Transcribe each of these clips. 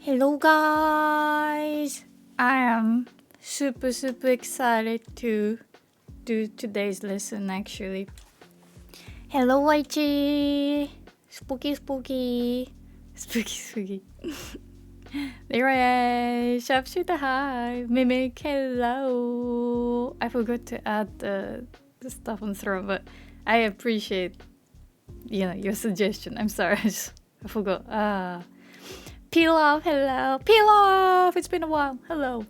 Hello guys! I am super excited to do today's lesson actually. Hello YG! Spooky. Leroy, Sharpshooter, hi! Mimic, hello! I forgot to add the stuff on throw, but I appreciate your suggestion. I'm sorry, I forgot. Peel off, hello! Peel off! It's been a while. Hello.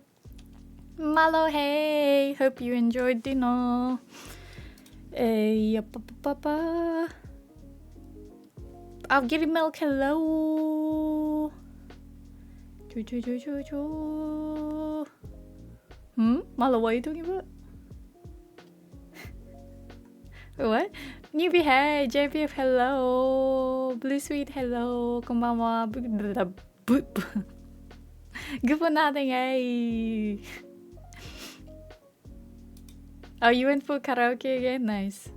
Malo, hey! Hope you enjoyed dinner. I'll get you milk, hello! Malo, what are you talking about? What? Newbie, hey! JP+ENG, hello! Blue Sweet, hello! Konbanwa. Good for nothing, hey! Oh, you went for karaoke again? Nice.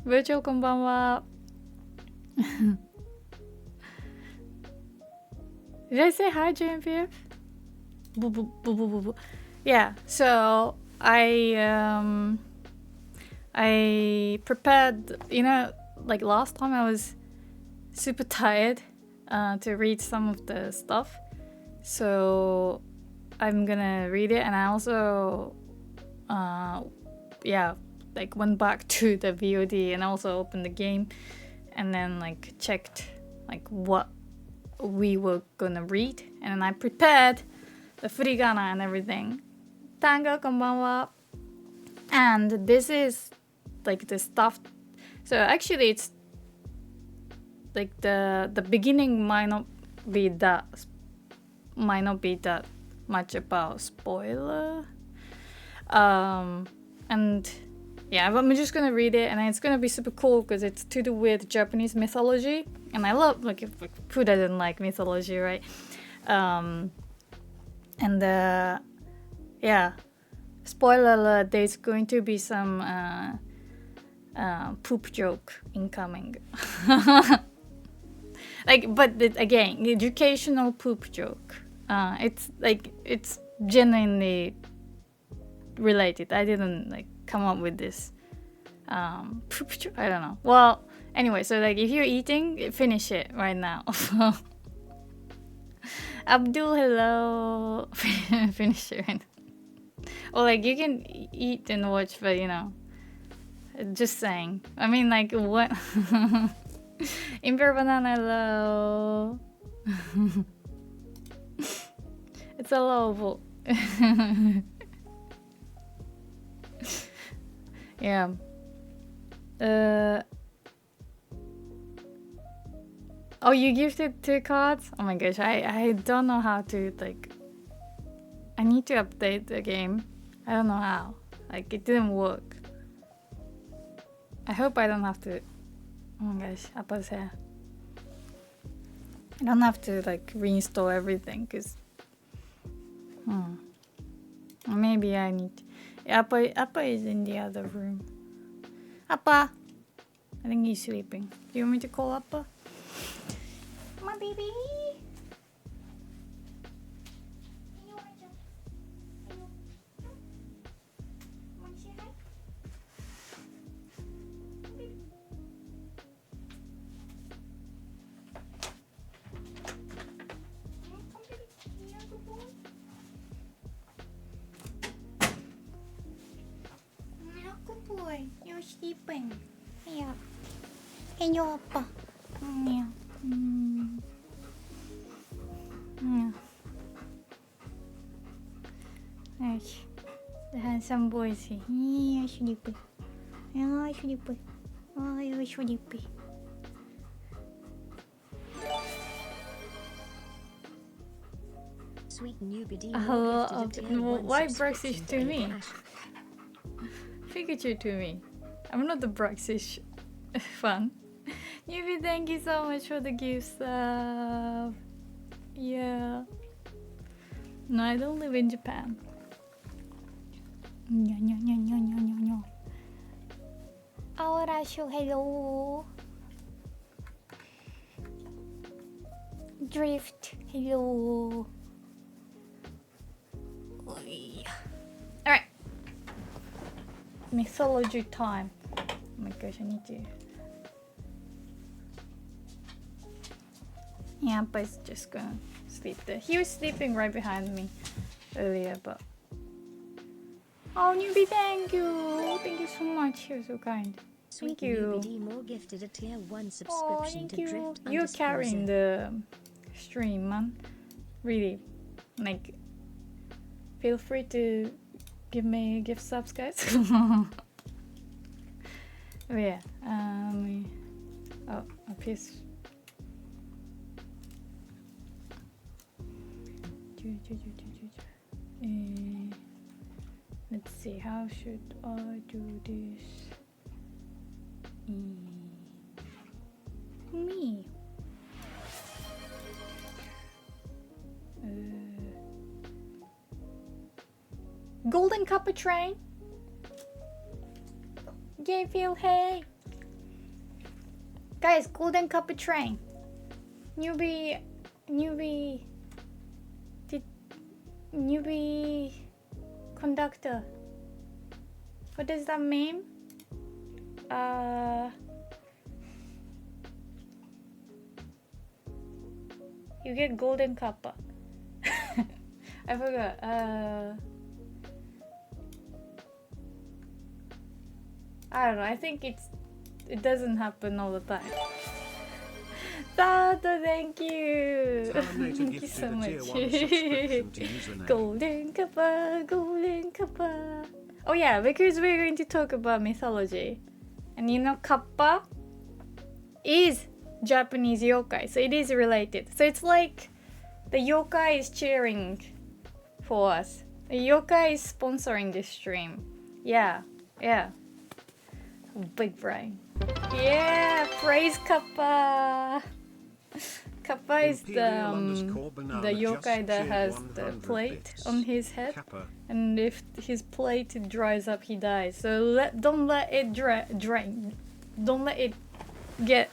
Virtual, konbanwa. Did I say hi, JMPF? Yeah, so I prepared, like last time I was super tired to read some of the stuff. So I'm gonna read it, and I also went back to the VOD and also opened the game and then checked what we were gonna read, and then I prepared the furigana and everything. Tango, konbanwa. And this is the stuff. So actually it's the beginning might not be that much about spoiler. And yeah, but I'm just gonna read it, and it's gonna be super cool because it's to do with Japanese mythology, and I love who doesn't like mythology, right? Yeah, spoiler alert, there's going to be some poop joke incoming. But again, educational poop joke. It's genuinely related. I didn't come up with this poop joke. I don't know. Well, anyway, so if you're eating, finish it right now. Abdul, hello. Finish it right now. Or you can eat and watch, but just saying. I mean, what? Imper banana, hello. It's a low. Yeah. Oh, you gifted 2 cards? Oh my gosh, I don't know how to I need to update the game. I don't know how. It didn't work. I hope I don't have to. Oh my gosh, apa saya? I don't have to reinstall everything, cause maybe I need. Appa is in the other room. Appa, I think he's sleeping. Do you want me to call Appa? My baby. Good boy, you're sleeping. Yeah. Hello, Appa. Yeah. Yeah. Nice. The handsome boy is here. Yeah, sleepy. Yeah, sleepy. Oh, you're sleepy. Sweet newbie. Why Braxish to me? Pikachu to me. I'm not the Braxish fan. Newbie, thank you so much for the gift sub. Yeah. No, I don't live in Japan. Aurashu, hello. Drift. Hello. Alright. Mythology time. Oh my gosh, I need to. Yeah, but it's just gonna sleep there. He was sleeping right behind me earlier, but. Oh, newbie, thank you. Thank you so much. You're so kind. Thank you. More gifted a tier 1 subscription Oh, thank to you. Drift. You're carrying the stream, man. Really. Like, feel free to give me gift subs, guys. Oh, yeah. Oh, a piece. Let's see, how should I do this? Me. Golden Copper Train. Yay, Phil, hey. Guys, Golden Copper Train. Newbie conductor. What does that mean? You get golden kappa. I forgot. I don't know. I think it doesn't happen all the time. Tato, thank you. Thank you so much. Golden kappa, golden kappa. Oh yeah, because we're going to talk about mythology, and you know, kappa is Japanese yokai, so it is related. So it's like the yokai is cheering for us. The yokai is sponsoring this stream. Yeah. Big brain. Yeah, praise Kappa. Kappa is the yokai that has the plate on his head, and if his plate dries up, he dies. So don't let it drain. Don't let it get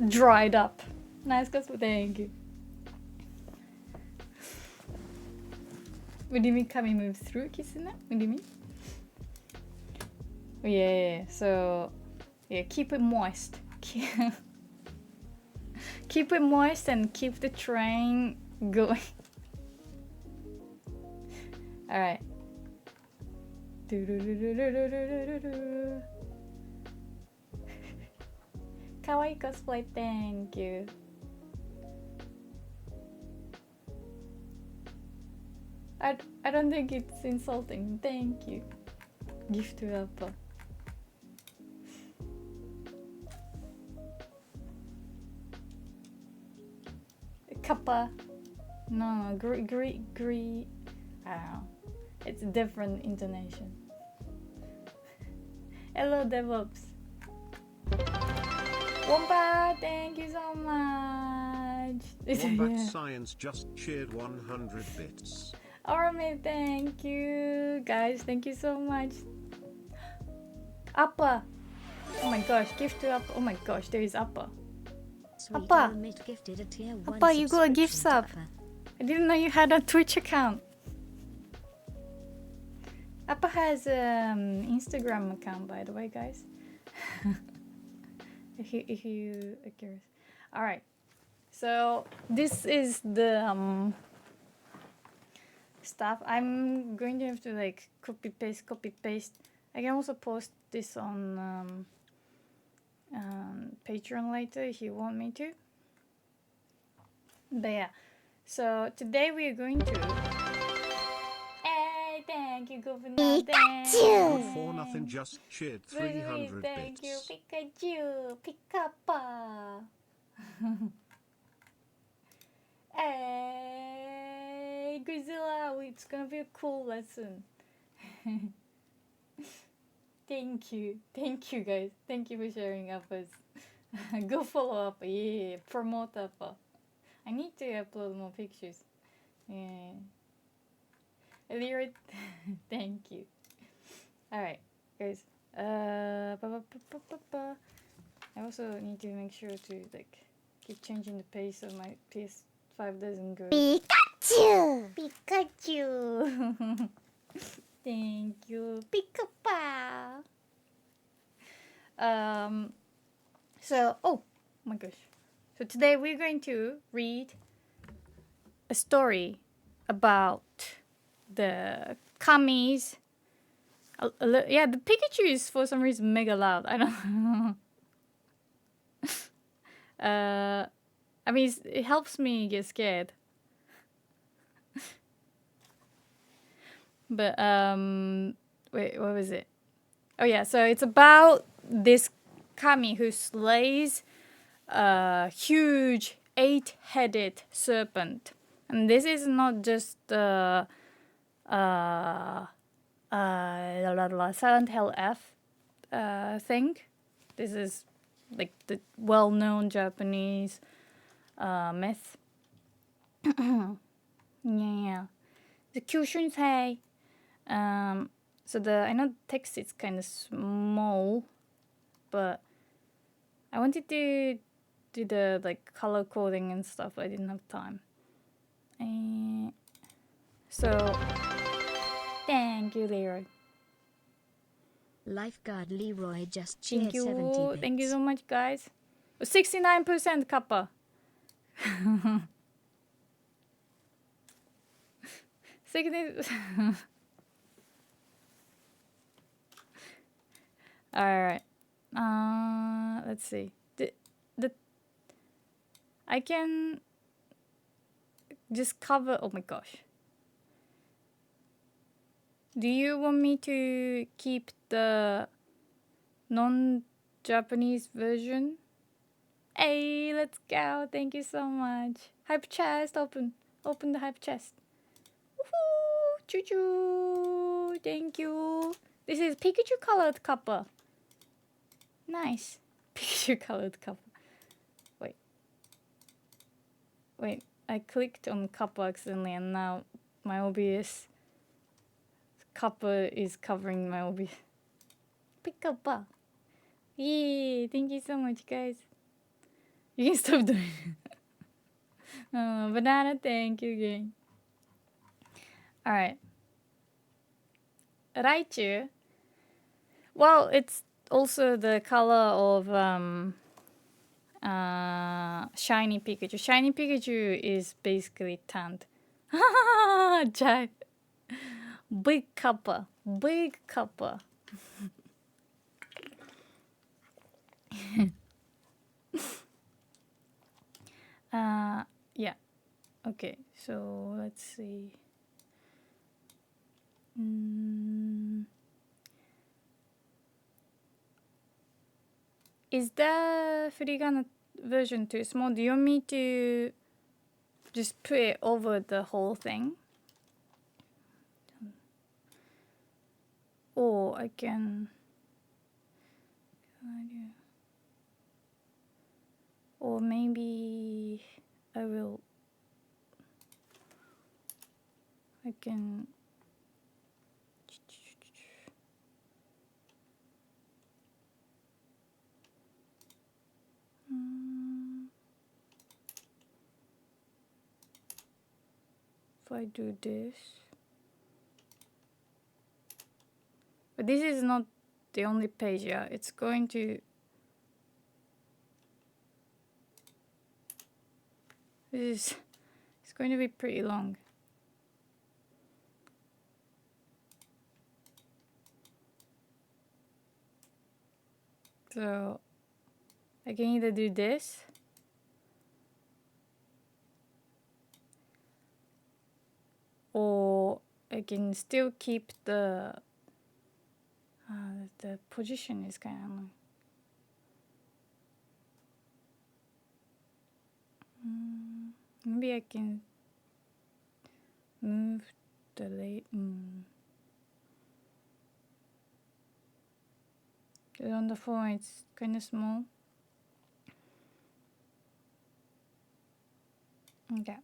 dried up. Nice, thank you. What do you mean Kami moves through Kisuna? What do you mean? Oh, yeah, so yeah, keep it moist. Keep it moist and keep the train going. Alright. Kawaii cosplay, thank you. I don't think it's insulting. Thank you. Gift to Appa. Kappa. No, gree. I don't know. It's a different intonation. Hello, DevOps. Wombat, thank you so much. Wombat Science just shared 100 bits. Army, thank you. Guys, thank you so much. Appa. Oh my gosh, gift to Appa. Oh my gosh, there is Appa. Appa. Appa, you got a gift sub. I didn't know you had a Twitch account. Appa has an Instagram account, by the way, guys. if you are curious. Alright. So this is the stuff. I'm going to have to like copy paste. I can also post this on Patreon later if you want me to. But yeah, so today we are going to. Hey, thank you, Governor. Pikachu! For nothing, just shared 300 thank bits. You, Pikachu, Pikappa. Hey, Godzilla, it's gonna be a cool lesson. Thank you guys. Thank you for sharing Appas. Go follow Appa, yeah, promote Appa. I need to upload more pictures. Yeah. Lyric, thank you. Alright, guys. I also need to make sure to like keep changing the page so my PS5 doesn't go. Pikachu! Pikachu! Thank you, Pika-pa! So, oh my gosh. So today we're going to read a story about the Kami's. Yeah, the Pikachu is for some reason mega loud. I don't know. I mean, it helps me get scared. But, wait, what was it? Oh yeah, so it's about this Kami who slays a huge 8-headed serpent. And this is not just Silent Hill F thing. This is like the well-known Japanese myth. Yeah. The Kyushunsei. So I know the text is kind of small, but I wanted to do the like color coding and stuff. I didn't have time. So thank you, Leroy. Lifeguard Leroy just cheered Thank you. 70 bits. Thank you so much, guys. 69% kappa. 60. All right. Let's see. I can just cover. Oh my gosh. Do you want me to keep the non-Japanese version? Hey, let's go. Thank you so much. Hype chest, open the hype chest. Woohoo! Choo choo! Thank you. This is Pikachu colored kappa. Nice. Pikachu colored kappa. Wait, I clicked on kappa accidentally and now my OBS kappa is covering my OBS. Pika-pa. Yay! Thank you so much, guys. You can stop doing it. Banana, thank you again. Alright. Raichu. Well, it's also the color of shiny Pikachu. Shiny Pikachu is basically tanned. Jai. Big kappa. Big kappa. Yeah. Okay, so let's see. Is the furigana version too small? Do you want me to just put it over the whole thing? Or I can... Or maybe I will... I can... If I do this... But this is not the only page, yeah. It's going to... It's going to be pretty long. So I can either do this or I can still keep the position is kind of annoying. Maybe I can move the late. On the phone it's kind of small. Okay.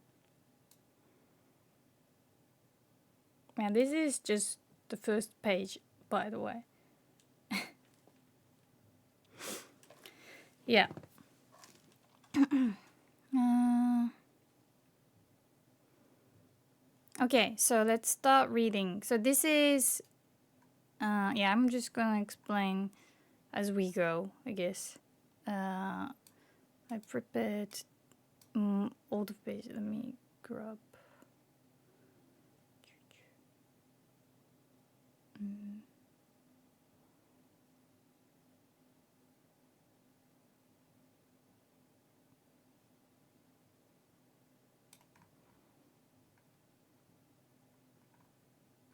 Yeah, this is just the first page, by the way. Yeah. Okay, so let's start reading. So this is, yeah, I'm just gonna explain as we go, I guess. I prepared all the pages. Let me grab.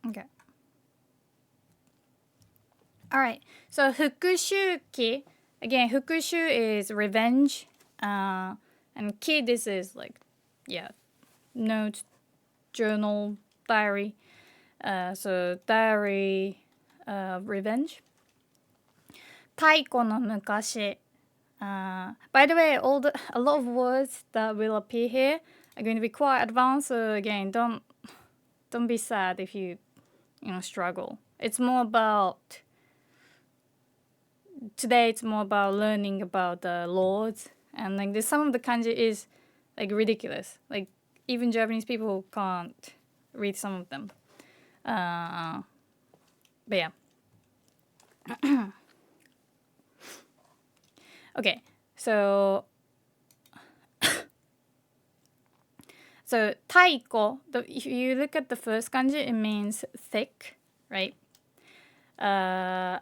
Okay. All right. So 復讐記. Again, 復讐 is revenge. And ki, this is like, yeah, note, journal, diary. So diary, revenge. 太古の昔. By the way, a lot of words that will appear here are going to be quite advanced. So again, don't be sad if you struggle. It's more about today. It's more about learning about the laws, and like some of the kanji is like ridiculous. Like even Japanese people can't read some of them. But yeah. Okay, so taiko, if you look at the first kanji, it means thick, right? Or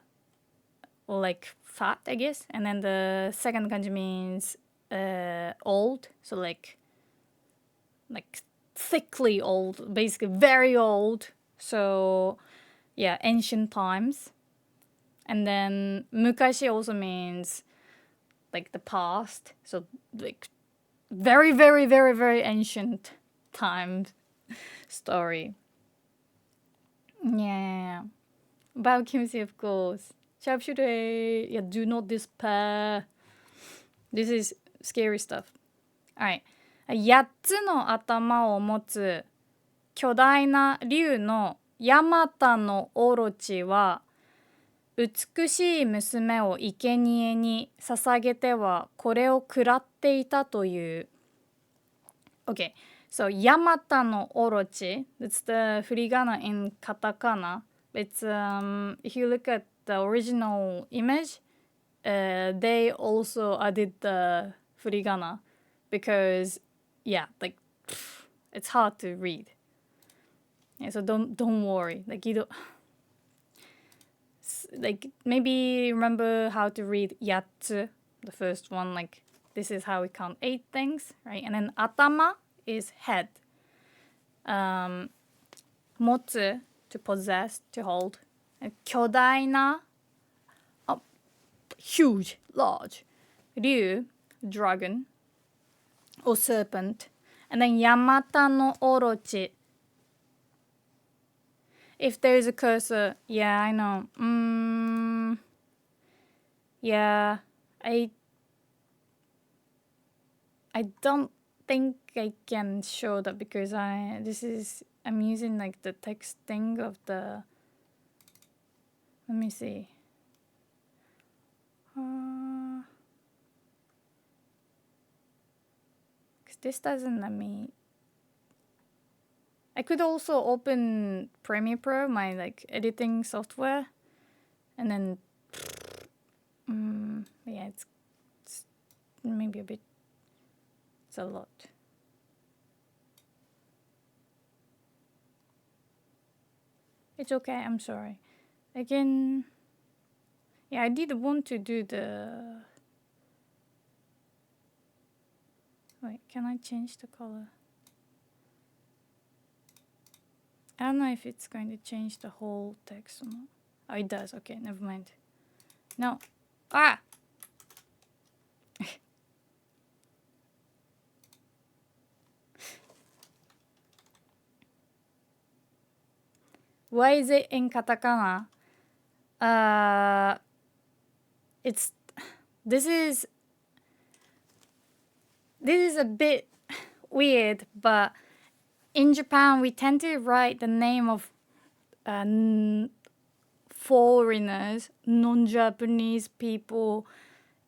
like fat, I guess. And then the second kanji means old, so like thickly old, basically very old. So yeah, ancient times. And then mukashi also means like the past, so like very, very, very, very ancient times story. Yeah. About kimchi, of course. Sharpshooter, yeah, do not despair. This is scary stuff. Alright. 8つの頭を持つ巨大な竜のヤマタのオロチは美しい娘を生贄に捧げてはこれを食らっていたという。Okay, so Yamata no Orochi, that's the furigana in katakana. It's if you look at the original image, they also added the furigana because yeah, like it's hard to read. Yeah, so don't worry. Like you don't like maybe remember how to read yatsu, the first one, like this is how we count 8 things, right? And then atama is head. Motsu, to possess, to hold. And kyodaina, huge, large. Ryu, dragon or serpent. And then yamata no orochi. If there's a cursor, yeah, I know. Yeah, I don't think I can show that because I'm using like the texting of the. Let me see. Cause this doesn't let me. I could also open Premiere Pro, my like editing software, and then. Yeah, it's maybe a bit. It's a lot. It's okay, I'm sorry. Again, yeah, I did want to do the... Wait, can I change the color? I don't know if it's going to change the whole text or not. Oh, it does. Okay, never mind. No. Ah! Why is it in katakana? This is a bit weird, but in Japan we tend to write the name of foreigners, non-Japanese people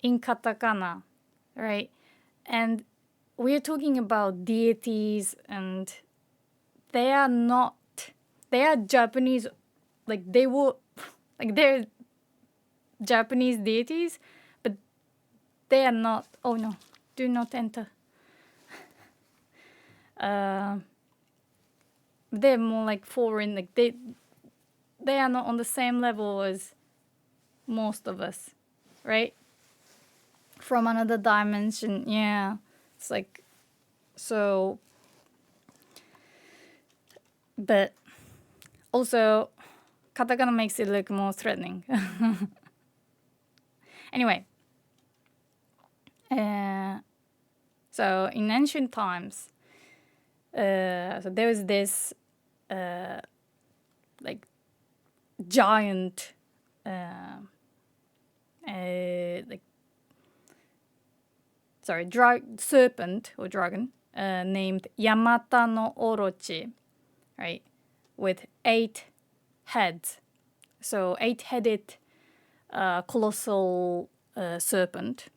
in katakana, right? And we are talking about deities, and they are not. They are Japanese, like they were, like they're Japanese deities, but they are not. Oh no, do not enter. They're more like foreign, like they are not on the same level as most of us, right? From another dimension, yeah. It's like, so, but also, katakana makes it look more threatening. Anyway, so in ancient times, so there was this like giant like serpent or dragon named Yamata no Orochi, right, with 8 heads. So 8-headed colossal serpent.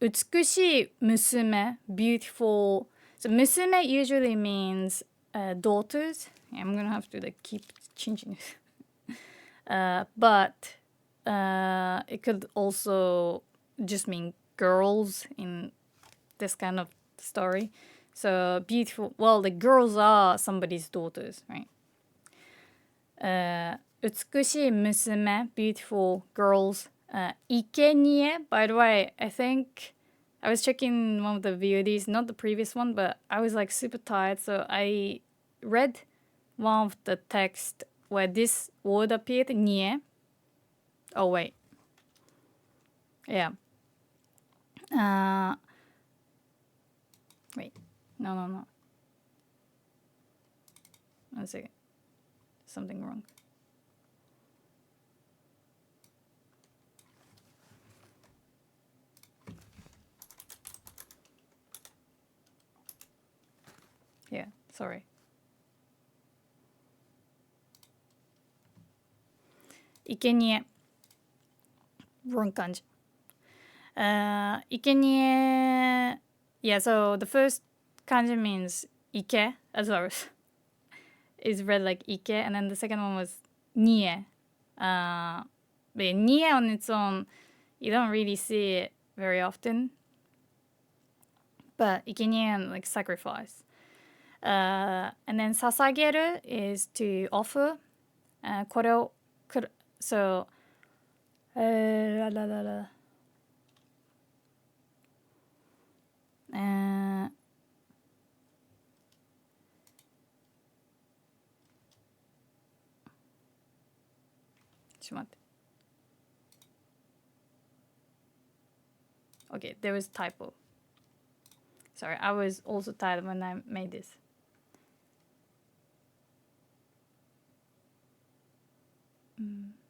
美しい娘, beautiful. So 娘 usually means daughters. I'm gonna have to like keep changing it. But it could also just mean girls in this kind of story. So beautiful. Well, the girls are somebody's daughters, right? 美しい娘, beautiful girls. 生贄, by the way, I think I was checking one of the VODs, not the previous one, but I was like super tired, so I read one of the text where this word appeared, 贄. Oh wait, yeah. Wait, no. 1 second, something wrong. Yeah, sorry. 生贄. Wrong kanji. 生贄. Yeah, so the first kanji means ike, as well as is read like ike, and then the second one was nie. But nie on its own, you don't really see it very often. But ike like sacrifice. And then sasageru is to offer. これをso la la la la. ちょっと待って。Okay, there was typo. Sorry, I was also tired when I made this.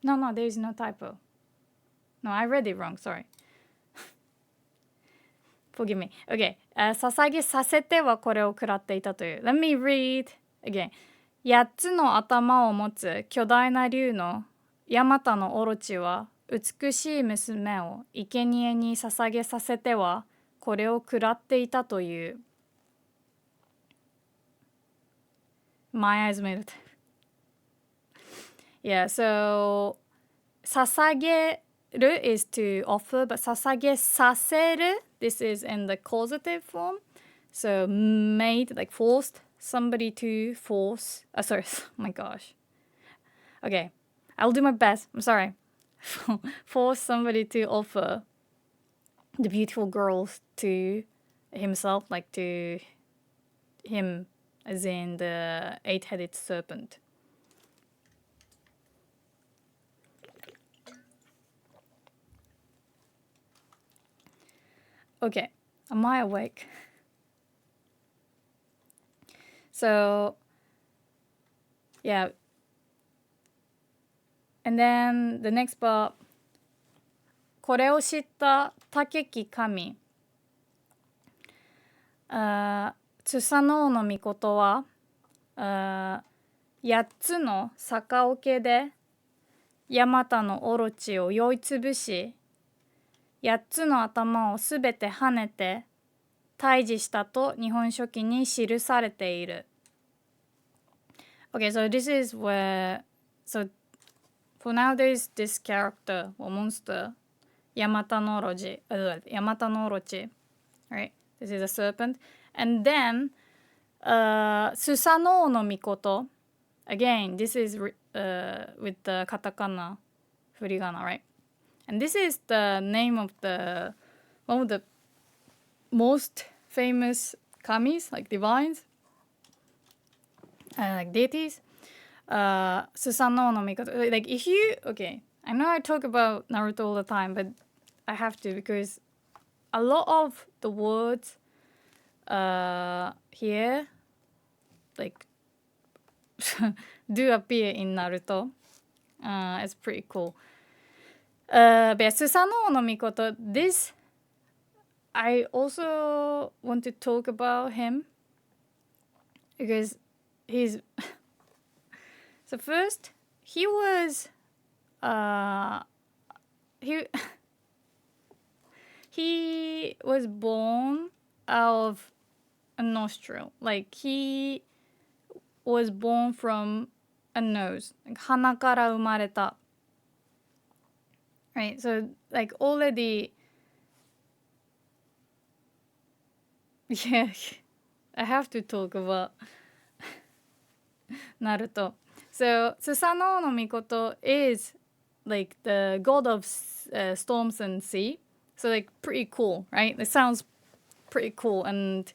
No, there is no typo. No, I read it wrong, sorry. Forgive me. Okay, 捧げさせてはこれを食らっていたという。Let me read again. 8つの頭を持つ巨大な竜のヤマタノオロチは美しい娘を生贄に捧げさせてはこれを食らっていたという。My eyes made it. Yeah, so 捧げる is to offer, but 捧げさせる this is in the causative form. So made, like forced somebody to force. Sorry, oh my gosh. Okay, I'll do my best. I'm sorry. Force somebody to offer the beautiful girls to himself, like to him, as in the 8-headed serpent. Okay, am I awake? So, yeah. And then the next part. これを知った武き神。スサノオノミコトは8つの逆桶でヤマタノオロチを酔いつぶし8つの頭をすべて跳ねて退治したと日本書紀に記されている。Okay, so this is where, so for now there's this character or monster, Yamata no Orochi, right? This is a serpent. And then, Susanoo no Mikoto, again, this is with the katakana, furigana, right? And this is the name of one of the most famous kamis, like divines, like deities. Susanoo no Mikoto. Like if you, okay, I know I talk about Naruto all the time, but I have to because a lot of the words here, like, do appear in Naruto. It's pretty cool. But yeah, Susanoo no Mikoto, this, I also want to talk about him because he's so first he was he was born out of a nostril. Like he was born from a nose. Like 鼻から生まれた. Right? So like already, yeah, I have to talk about Naruto. So Susanoo no Mikoto is like the god of storms and sea. So like pretty cool, right? It sounds pretty cool. And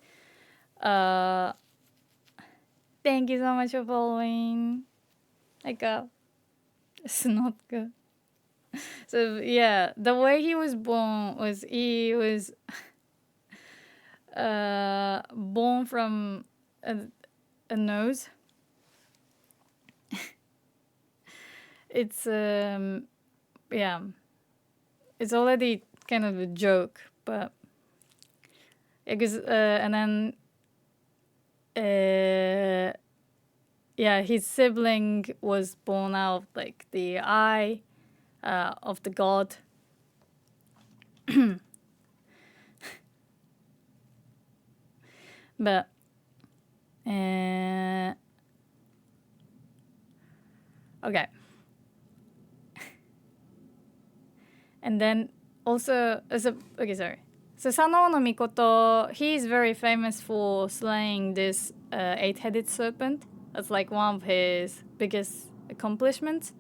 thank you so much for following. Like it's not good. So yeah, the way he was born was he was born from a nose. It's yeah, it's already kind of a joke, but because and then yeah, his sibling was born out of like the eye of the god. But okay. And then also, okay, sorry. So Susanoo no Mikoto, he's very famous for slaying this eight-headed serpent. That's like one of his biggest accomplishments.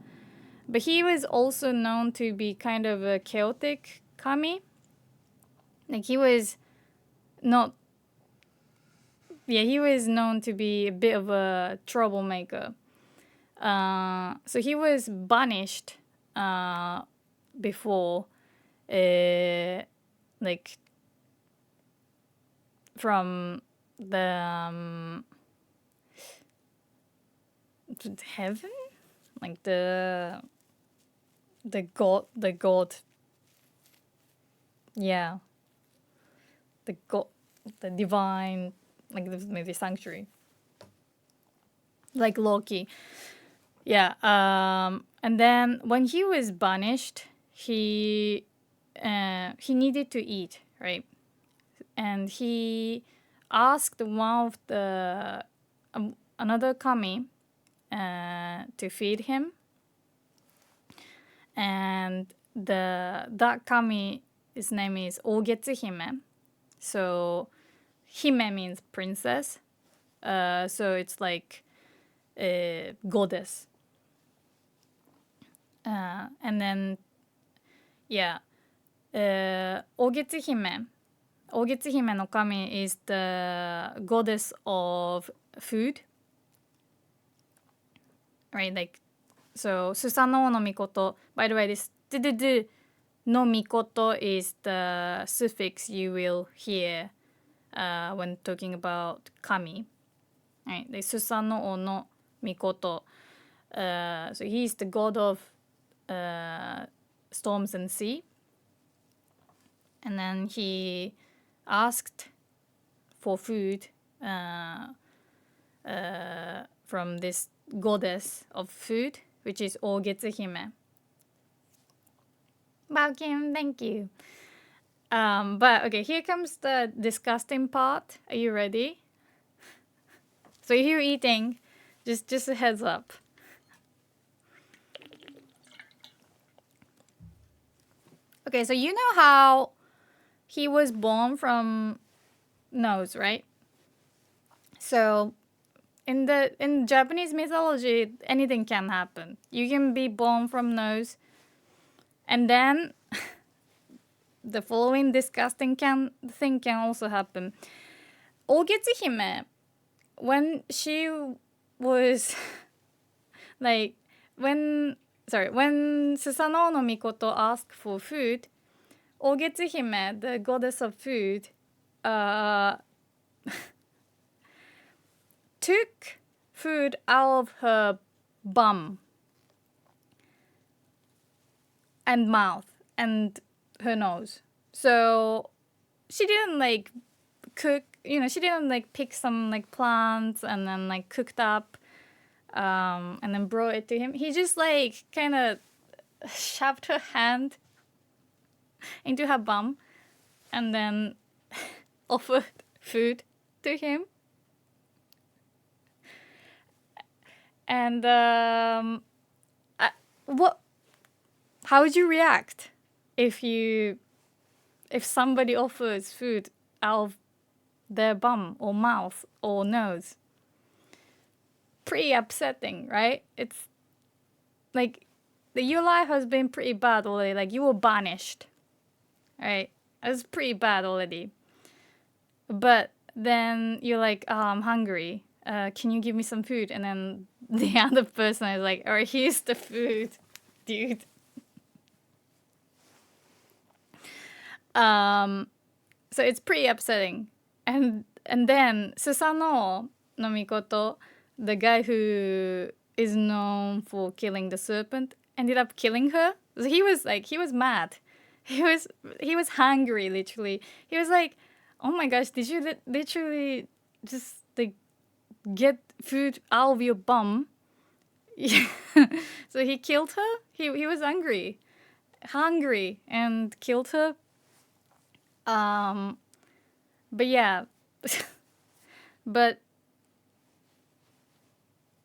But he was also known to be kind of a chaotic kami. Like he was not, yeah, he was known to be a bit of a troublemaker. So he was banished before, like from the heaven, like the god, yeah, the god, the divine, like maybe sanctuary, like Loki. Yeah. And then when he was banished, he needed to eat, right? And he asked one of the another kami to feed him, and that kami, his name is Ogetsu Hime. So Hime means princess. So it's like a goddess. And then yeah, Ogetsu Hime. Ogetsu Hime no kami is the goddess of food. Right, like, so Susanoo no Mikoto, by the way, this no Mikoto is the suffix you will hear when talking about kami. Right, the Susanoo no Mikoto. So he's the god of storms and sea. And then he asked for food from this goddess of food, which is Ogetsu Hime. Bao Kim, thank you. But okay, here comes the disgusting part. Are you ready? So if you're eating, just a heads up. Okay, so you know how he was born from nose, right? So in Japanese mythology, anything can happen. You can be born from nose, and then the following disgusting thing can also happen. Ogetsuhime, when she was like when Susanoo no Mikoto asked for food, Ogetsuhime, the goddess of food, uh, took food out of her bum and mouth and her nose. So she didn't like cook, she didn't like pick some like plants and then like cooked up and then brought it to him. He just like kind of shoved her hand into her bum and then offered food to him. And how would you react if somebody offers food out of their bum or mouth or nose? Pretty upsetting, right? It's like your life has been pretty bad already. Like you were banished, right? It's pretty bad already. But then you're like, oh, I'm hungry. Can you give me some food? And then the other person is like, oh, here's the food, dude. So it's pretty upsetting. And then Susanoo no Mikoto, the guy who is known for killing the serpent, ended up killing her. So he was mad. He was hungry, literally. He was like, oh my gosh, did you literally just like get food out of your bum? So he killed her. He was hungry and killed her. But yeah, but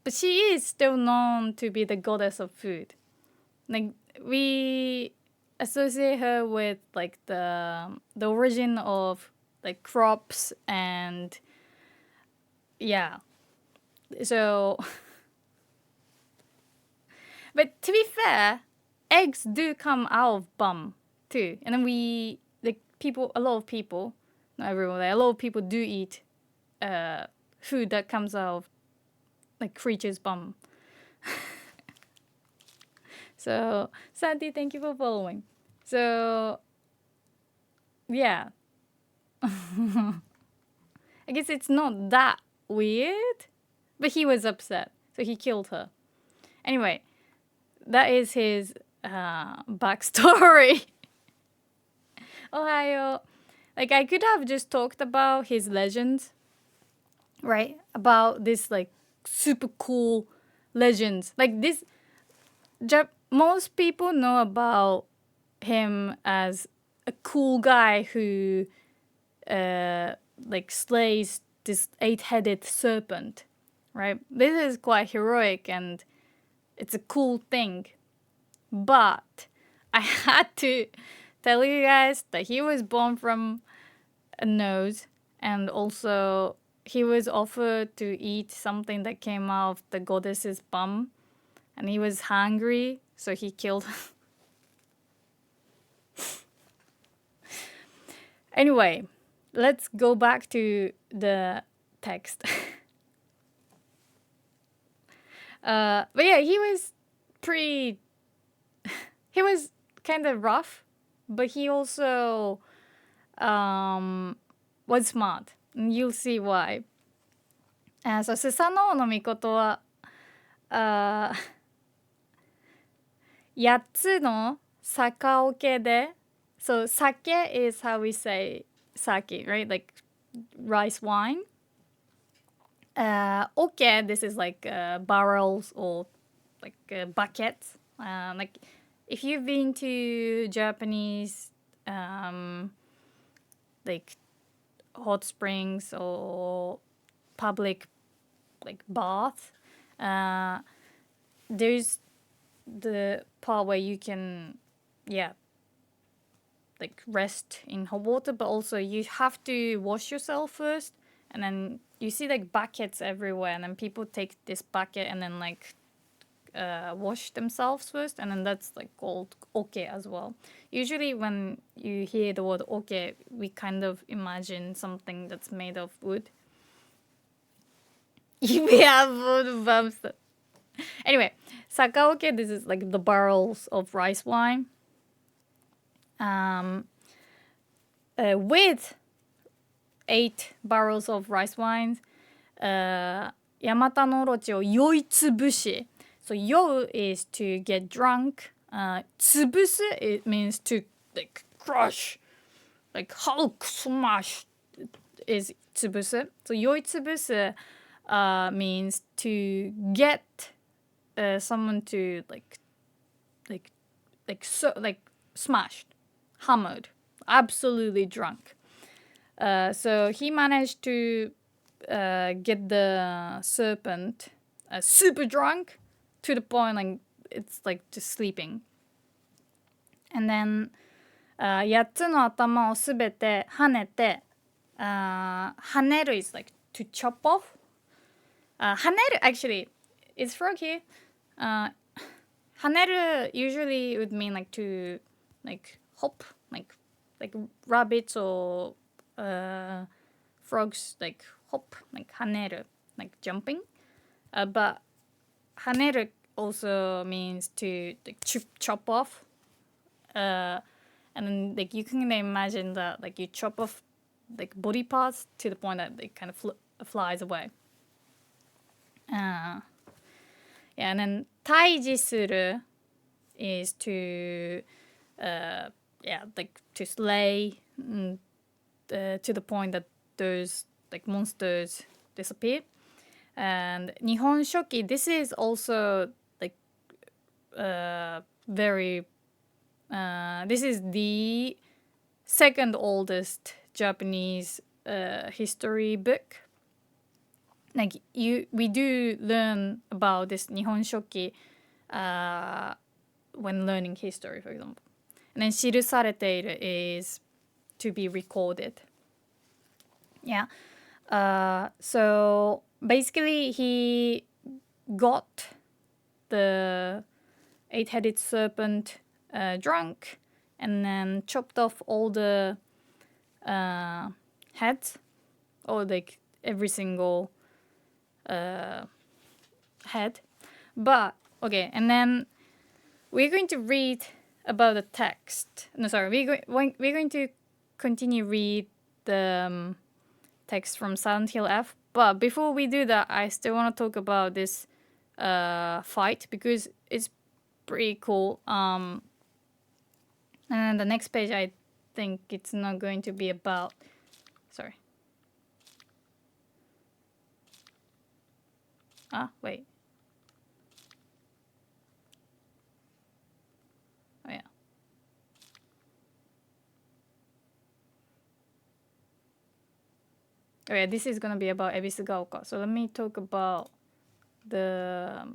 she is still known to be the goddess of food. Like we associate her with like the origin of like crops and yeah. So, but to be fair, eggs do come out of bum too, and then a lot of people, not everyone, like, a lot of people do eat food that comes out of like creature's bum. So, Santi, thank you for following. So, yeah. I guess it's not that weird, but he was upset, so he killed her. Anyway, that is his backstory. Ohio. Like, I could have just talked about his legends, right? About this, like, super cool legends. Like, this, most people know about him as a cool guy who, like, slays this 8-headed serpent, right? This is quite heroic and it's a cool thing. But I had to tell you guys that he was born from a nose, and also he was offered to eat something that came out of the goddess's bum, and he was hungry, so he killed her. Anyway, let's go back to the text. But yeah, he was kind of rough, but he also was smart. And you'll see why. So Susanoo no Mikoto は8つの酒桶で so sake is how we say sake, right? Like rice wine. Oke, this is like barrels or like buckets. Like if you've been to Japanese like hot springs or public like bath, there's the part where you can, yeah, like rest in hot water, but also you have to wash yourself first, and then you see like buckets everywhere, and then people take this bucket and then like wash themselves first, and then that's like called oke as well. Usually when you hear the word oke, we kind of imagine something that's made of wood. We have wood bumps. Anyway, sakaoke, this is like the barrels of rice wine. With 8 barrels of rice wines, Yamata no orochi o yoi tsubushi. So yo is to get drunk. Tsubusu, it means to like crush, like Hulk smash is tsubusu. So yoi tsubusu means to get someone to like smashed, hammered, absolutely drunk. So he managed to get the serpent super drunk to the point like it's like just sleeping. And then 8つの頭をすべて跳ねて、跳ねる is like to chop off. 跳ねる actually is frog here. 跳ねる usually would mean like to like hop, like rabbits or frogs like hop, like 跳ねる, like jumping. But 跳ねる also means to like chop off. And then like you can imagine that like you chop off like body parts to the point that it kind of flies away. Yeah, and then 退治する is to yeah, like to slay to the point that those like monsters disappear. And Nihon Shoki, this is also like very this is the second oldest Japanese history book. Like we do learn about this Nihon Shoki when learning history, for example. And then 記されている is to be recorded. Yeah. So basically he got the 8-headed serpent drunk and then chopped off all the heads, or like every single head. But okay, and then we're going to read about the text. No, sorry, we're going to continue read the text from Silent Hill F. But before we do that, I still want to talk about this fight because it's pretty cool. And then the next page, I think it's not going to be about. Sorry. Wait. Oh yeah. Oh yeah, this is gonna be about Ebisugaoka. So let me talk about the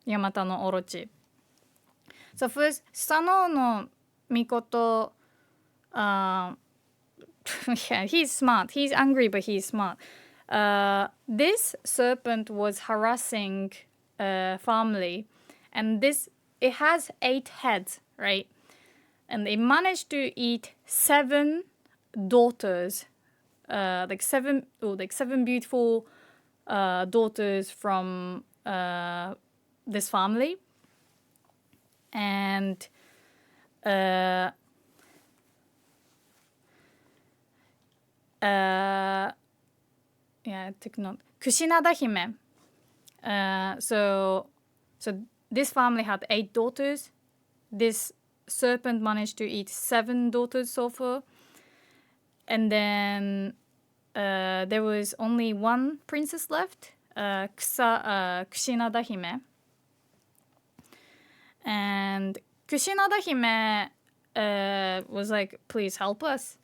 Yamata no Orochi. So first, Sano no Mikoto, yeah, he's smart. He's angry, but he's smart. This serpent was harassing a family, and it has 8 heads, right? And they managed to eat 7 daughters, like seven beautiful daughters from this family. And yeah, I took note. Kushinada Hime. So this family had 8 daughters. This serpent managed to eat 7 daughters so far. And then there was only one princess left, Kushinada Hime. And Kushinada Hime was like, please help us.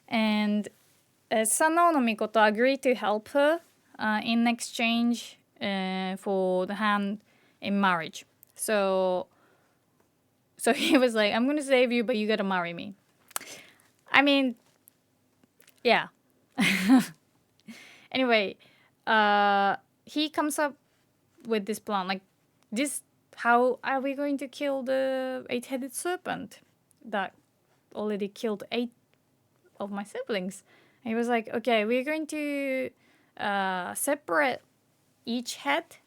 And Sanao no Mikoto agreed to help her in exchange for the hand in marriage. So he was like, I'm gonna save you, but you gotta marry me. I mean, yeah. Anyway, he comes up with this plan. Like, this, how are we going to kill the 8-headed serpent that already killed 8 of my siblings? And he was like, okay, we're going to separate each head.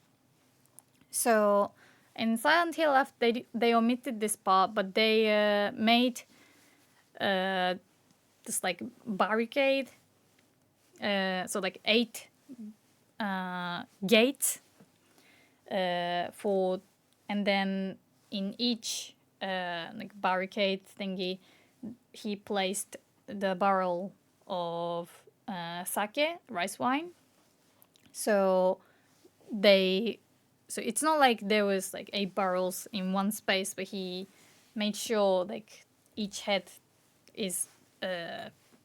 So in Silent Hill F, they omitted this part, but they made this like barricade. So like 8 gates for, and then in each like barricade thingy, he placed the barrel of sake, rice wine. So it's not like there was like 8 barrels in one space, but he made sure like each head is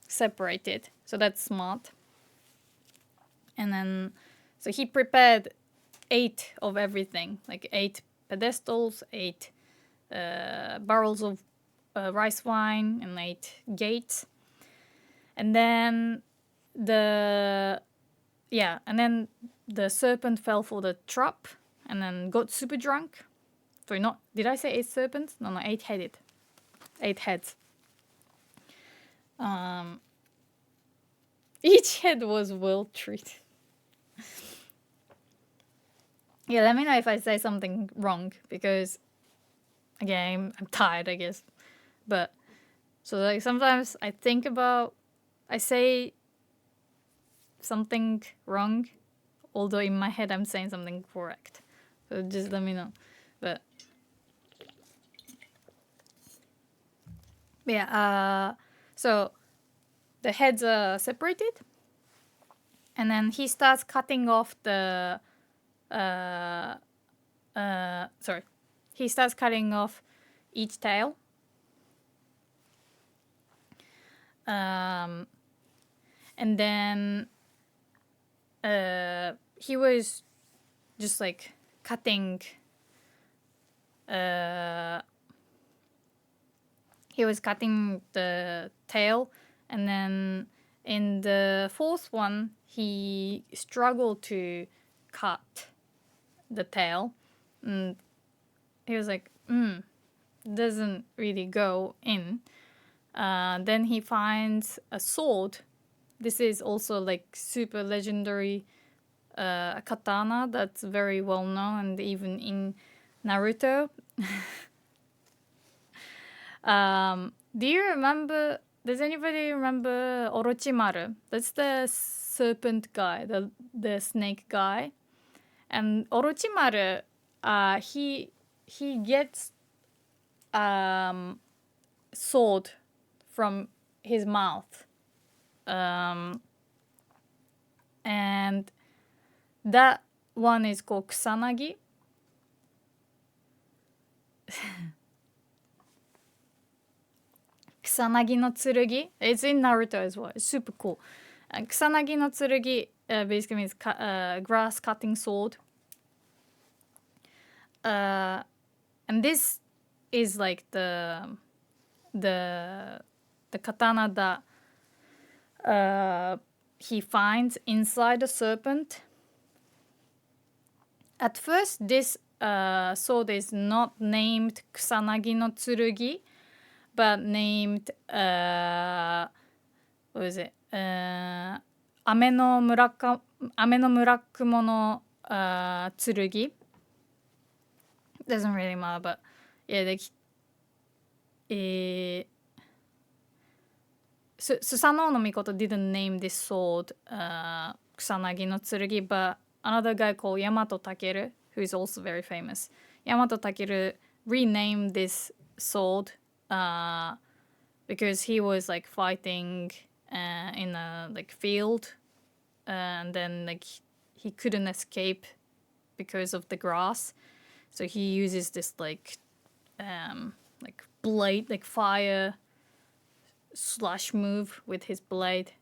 separated. So that's smart. And then, so he prepared 8 of everything, like 8 pedestals, 8 barrels of rice wine, and 8 gates. And then the serpent fell for the trap and then got super drunk. Sorry, not, did I say 8 serpents? No, 8-headed. 8 heads. Each head was well treated. Yeah, let me know if I say something wrong, because again, I'm tired, I guess. But so like sometimes I say something wrong, although in my head I'm saying something correct. So just let me know. But yeah, so the heads are separated, and then he starts cutting off the he starts cutting off each tail. And then he was just like cutting the tail, and then in the 4th one he struggled to cut the tail, and he was like, doesn't really go in. Then he finds a sword. This is also like super legendary katana that's very well known, and even in Naruto. Do you remember? Does anybody remember Orochimaru? That's the serpent guy, the snake guy. And Orochimaru, he gets sword from his mouth, and that one is called Kusanagi. Kusanagi no tsurugi. It's in Naruto as well. It's super cool. Kusanagi no tsurugi basically means grass cutting sword. And this is like the katana that he finds inside the serpent. At first, this sword is not named Kusanagi no tsurugi, but named what is it? Ame no Murakumo no tsurugi. Doesn't really matter, but yeah, like Susanoo no Mikoto didn't name this sword Kusanagi no Tsurugi, but another guy called Yamato Takeru, who is also very famous. Yamato Takeru renamed this sword because he was like fighting in a like field, and then like he couldn't escape because of the grass, so he uses this like blade, like fire slash move with his blade,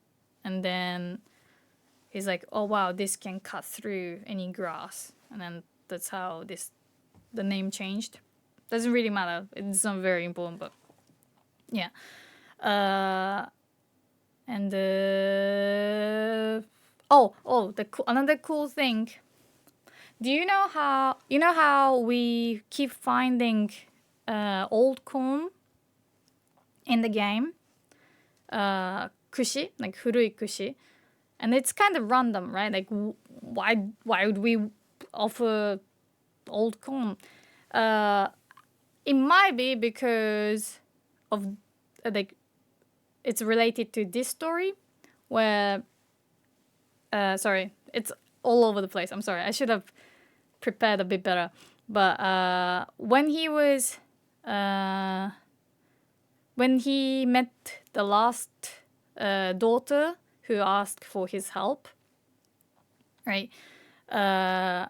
and then he's like, oh wow, this can cut through any grass, and then that's how the name changed. Doesn't really matter, it's not very important, but yeah. And another cool thing. Do you know how we keep finding old corn in the game? Kushi, like 古い kushi. And it's kind of random, right? Like why would we offer old corn? It might be because of like it's related to this story where sorry, it's all over the place. I'm sorry. I should have prepared a bit better. But when he met the last daughter who asked for his help, right? I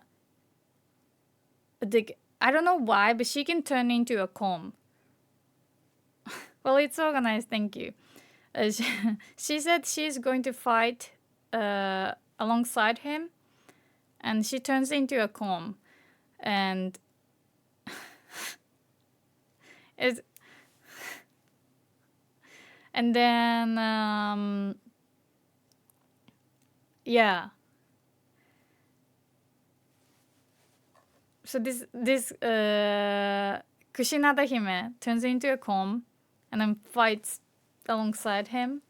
don't know why, but she can turn into a comb. Well, it's organized. Thank you. She said she's going to fight alongside him, and she turns into a comb, and and then yeah. So this Kushinada Hime turns into a comb and then fights alongside him.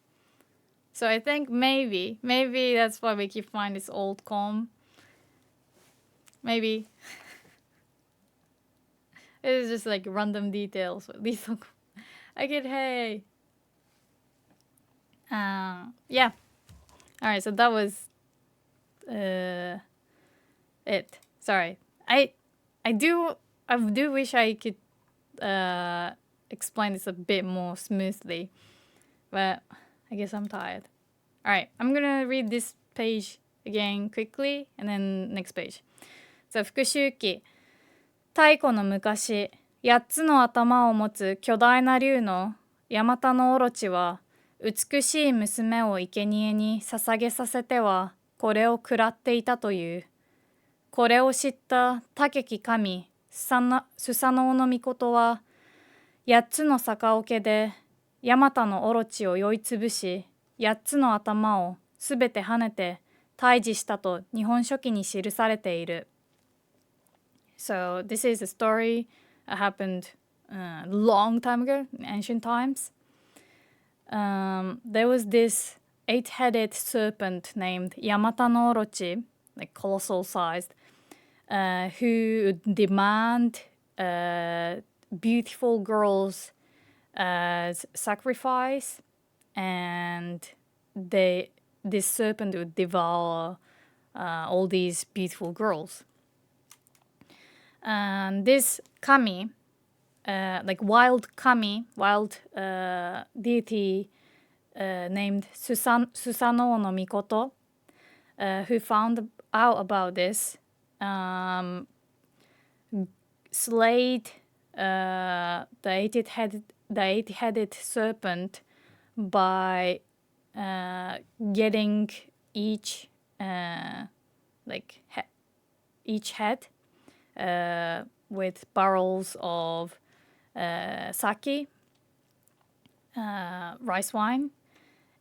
So I think maybe that's why we keep finding this old comb. Maybe. It's just like random details. I get hey. Yeah. Alright, so that was it. Sorry. I do wish I could explain this a bit more smoothly, but I guess I'm tired. Alright, I'm gonna read this page again quickly, and then next page. So, 復讐記。太古の昔、8つの頭を持つ巨大な竜のヤマタノオロチは、美しい娘を生贄に捧げさせては、これを食らっていたという。これを知った武き神、スサノオノミコトは、8つの逆桶でヤマタのオロチを酔いつぶし、8つの頭をすべて跳ねて退治したと日本書紀に記されている。So this is a story that happened a long time ago, in ancient times. There was this 8-headed serpent named Yamata no Orochi, like colossal sized, who demand beautiful girls as sacrifice, and this serpent would devour all these beautiful girls. And this kami, like wild deity named Susanoo no Mikoto, who found out about this, slayed the eight-headed serpent by getting each head with barrels of sake, rice wine,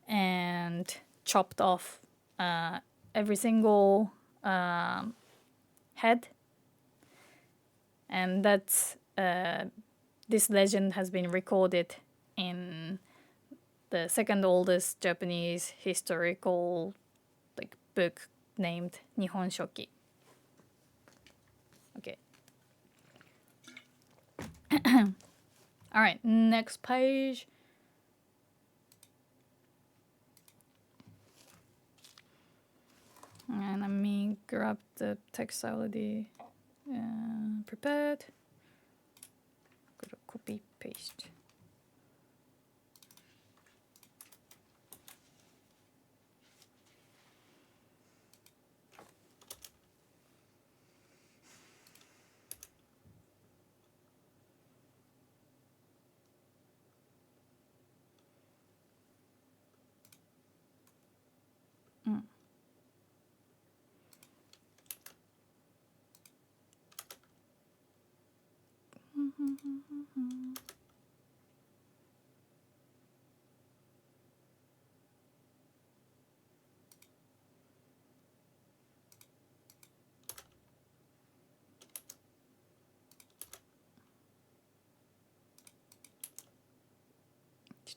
and chopped off every single head. And that's this legend has been recorded in the second oldest Japanese historical book named Nihon Shoki. Okay. All right, next page. And let me grab the text I already prepared. Go to copy, paste. ち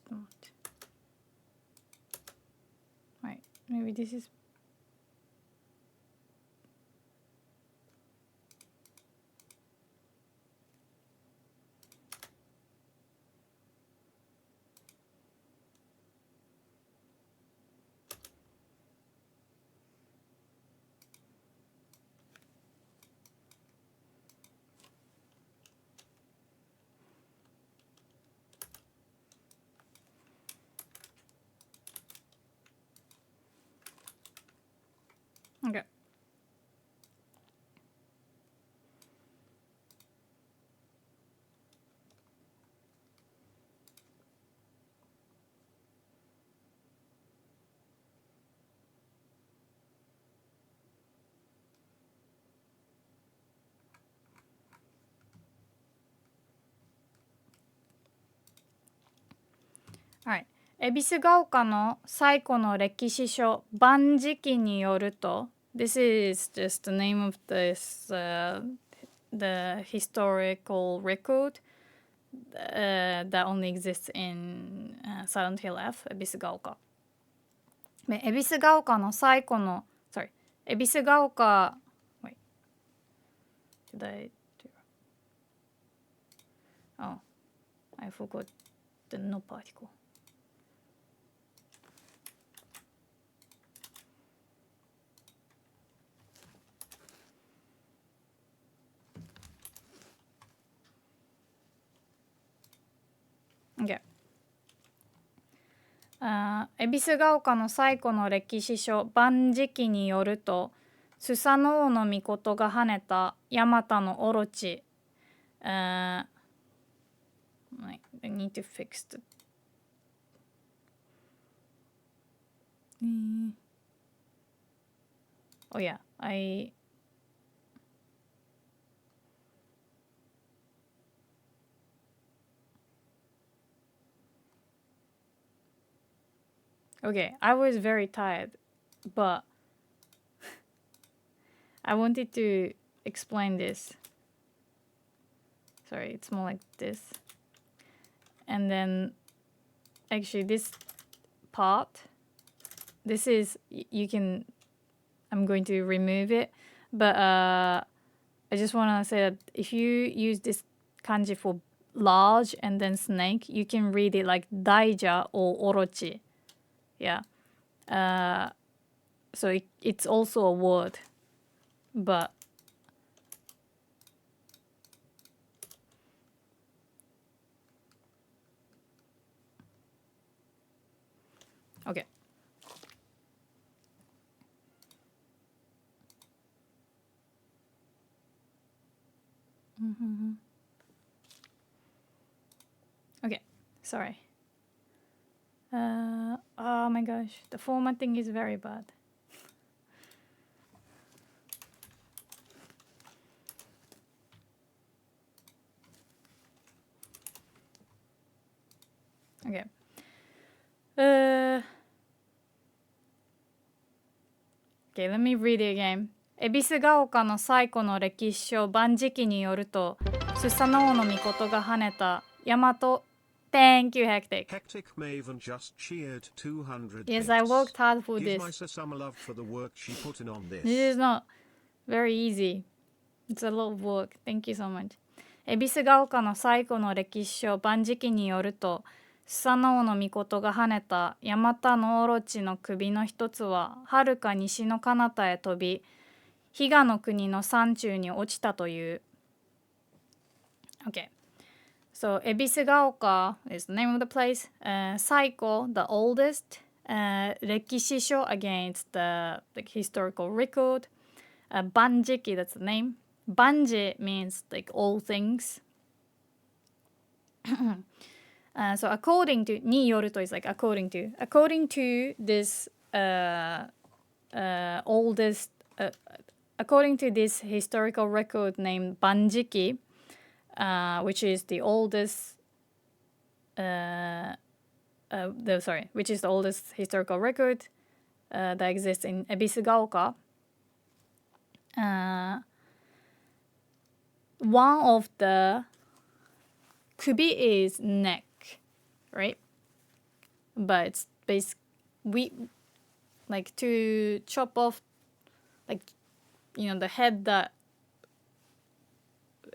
ょっと待って。はい。Maybe this is okay. Alright. 恵比寿ヶ丘の最古の歴史書万事記によると This is just the name of this the historical record that only exists in Silent Hill F 恵比寿ヶ丘恵比寿ヶ丘の最古の恵比寿ヶ丘 Wait Did I do Oh I forgot the no particle Okay. 恵比寿ヶ丘の最古の歴史書万事記によるとスサノオノミコトが跳ねたヤマタのオロチ、I need to fix the Oh yeah, Okay, I was very tired, but I wanted to explain this. Sorry, it's more like this. And then actually this part, this is, you can, I'm going to remove it, but I just want to say that if you use this kanji for large and then snake, you can read it like daija or orochi. Yeah. So it's also a word, but okay. Okay, sorry. Oh my gosh, the formatting is very bad. Okay. Okay, let me read it again. 恵比寿ヶ丘の最古の歴史書万事記によると、スサノオノミコトが跳ねた大和 Thank you, Hectic. Hectic Maven just cheered 200 Yes, bits. I worked hard for Give this. Misa some love for the work she put in on this. This is not very easy. It's a lot of work. Thank you so much. 恵比寿ヶ丘の最古の歴史書万事記によると、スサノオノミコトが跳ねたヤマタノオロチの首の一つははるか西の彼方へ飛び、比嘉の国の山中に落ちたという。Okay. So, 恵比寿ヶ丘 is the name of the place. 最古 the oldest. 歴史書 again it's the historical record. 万事記 that's the name. 万事 means like all things. So according to によると is like according to this oldest according to this historical record named 万事記 which is the oldest which is the oldest historical record that exists in Ebisugaoka. One of the kubi is neck, right? But it's we like to chop off, like, you know, the head that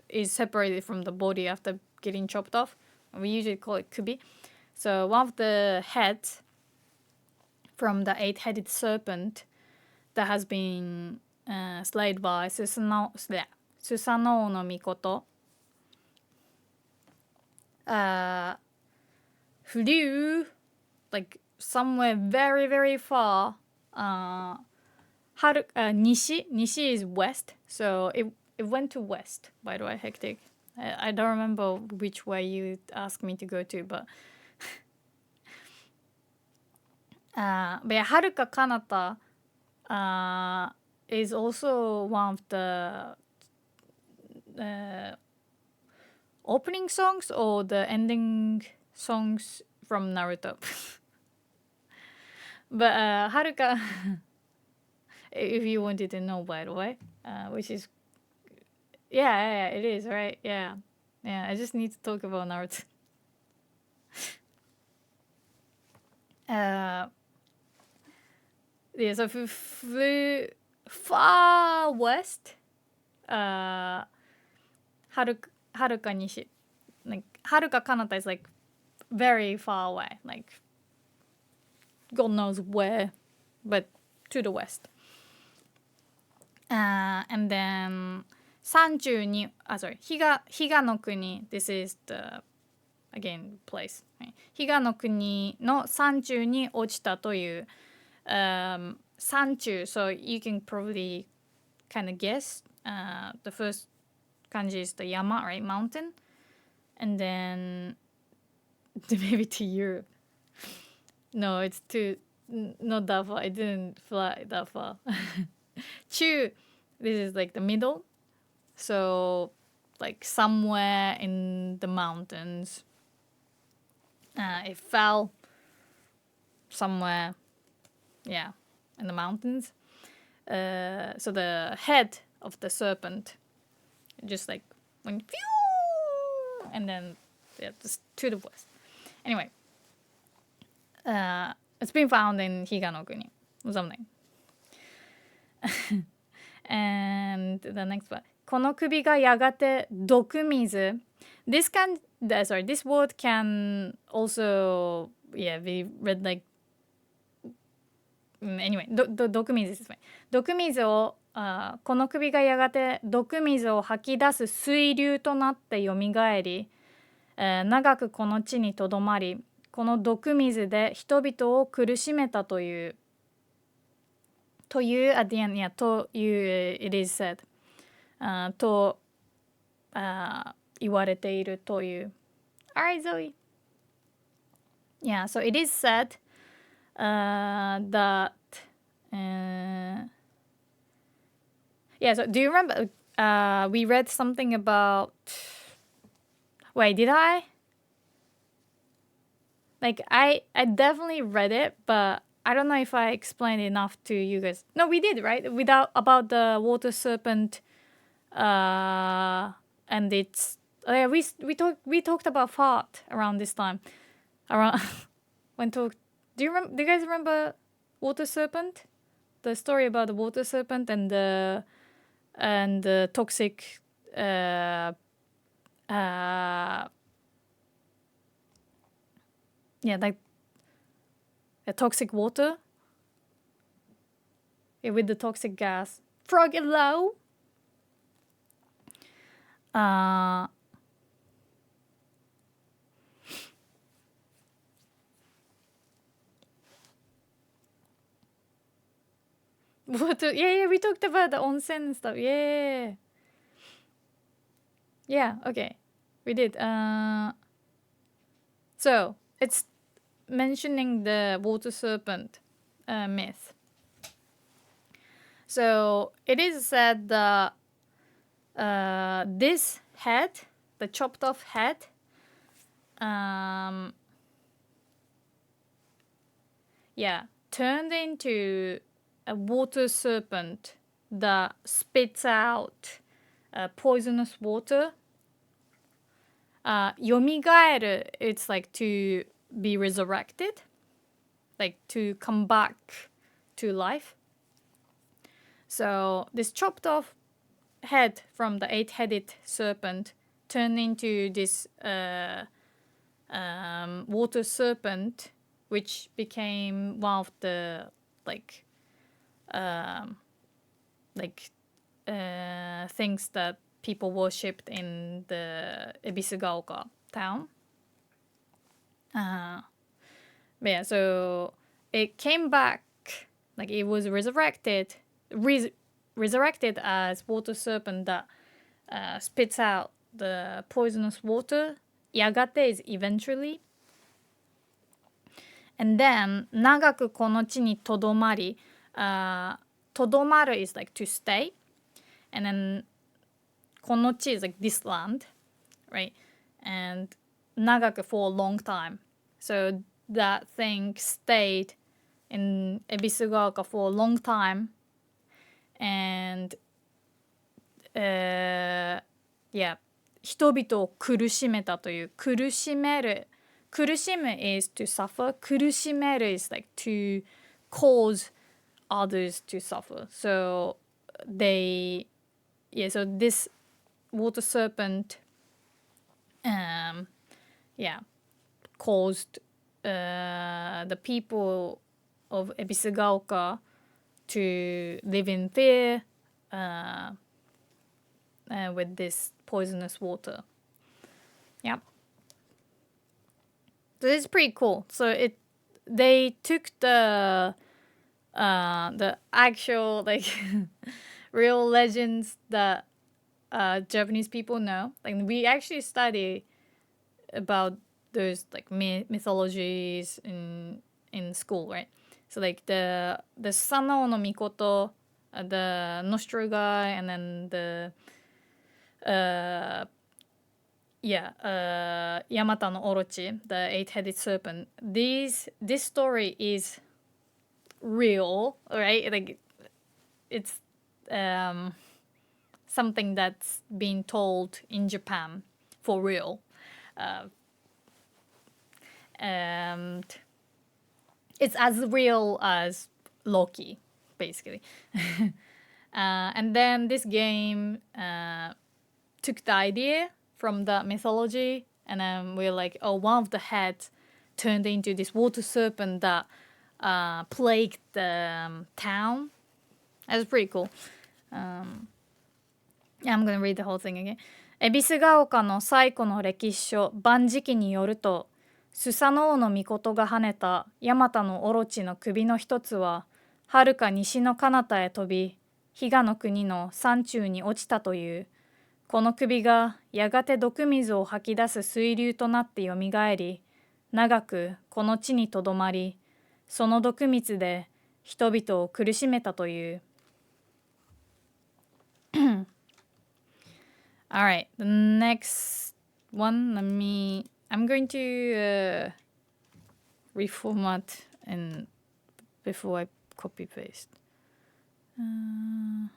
is separated from the body after getting chopped off. We usually call it kubi. So one of the heads from the 8-headed serpent that has been slayed by Susanoo no Mikoto flew like somewhere very, very far. Nishi is west, so it went to west, by the way, hectic. I don't remember which way you asked me to go to, but yeah, Haruka Kanata is also one of the opening songs or the ending songs from Naruto. But Haruka, if you wanted to know, by the way, which is, yeah, it is, right? Yeah, I just need to talk about Naruto. Yeah, so if we flew far west, Haruka Nishi, like Haruka Kanata is like very far away, like God knows where, but to the west. And then Higa no Kuni, this is the, again, place. 比嘉の国の山中に落ちたという、山中, so you can probably kind of guess. The first kanji is the yama, right? Mountain. And then maybe to Europe. No, it's not that far. I didn't fly that far. Chu, this is like the middle. So like somewhere in the mountains. It fell somewhere, yeah, in the mountains. So the head of the serpent just like went phew, and then just to the west. Anyway, it's been found in Higa no Kuni or something. And the next one. この首がやがて毒水. This word can also, be read like, anyway, 毒水 is fine. 毒水を、この首がやがて毒水を吐き出す水流となってよみがえり、長くこの地にとどまり、この毒水で人々を苦しめたという、at the end, it is said, と、言われているという。Alright, Zoe. Yeah, so it is said that... so do you remember we read something about... Wait, did I? Like, I definitely read it, but I don't know if I explained enough to you guys. No, we did, right? About the water serpent, and it's... we talked about fart around this time. Do you guys remember water serpent? The story about the water serpent and the toxic like a toxic water. Yeah, with the toxic gas. Frog hello. Water. Yeah, we talked about the onsen and stuff. Yeah. Yeah, okay. We did. So, it's mentioning the water serpent myth. So, it is said that this head the chopped off head, turned into a water serpent that spits out poisonous water. 蘇る it's like to be resurrected, like to come back to life. So this chopped off head from the 8-headed serpent turned into this water serpent, which became one of the things that people worshipped in the Ebisugaoka town. So it came back, like it was resurrected as water serpent that spits out the poisonous water. Yagate is eventually. And then 長くこの地にとどまり、とどまる is like to stay. And then この地 is like this land, right? And 長く for a long time. So that thing stayed in Ebisugaoka for a long time. And 人々を苦しめたという、苦しめる、苦しむ is to suffer, 苦しめる is like to cause others to suffer. So so this water serpent caused the people of Ebisugaoka to live in fear with this poisonous water. Yep. So this is pretty cool. So they took the actual like real legends that Japanese people know. Like we actually study about those like mythologies in school, right? So like the Sanao no Mikoto, the Nostro guy, and then the Yamata no Orochi, the 8-headed serpent. This story is real, right? Like it's something that's been told in Japan for real. And it's as real as Loki, basically. And then this game took the idea from the mythology, and then we're like, oh, one of the heads turned into this water serpent that plagued the town. That's pretty cool. I'm gonna read the whole thing again. 恵比寿ヶ丘の最古の歴史書万事記によると、スサノオノミコトが跳ねたヤマタのオロチの首の一つは、はるか西の彼方へ飛び、比嘉の国の山中に落ちたという。この首がやがて毒水を吐き出す水流となってよみがえり、長くこの地にとどまり、その毒水で人々を苦しめたという。Alright, the next one, I'm going to reformat and before I copy paste. Mm.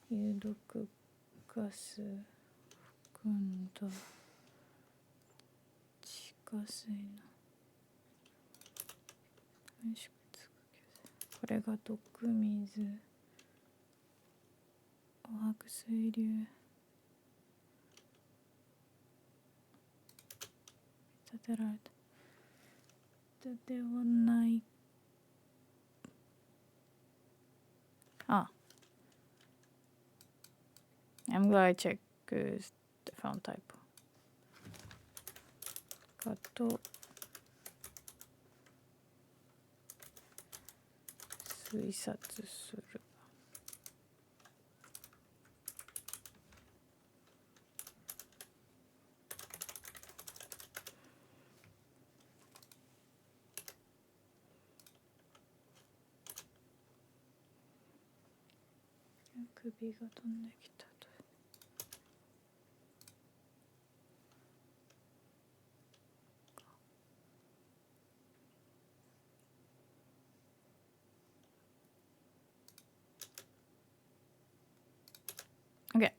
有毒ガス含んだ地下水のこれが毒水お白水流立てられたではないI'm glad I checked the font typo. かと推察する。首が飛んできたと。OK。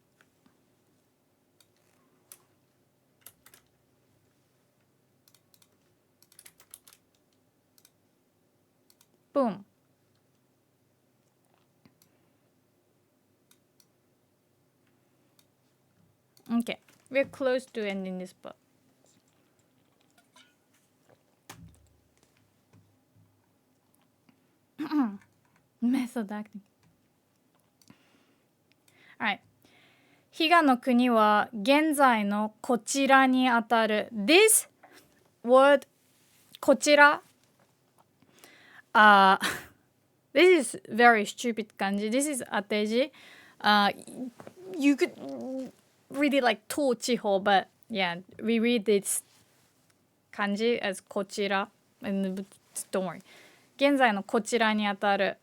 Boom. Okay, we're close to ending this part. Method acting. Alright. 比嘉の国は現在のこちらにあたる。This word こちら this is very stupid 漢字 This is 当て字 You could read it like 東地方 but yeah we read this 漢字 as こちら and don't worry 現在のこちらにあたる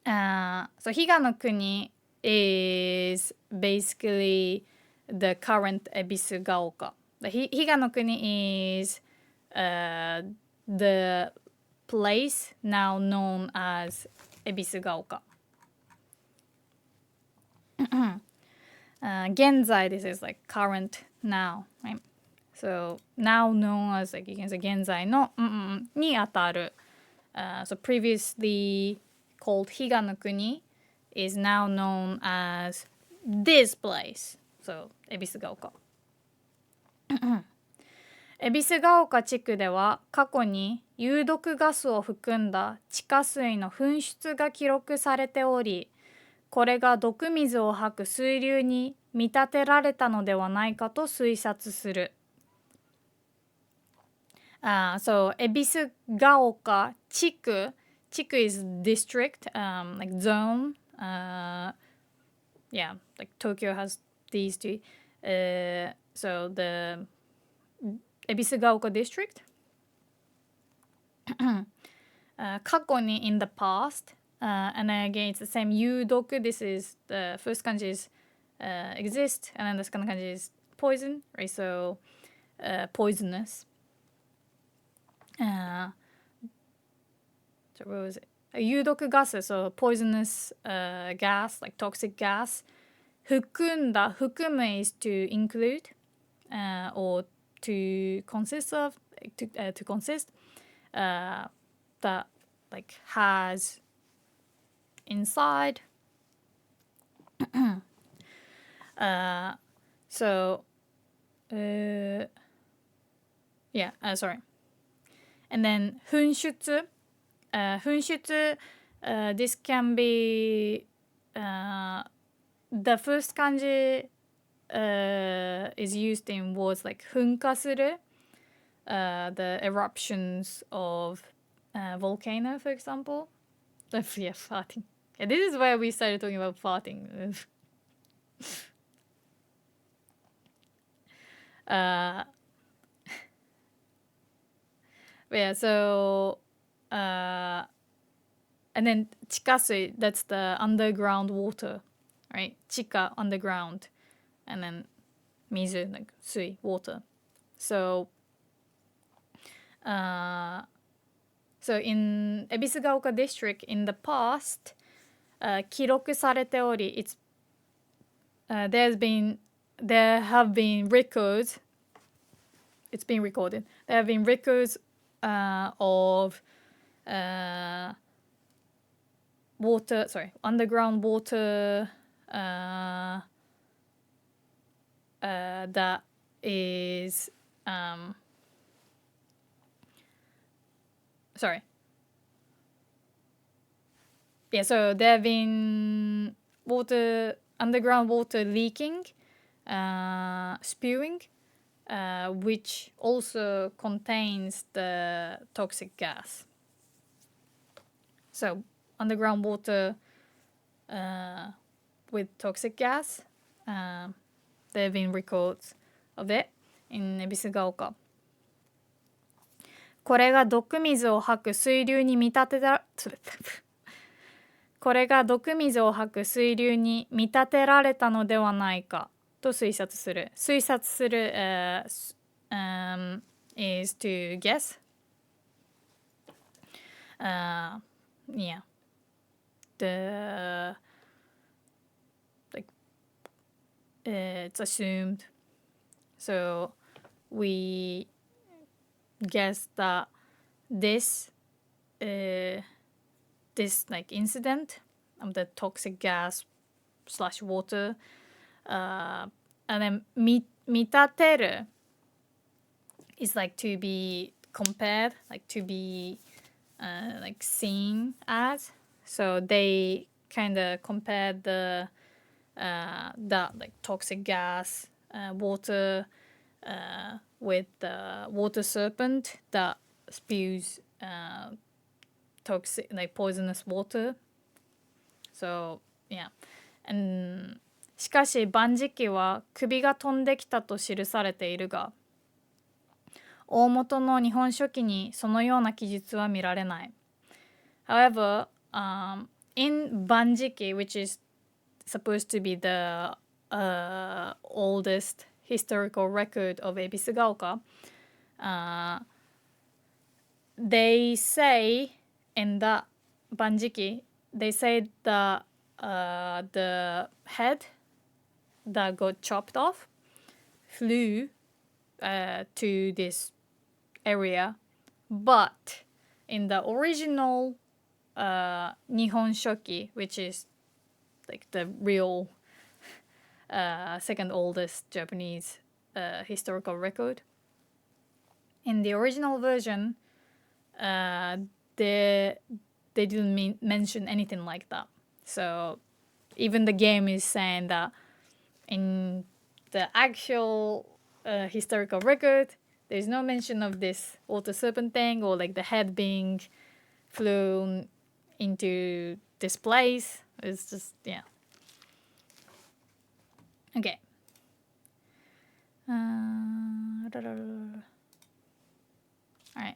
so 比嘉の国 is basically the current 恵比寿が丘 比嘉の国 is the place now known as 恵比寿が丘現在 this is like current now right so now known as like you can say 現在のにあたるso previously called 比嘉の国 is now known as this place so 恵比寿が丘恵比寿が丘地区では過去に有毒ガスを含んだ地下水の噴出が記録されておりこれが毒水を吐く水流に見立てられたのではないかと推察する。So 恵比寿が丘地区 is district like zone yeah like Tokyo has these two so the 恵比寿が丘 district 過去に in the past and then again it's the same 有毒 this is the first kanji is exist and then the second kanji is poison right so poisonous so what was it 有毒 gas so poisonous gas like toxic gas 含んだ含む is to include or to consist of to consist that like has inside so yeah sorry and then 噴出噴出this can be the first kanji is used in words like 噴火する the eruptions of volcano for example yeah farting yeah, this is where we started talking about farting yeah so and then 地下水 that's the underground water right 地下 underground and then 水 like 水 water so so in 恵比寿が丘 district in the past 記録されており it's there have been records it's been recorded there have been records of water underground water that is yeah so there have been underground water leaking spewing which also contains the toxic gas so underground water with toxic gas there have been records of it in 恵比寿が丘これが毒水を吐く水流に見立てこれが毒水を吐く水流に見立てられたのではないかと推察する。推察する、is to guess. Yeah. The like it's assumed. So we guess that this like incident of the toxic gas slash water, and then 見立てる is like to be compared, like to be like seen as. So they kind of compared the like toxic gas water with the water serpent that spews toxic like poisonous water. So yeah. And しかし万事記は首が飛んできたと記されているが、大元の日本書紀にそのような記述は見られない。However, in 万事記, which is supposed to be the oldest historical record of 恵比寿ヶ丘, they say in that 万事記, they say that the head that got chopped off flew to this area, but in the original Nihon Shoki, which is like the real second oldest Japanese historical record, in the original version, they didn't mention anything like that. So even the game is saying that in the actual historical record, there's no mention of this water serpent thing or like the head being flown into this place. It's just, yeah. Okay. Alright. I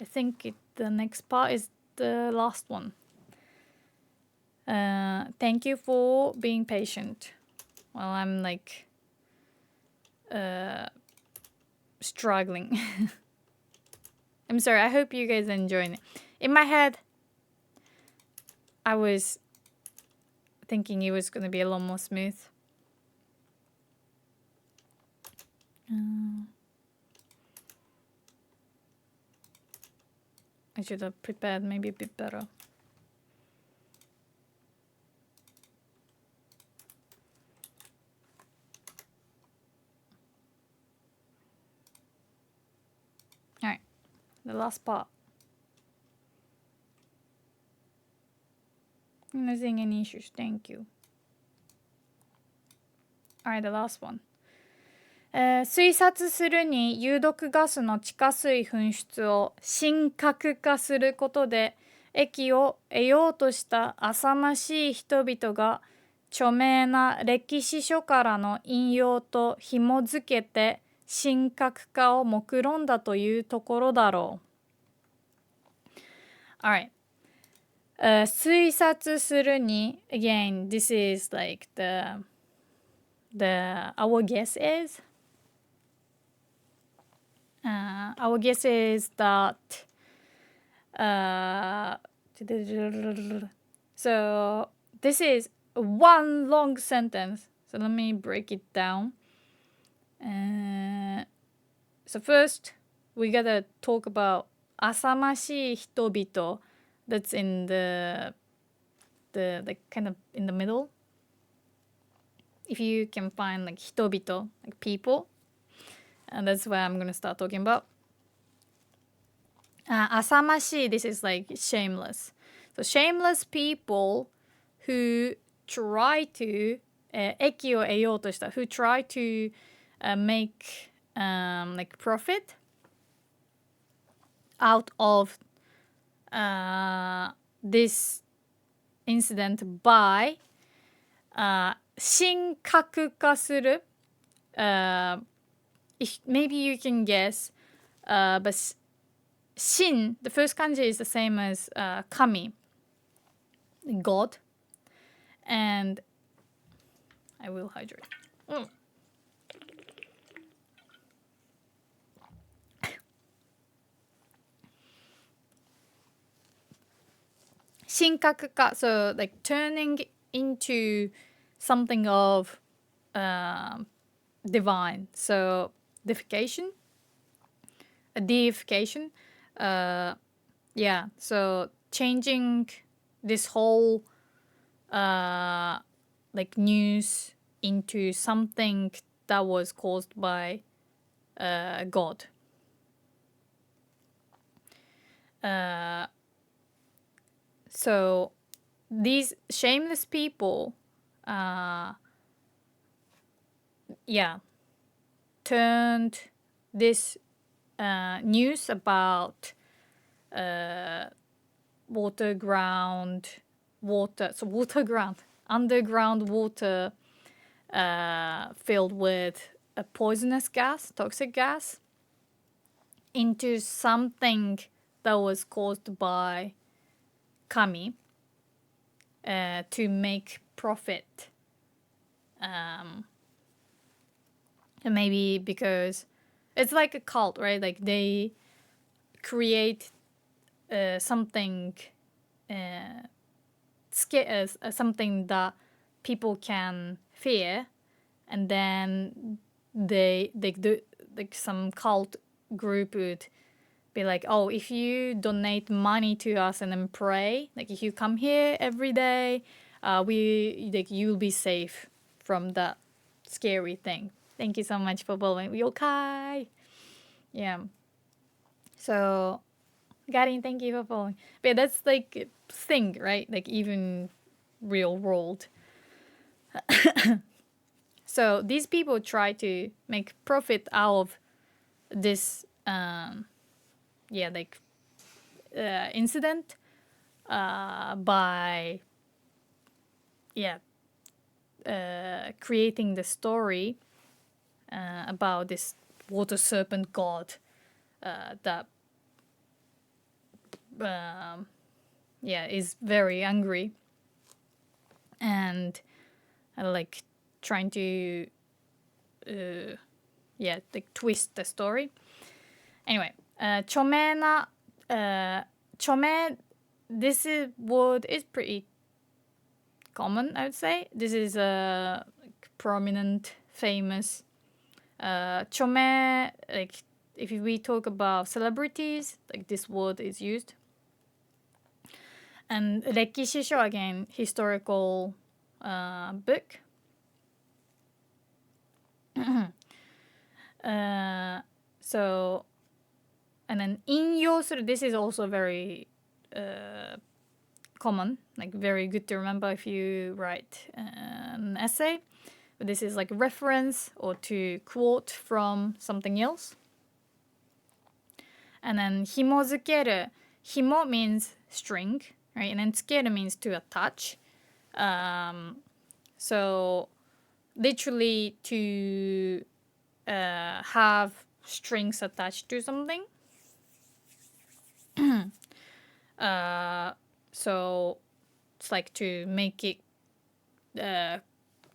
think the next part is the last one. Thank you for being patient while I'm like struggling. I'm sorry, I hope you guys are enjoying it. In my head, I was thinking it was going to be a lot more smooth. I should have prepared maybe a bit better. Alright, the last part. I'm not seeing any issues, thank you. Alright, the last one. 推察するに有毒ガスの地下水噴出を神格化することで益を得ようとした浅ましい人々が著名な歴史書からの引用と紐づけて神格化を目論んだというところだろう。Alright. 推察するに again, this is like our guess is our guess is that so this is one long sentence, so let me break it down. So first we gotta talk about 浅ましい人々 that's in the like kind of in the middle. If you can find like 人々, like people, and that's what I'm gonna start talking about. 浅ましい, this is like shameless. So shameless people who try to 益を得ようとした who try to make like profit out of this incident by 神格化する maybe you can guess but 神 the first kanji is the same as 神 god, and I will hydrate. Shinkakuka, so like turning into something of divine. So deification, a deification. Yeah, so changing this whole like news into something that was caused by God. So these shameless people, yeah, turned this news about underground water filled with a poisonous gas, toxic gas, into something that was caused by kami to make profit. Maybe because it's like a cult, right? Like they create something something that people can fear, and then they do, like some cult group would be like, oh, if you donate money to us and then pray, like if you come here every day, you'll be safe from that scary thing. Thank you so much for following. Yokai. Yeah. So, Garin, thank you for following. But yeah, that's like a thing, right? Like even real world. So these people try to make profit out of this, incident by, creating the story about this water serpent god that, is very angry and like trying to, like twist the story. Anyway, chomena, chome, this is word is pretty common, I would say. This is a like, prominent, famous. Chome, like if we talk about celebrities, like this word is used. And Rekishisho, again, historical book. So, and then inyo, this is also very common, like very good to remember if you write an essay. But this is like reference or to quote from something else. And then himozukeru, himo means string, right? And then tsukeru means to attach. So literally to have strings attached to something. So it's like to make it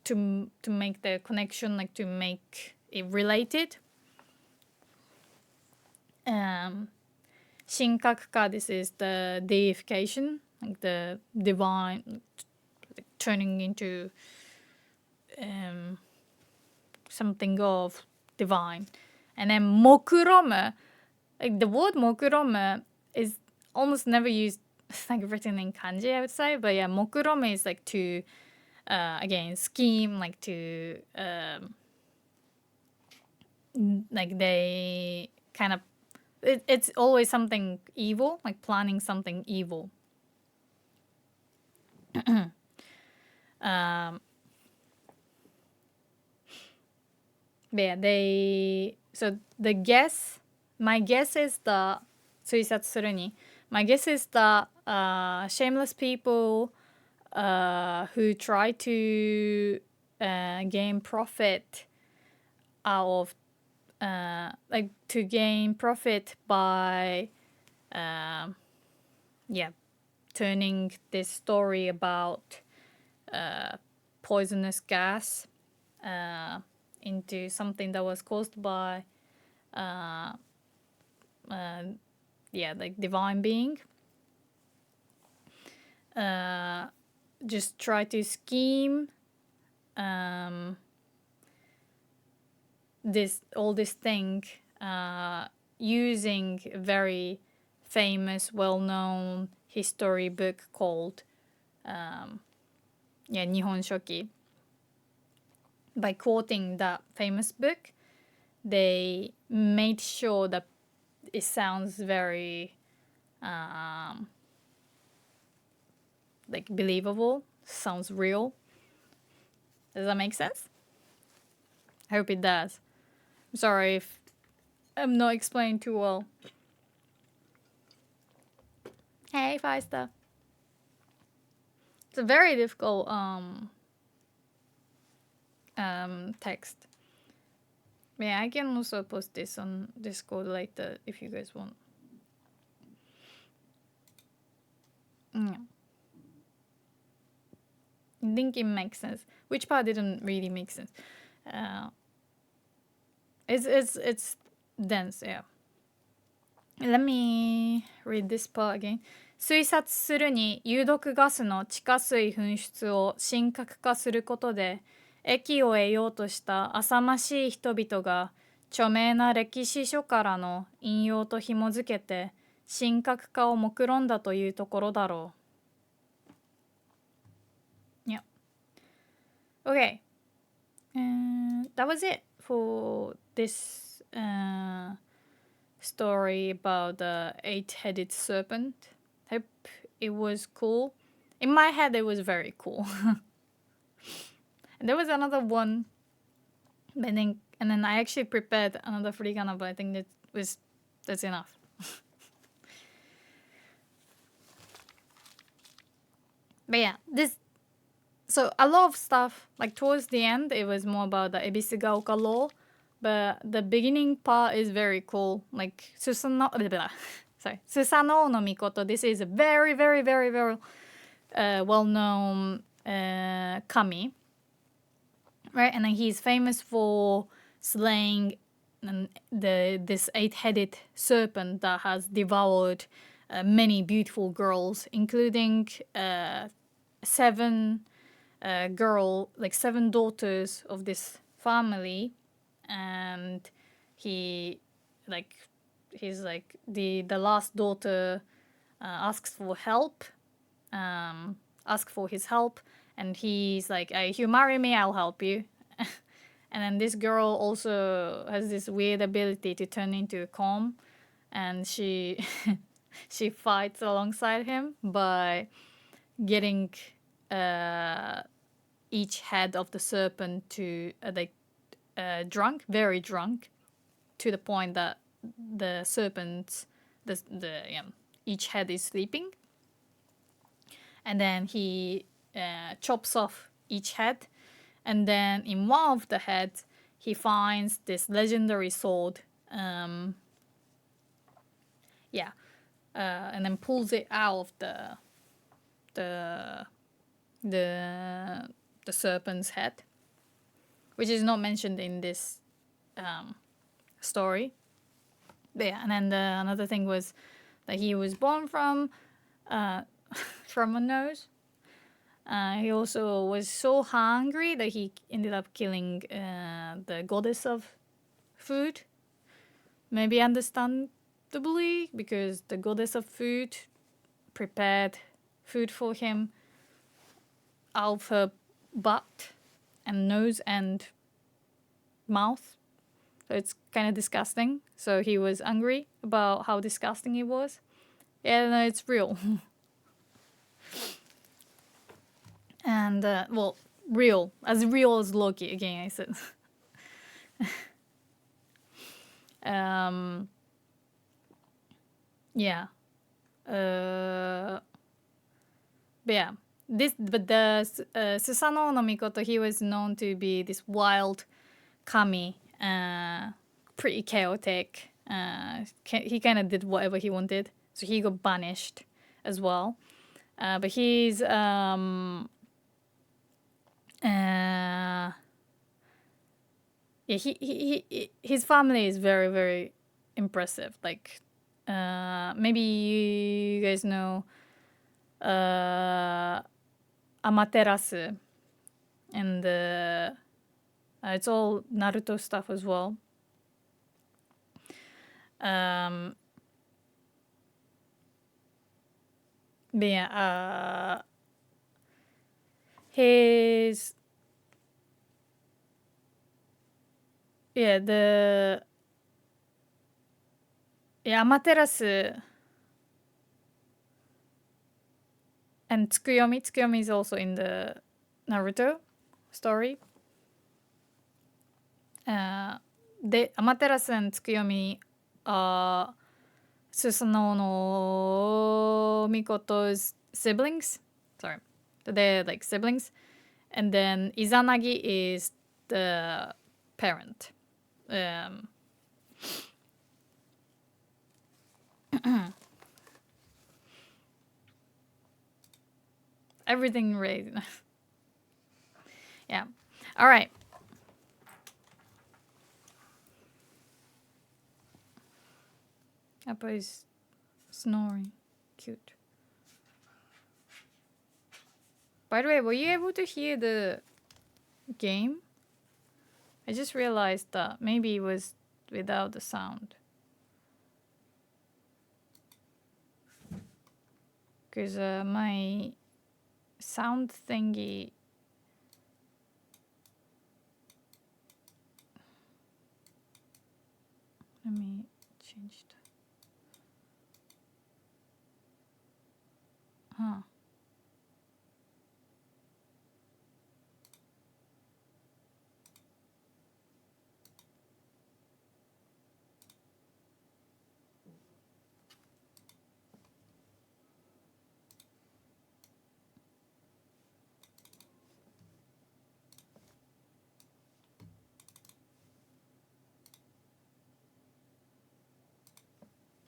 to make the connection, like to make it related. Shinkakuka, this is the deification, like the divine, like turning into something of divine. And then mokurome, like the word mokurome is almost never used, it's like written in kanji, I would say. But yeah, mokurome is like to, again, scheme, like to, like they kind of, it's always something evil, like planning something evil. But yeah, so the guess, my guess is that, 推察するに, my guess is that shameless people who try to gain profit out of, like to gain profit by, turning this story about poisonous gas into something that was caused by like divine being. Just try to scheme this thing using a very famous, well-known history book called Nihon Shoki. By quoting that famous book, they made sure that it sounds very like believable, sounds real. Does that make sense? I hope it does. I'm sorry if I'm not explaining too well. Hey, Feista. It's a very difficult text. Yeah, I can also post this on Discord later if you guys want. Yeah. I think it makes sense. Which part didn't really make sense? It's dense, yeah. Let me read this part again. 推察するに有毒ガスの地下水噴出を神格化することで益を得ようとした浅ましい人々が著名な歴史書からの引用と紐づけて神格化を目論んだというところだろう。Yeah. Okay. That was it for this story about the eight-headed serpent. Hope it was cool. In my head, it was very cool. And there was another one, I think, and then I actually prepared another furigana, but I think that's enough. But yeah, so a lot of stuff, like towards the end, it was more about the Ebisugaoka law, but the beginning part is very cool. Like Susanoo no Mikoto. This is a very, very, very, very well-known kami, right? And then he's famous for slaying this eight-headed serpent that has devoured many beautiful girls, including seven daughters of this family, and he's like the last daughter asks for help, ask for his help, and he's like, if you marry me, I'll help you. And then this girl also has this weird ability to turn into a comb, and she she fights alongside him by getting each head of the serpent to drunk, very drunk, to the point that the serpents, each head is sleeping, and then he chops off each head, and then in one of the heads he finds this legendary sword, and then pulls it out of the serpent's head, which is not mentioned in this story. But yeah, and then another thing was that he was born from a nose. He also was so hungry that he ended up killing the goddess of food. Maybe understandably, because the goddess of food prepared food for him out of her butt and nose and mouth. So it's kind of disgusting. So he was angry about how disgusting it was. Yeah, no, it's real. And, real as Loki, again, I said. Yeah. But yeah. Susanoo no Mikoto, he was known to be this wild kami, pretty chaotic. He kind of did whatever he wanted, so he got banished as well. But he's yeah, his family is very, very impressive. Like, maybe you guys know Amaterasu, and it's all Naruto stuff as well. But yeah, his Amaterasu and Tsukuyomi. Tsukuyomi is also in the Naruto story. Amaterasu and Tsukuyomi are Susanoo no Mikoto's siblings. Sorry. They're like siblings. And then Izanagi is the parent. Everything right. Yeah. All right. Appa is snoring. Cute. By the way, were you able to hear the game? I just realized that maybe it was without the sound. Because my sound thingy. Let me change that. Huh.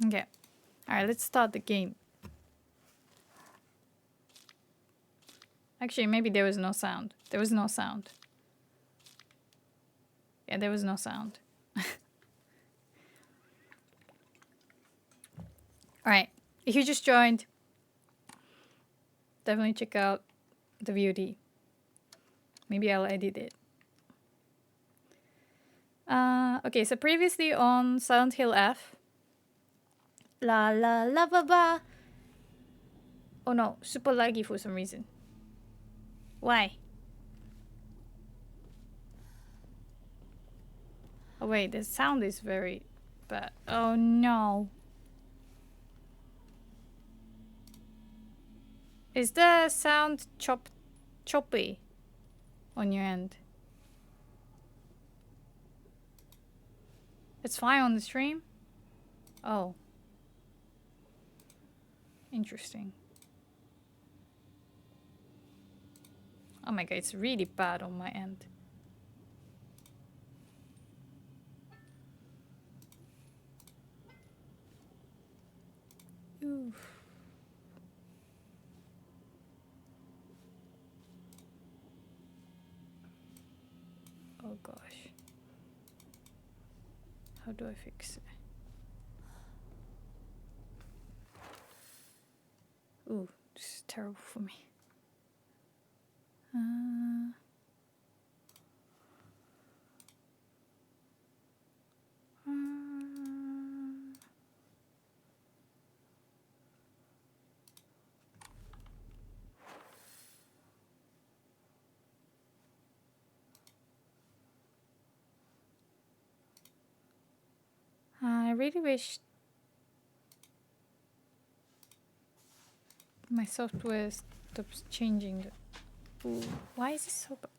Okay. Alright, let's start the game. Actually, maybe there was no sound. There was no sound. Yeah, there was no sound. Alright. If you just joined, definitely check out the VOD. Maybe I'll edit it. Okay, so previously on Silent Hill F. La la la ba ba. Oh no, super laggy for some reason. Why? Oh wait, the sound is very bad. Oh no. Is the sound choppy on your end? It's fine on the stream? Oh. Interesting. Oh my god, it's really bad on my end. Oof. Oh gosh. How do I fix it? Ooh, this is terrible for me. I really wish my software stops changing. Ooh, why is it so bad?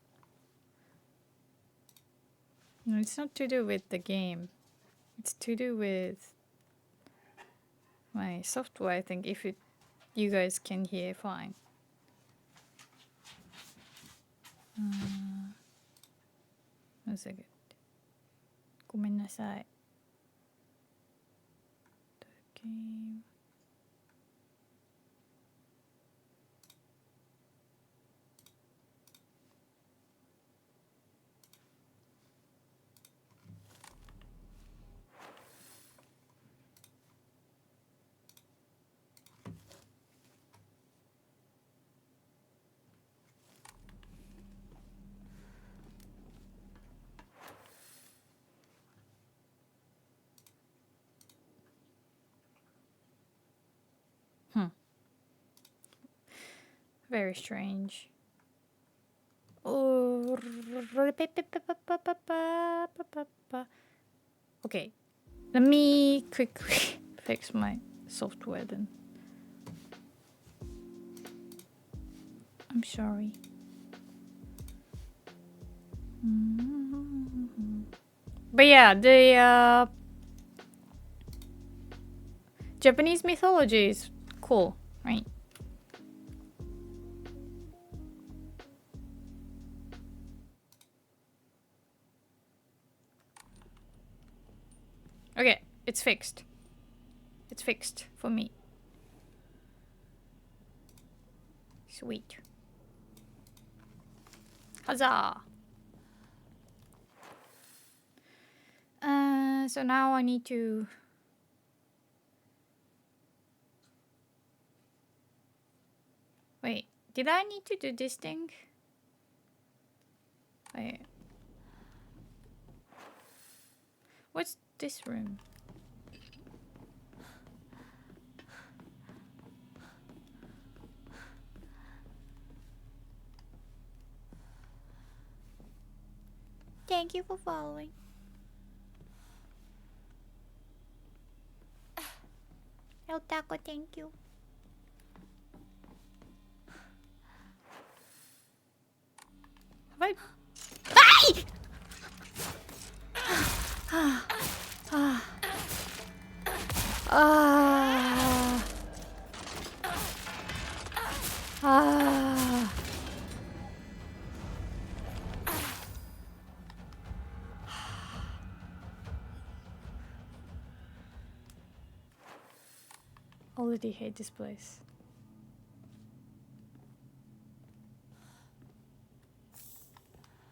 No, it's not to do with the game. It's to do with my software, I think, if you guys can hear fine. 1 second. ごめんなさい。The game. Very strange. Okay, let me quickly fix my software then. I'm sorry. But yeah, the Japanese mythology is cool, right? Okay, it's fixed. It's fixed for me. Sweet. Huzzah! So now I need to... Wait, did I need to do this thing? Wait. What's this room? Thank you for following. El Taco, thank you. Have I... Already hate this place.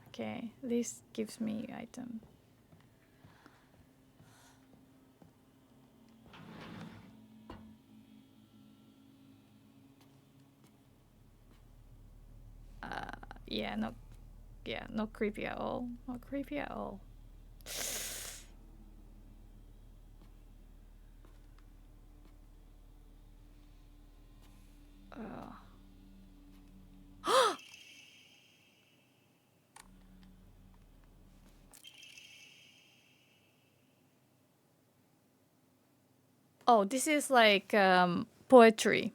Okay, this gives me item. Yeah, not creepy at all. Not creepy at all. Oh, this is like poetry.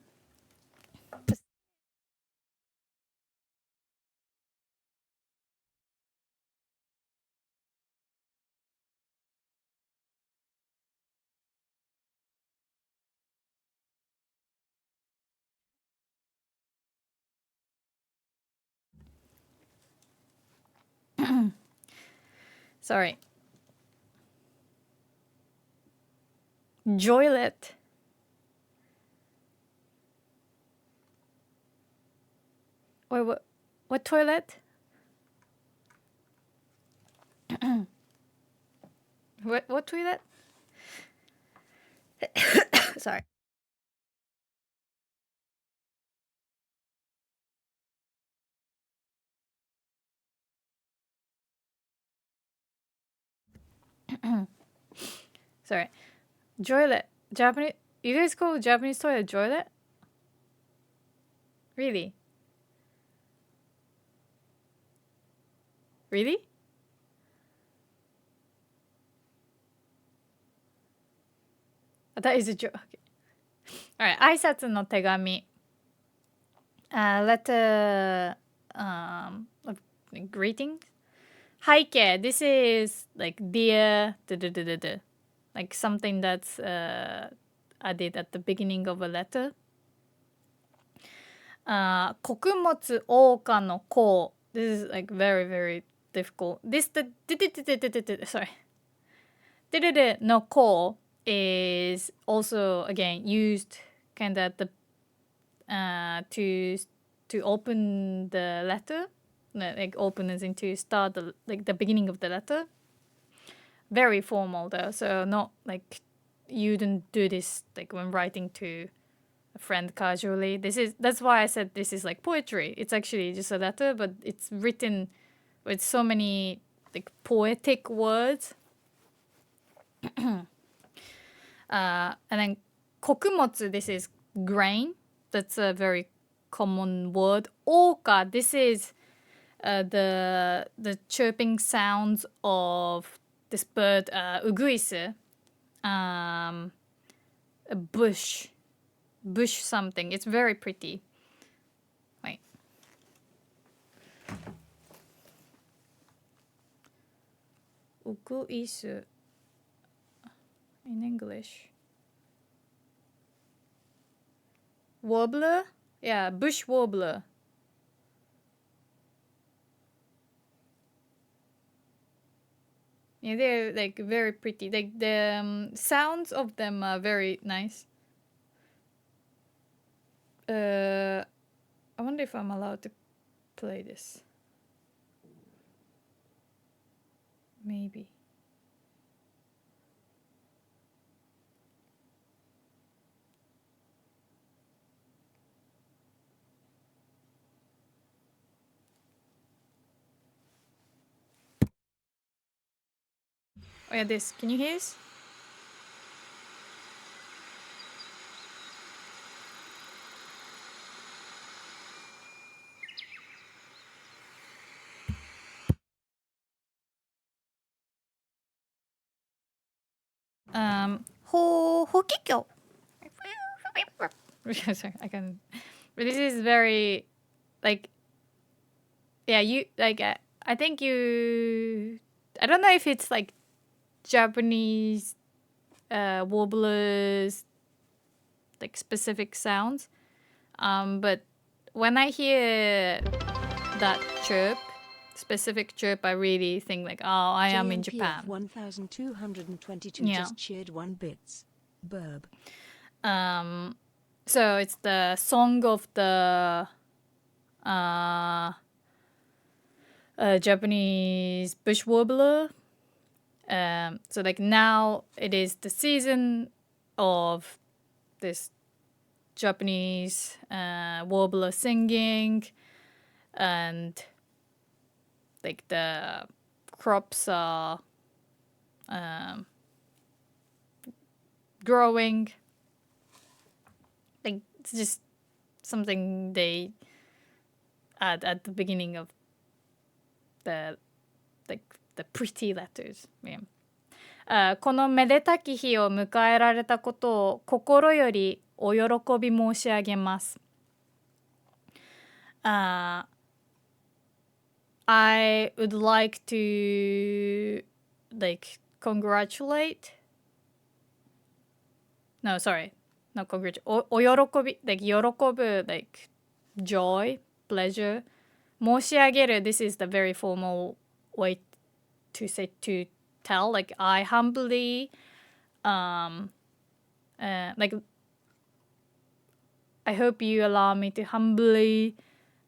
Sorry. Joylet. Wait, what toilet? What toilet? Sorry. Sorry. Joylet. Japanese. You guys call Japanese toilet joylet? Really? Really? That is a joke. Okay. Alright, 挨拶の手紙. Letter, greetings. 背景. This is like dear, like something that's added at the beginning of a letter. 穀物桜花の項. This is like very, very difficult. This, sorry. の項 is also, again, used kind of at the, to open the letter. Like open as in to start like the beginning of the letter. Very formal though, so not like you don't do this like when writing to a friend casually. That's why I said this is like poetry. It's actually just a letter, but it's written with so many like poetic words. And then 穀物, this is grain. That's a very common word. Oka, this is the chirping sounds of this bird, uguisu, a bush something. It's very pretty. Wait. Uguisu in English. Warbler? Yeah, bush warbler. Yeah, they're like very pretty. Like the sounds of them are very nice. I wonder if I'm allowed to play this. Maybe. Oh yeah, this. Can you hear this? Hokikyo. Sorry, I can. But this is very, like, yeah, you like. I think you. I don't know if it's like Japanese warblers, like specific sounds. But when I hear that specific chirp, I really think like, oh, I am in Japan. 1222 Yeah. just cheered 1 bits. Burb. So it's the song of the Japanese bush warbler. So like now it is the season of this Japanese warbler singing, and like the crops are growing. Like it's just something they add at the beginning of the pretty letters. Yeah. このめでたき日を迎えられたことを心よりお喜び申し上げます。I would like to like congratulate. No, sorry, not congratulate. お喜び like 喜ぶ like joy, pleasure. 申し上げる this is the very formal way to say to tell, like I humbly like I hope you allow me to humbly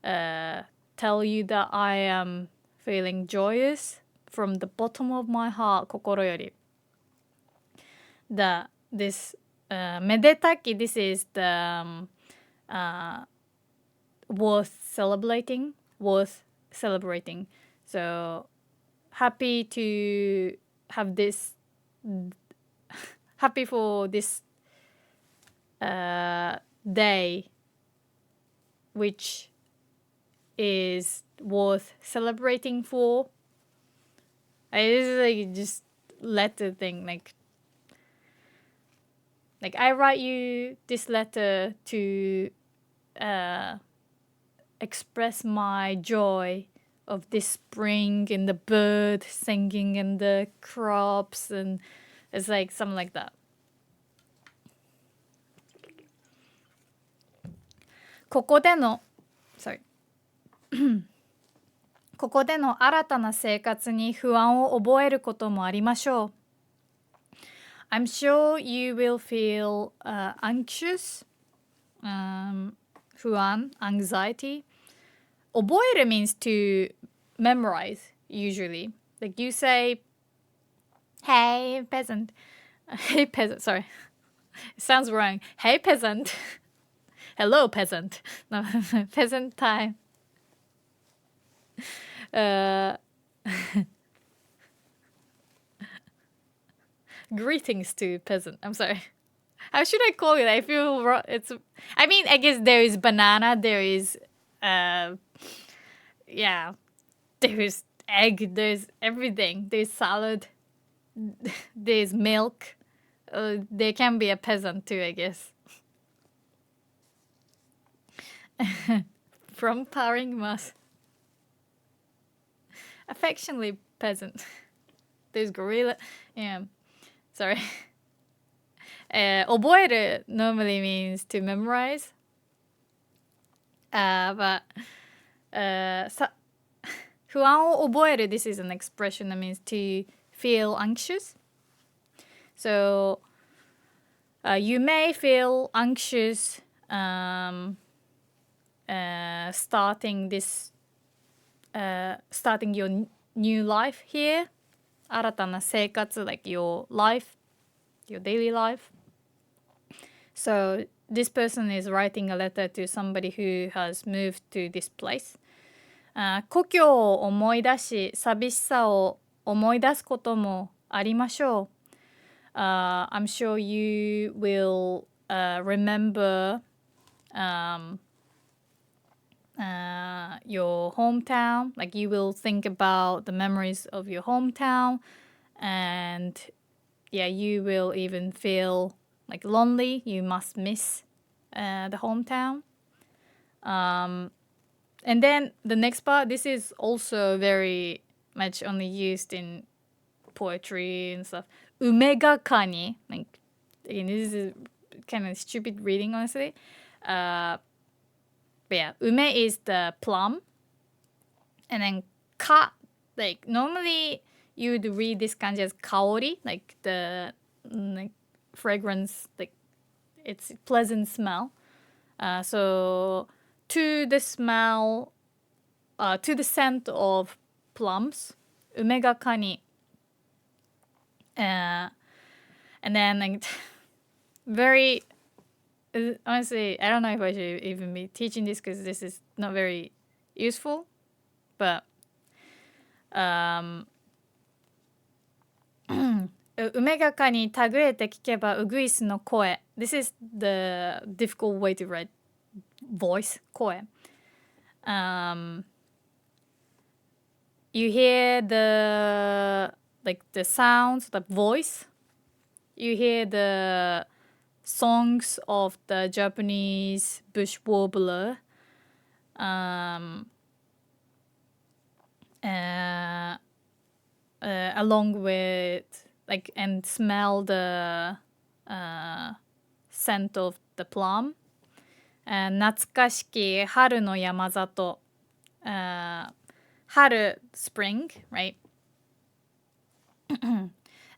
tell you that I am feeling joyous from the bottom of my heart, 心より. This めでたき this is the worth celebrating. So happy to have this, happy for this day, which is worth celebrating for. This is like just letter thing, like I write you this letter to express my joy of this spring and the bird singing and the crops, and it's like something like that. ここでの新たな生活に不安を覚えることもありましょう。I'm sure you will feel anxious, 不安 anxiety. 覚える means to memorize usually. Like you say, hey peasant, hey peasant, sorry. It sounds wrong. Hey peasant. Hello peasant. No, peasant time. Greetings to peasant. I'm sorry. How should I call it? I feel it's. I mean, I guess there is banana. There is, yeah. There is egg. There's everything. There's salad. There's milk. There can be a peasant too, I guess. From Paringmas. Affectionately peasant. There's gorilla. Yeah. Sorry. 覚える normally means to memorize. But 不安を覚える this is an expression that means to feel anxious. So you may feel anxious starting your new life here. 新たな生活 like your life, your daily life. So this person is writing a letter to somebody who has moved to this place. 故郷を思い出し、寂しさを思い出すこともありましょう。I'm sure you will remember your hometown. Like you will think about the memories of your hometown, and yeah, you will even feel like lonely. You must miss the hometown. And then the next part, this is also very much only used in poetry and stuff. Umega kani. Like, again, this is kind of stupid reading, honestly. But yeah, ume is the plum. And then ka, like normally you would read this kanji as kaori, like the like fragrance, like it's pleasant smell. So to the smell, to the scent of plums, umega kani. And then like very honestly, I don't know if I should even be teaching this because this is not very useful, but 梅がかにたぐれて聞けばウグイスの声 This is the difficult way to write voice 声、You hear the like the sounds, the voice. You hear the songs of the Japanese bush warbler. Along with like and smell the scent of the plum. 懐かしき春の山里。春 spring, right?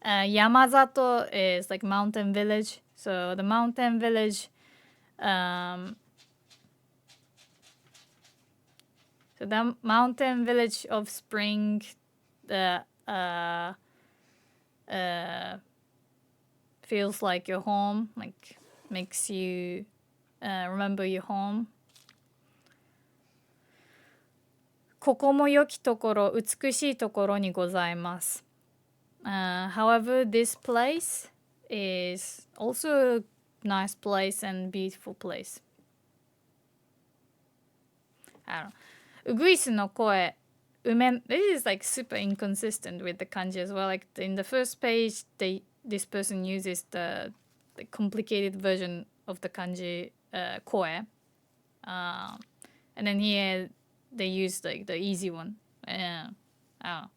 Yamazato is like mountain village. So the mountain village, so the mountain village of spring, feels like your home, like makes you remember your home. ここも良きところ、美しいところにございます。However, this place is also a nice place and beautiful place. I don't know. ウグイスの声、this is like super inconsistent with the kanji as well. Like in the first page, this person uses the complicated version of the kanji koe. And then here they use like the easy one. I don't know.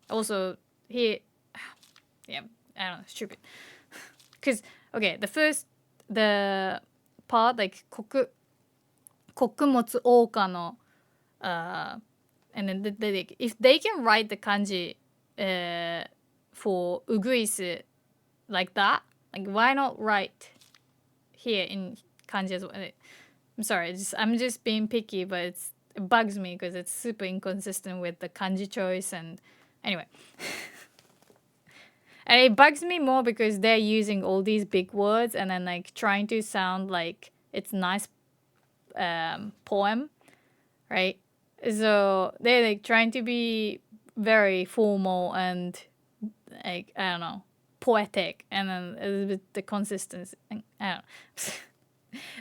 Also here, yeah, I don't know, stupid. Because okay, the part like 穀物王家のand then if they can write the kanji for uguisu like that, like why not write here in kanji as well? I'm sorry, I'm just being picky, but it bugs me because it's super inconsistent with the kanji choice. And anyway, and it bugs me more because they're using all these big words and then like trying to sound like it's nice poem, right? So they're like trying to be very formal and like I don't know, poetic and then a little bit the consistency. I don't know.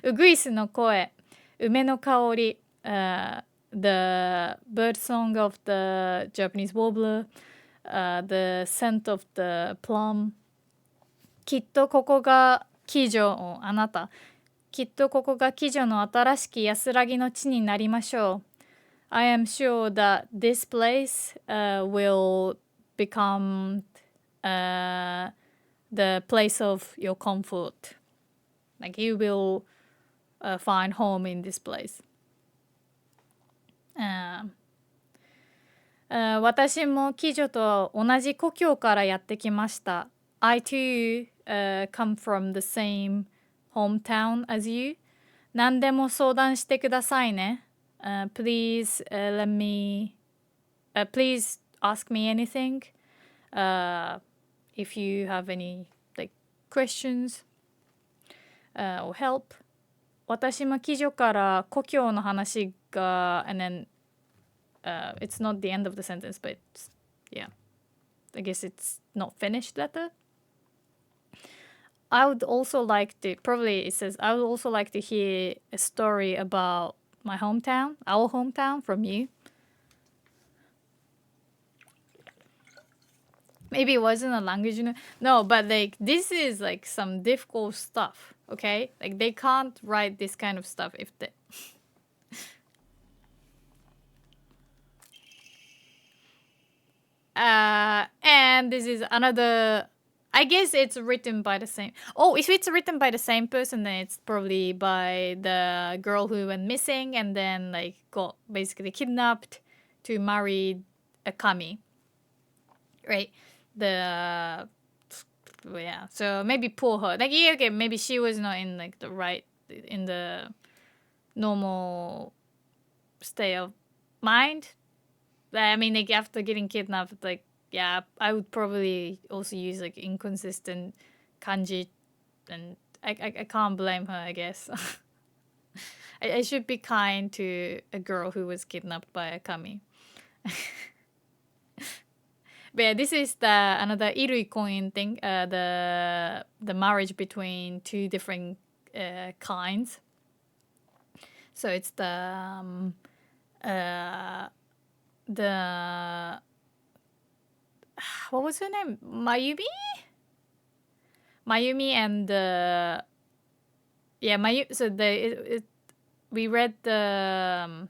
ウグイスの声、梅の香り、the bird song of the Japanese warbler, the scent of the plum. きっとここが鬼女、あなた。きっとここが鬼女の新しき安らぎの地になりましょう。I am sure that this place will become the place of your comfort. Like you will find home in this place. 私も鬼女と同じ故郷からやってきました。I too come from the same hometown as you. 何でも相談してくださいね。Please please ask me anything. If you have any like questions or help. 私も鬼女から故郷の話が and then it's not the end of the sentence, but it's, yeah, I guess it's not finished letter. I would also like to, probably it says, I would also like to hear a story about my hometown, our hometown from you. Maybe it wasn't a language, no, but like this is like some difficult stuff, okay? Like they can't write this kind of stuff if they... and this is another, I guess it's written by the same, if it's written by the same person, then it's probably by the girl who went missing and then like got basically kidnapped to marry a kami, right? Yeah, so maybe poor her, like, yeah, okay, maybe she was not in like in the normal state of mind. I mean, like after getting kidnapped, like, yeah, I would probably also use like inconsistent kanji, and I can't blame her, I guess. I should be kind to a girl who was kidnapped by a kami. But yeah, this is another irui coin thing, the marriage between two different kinds. So it's the what was her name? Mayumi and so we read her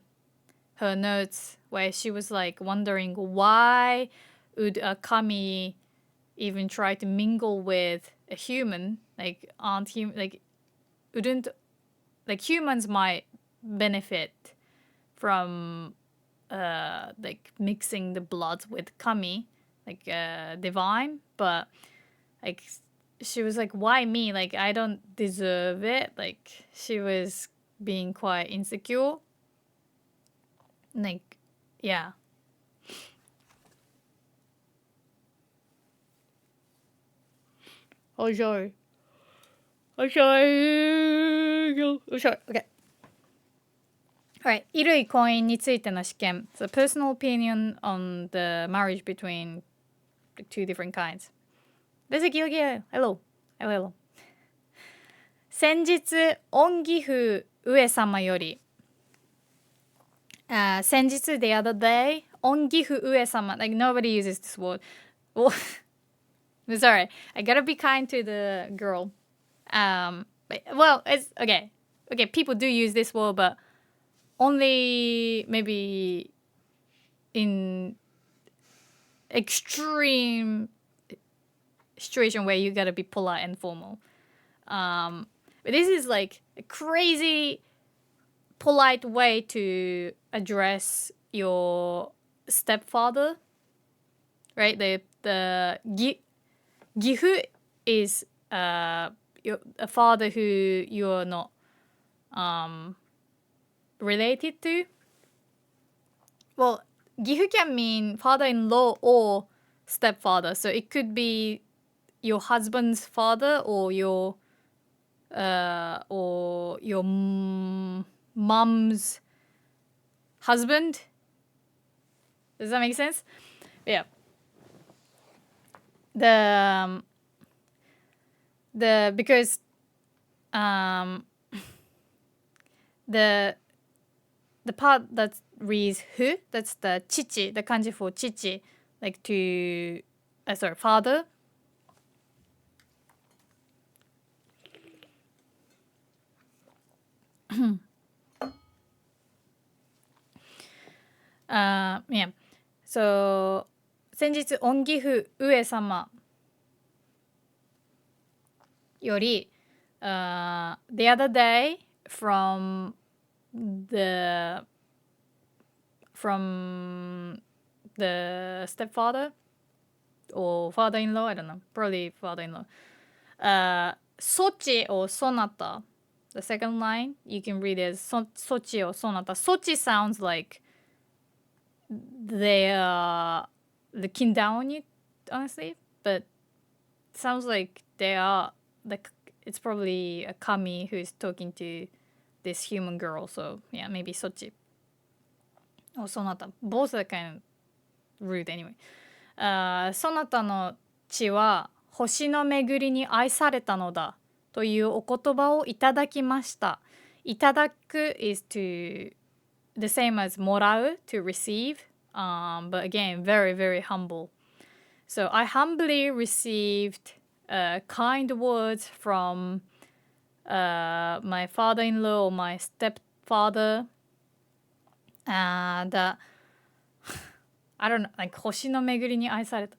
notes where she was like wondering why would a kami even try to mingle with a human, like wouldn't, like humans might benefit from like mixing the blood with kami, like divine, but like she was like, why me, like I don't deserve it. Like she was being quite insecure, like, yeah. Oh sorry. Okay. Alright, 衣類婚姻についての試験. So personal opinion on the marriage between two different kinds. 出席よぎや。Hello. Hello. 先日、恩義父上様より。先日 the other day, 恩義父上様. Like nobody uses this word. Sorry. I gotta be kind to the girl. Well, it's okay. Okay, people do use this word, but only maybe in extreme situation where you gotta be polite and formal. But this is like a crazy polite way to address your stepfather, right? The gifu is a father who you're not related to. Well, gifu can mean father-in-law or stepfather, so it could be your husband's father or your mom's husband. Does that make sense? Yeah. The because the part that reads who, that's the chichi, the kanji for chichi, like to father. Yeah. So 先日恩義父上様より、the other day from the stepfather or father-in-law, I don't know, probably father-in-law. Sochi or sonata. The second line you can read as Sochi or sonata. Sochi sounds like they are looking down on you, honestly, but sounds like they are like it's probably a kami who is talking to this human girl. So yeah, maybe Sochi or sonata. Both are kind of rude anyway. そなたの地は星の巡りに愛されたのだというお言葉をいただきました。いただく is to the same as もらう to receive, but again very very humble. So I humbly received kind words from my father-in-law or my stepfather, and I don't know, like 星の巡りに愛された.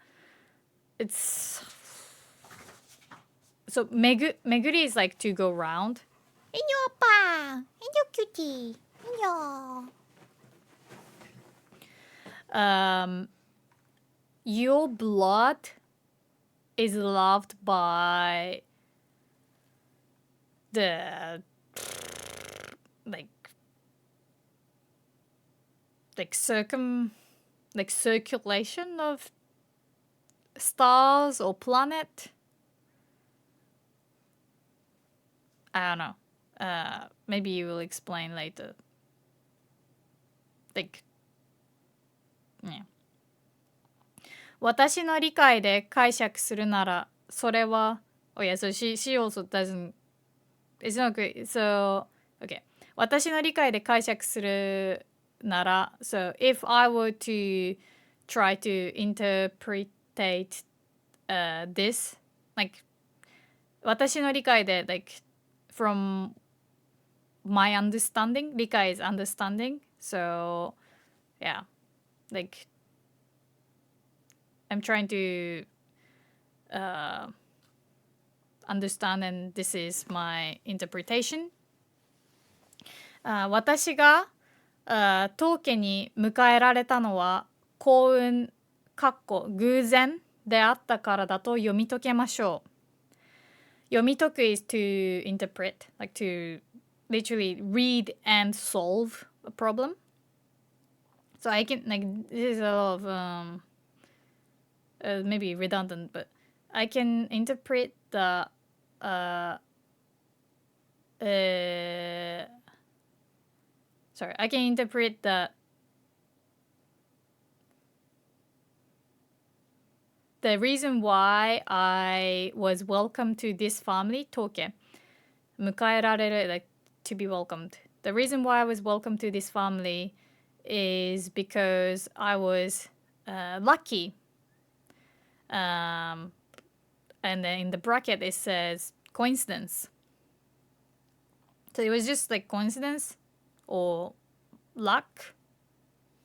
It's so 巡り is like to go round. Hello, Papa. Hello, cutie. Hello. Your blood is loved by the like circulation of stars or planet. I don't know. Maybe you will explain later. Like, yeah. 私の理解で解釈するなら、それは Oh yeah, so she also doesn't. It's not great. So okay. 私の理解で解釈するなら, so if I were to try to interpret this, like 私の理解で like from my understanding, 理解 is understanding. So yeah, like I'm trying to understand, and this is my interpretation. 私が当家に迎えられたのは幸運偶然であったからだと読み解けましょう。読み解く is to interpret, like to literally read and solve a problem. So I can, like, this is a lot of maybe redundant, but I can interpret the I can interpret the reason why I was welcomed to this family, 当家迎えられる like to be welcomed. The reason why I was welcomed to this family is because I was lucky. And then in the bracket it says coincidence. So it was just like coincidence or luck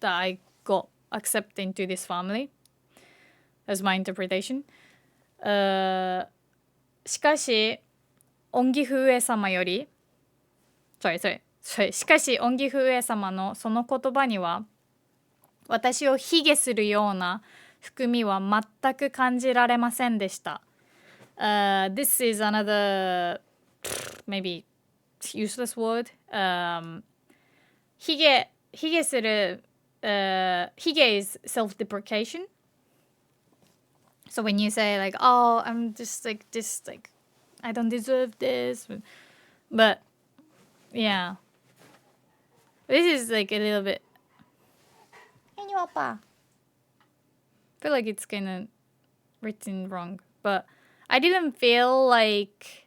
that I got accepted into this family. That's my interpretation. しかし、恩義父上様より、しかし、恩義父上様のその言葉には、私を卑下するような含みは全く感じられませんでした。This is another maybe useless word. 卑下する、卑下 is self-deprecation. So when you say like, oh, I'm just like this, like I don't deserve this, but yeah, this is like a little bit. Hello, Papa. I feel like it's kind of written wrong, but I didn't feel like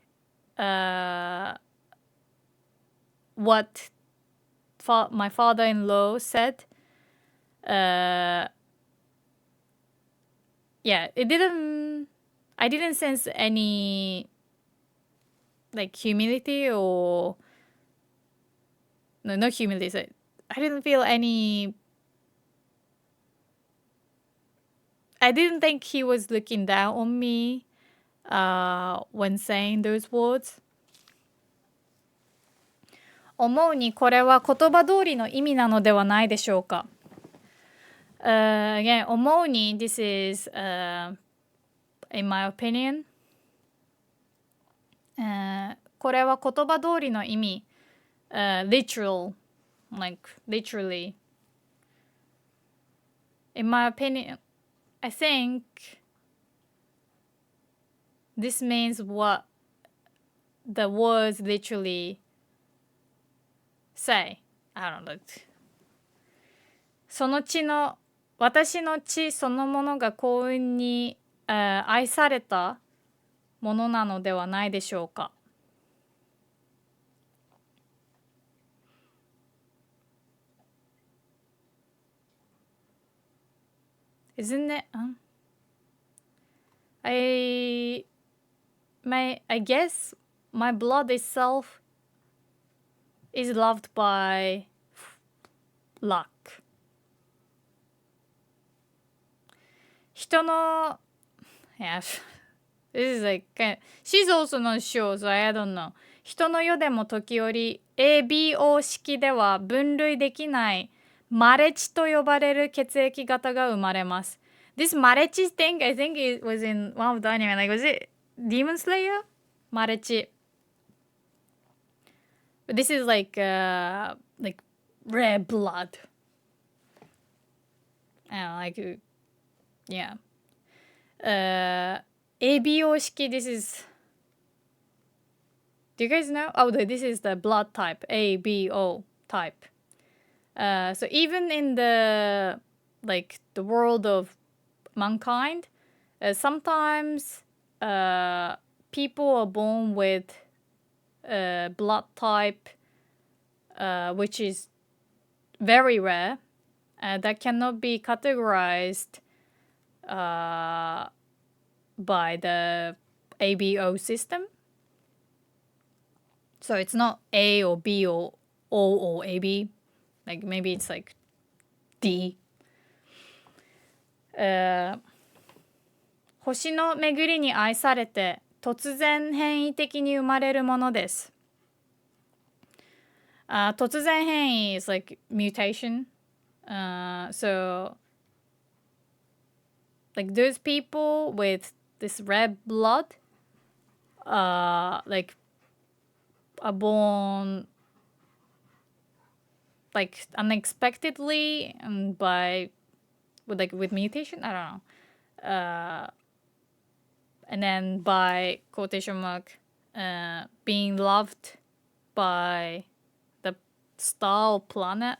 what my father-in-law said. Yeah, it didn't. I didn't sense any like humility or no, not humility. So I didn't feel any. I didn't think he was looking down on me when saying those words. 思うにこれは言葉通りの意味なのではないでしょうか。Again, 思うに this is in my opinion、これは言葉通りの意味、literal, like literally. In my opinion, I think this means what the words literally say. I don't know. その血の私の血そのものが幸運に、愛されたものなのではないでしょうか。Isn't it? I guess my blood itself is loved by luck. 人の yeah, this is like she's also not sure, so I don't know. 人の世でも時折 ABO 式では分類できないマレチと呼ばれる血液型が生まれます。This マレチ thing, I think it was in one of the anime. Like, was it Demon Slayer? マレチ。But this is like red blood. I don't know, like, yeah. ABO 式, this is... Do you guys know? Oh, this is the blood type, ABO type. So even in the world of mankind, sometimes people are born with blood type which is very rare, that cannot be categorized by the ABO system. So it's not A or B or O or AB. Like maybe it's like D. 星の巡りに愛されて突然変異的に生まれるものです。突然変異 is like mutation. So like those people with this red blood like are born like unexpectedly and with mutation, I don't know, and then by quotation mark being loved by the star or planet.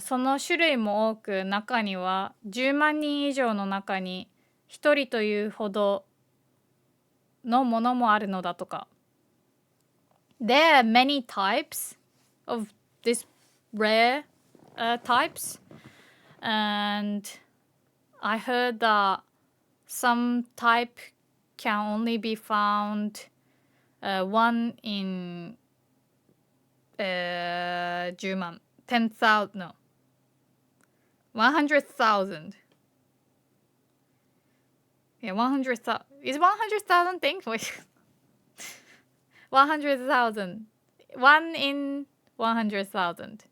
その種類も多く、中には10万人以上の中に1人というほどのものもあるのだとか。There are many types of these rare types, and I heard that some type can only be found one in 10万 10,000 no 100,000. Yeah, 100,000 is 100,000 thing? Wait. 100,000. 1 in 100,000.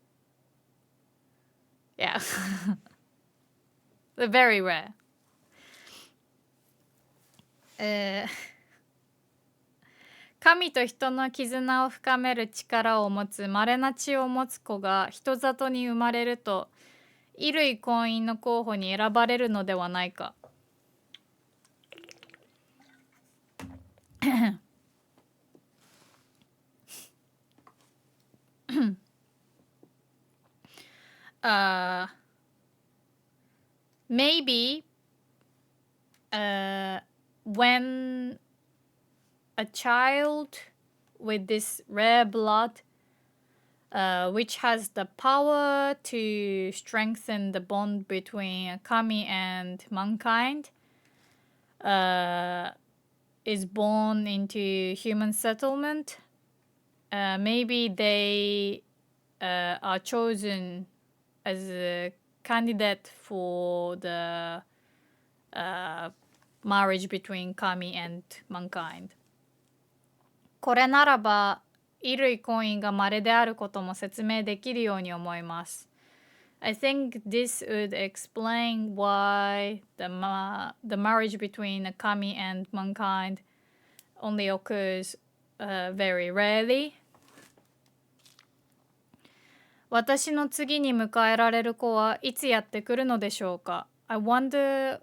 Yeah. They're very rare. 神と人の絆を深める力を持つ稀な血を持つ子が人里に生まれると衣類婚姻の候補に選ばれるのではないか。Maybe when a child with this rare blood, which has the power to strengthen the bond between kami and mankind, is born into human settlement, maybe they are chosen as a candidate for the marriage between kami and mankind. これならば衣類婚姻が稀であることも説明できるように思います。I think this would explain why the marriage between a kami and mankind only occurs very rarely. 私の次に迎えられる子はいつやってくるのでしょうか？ I wonder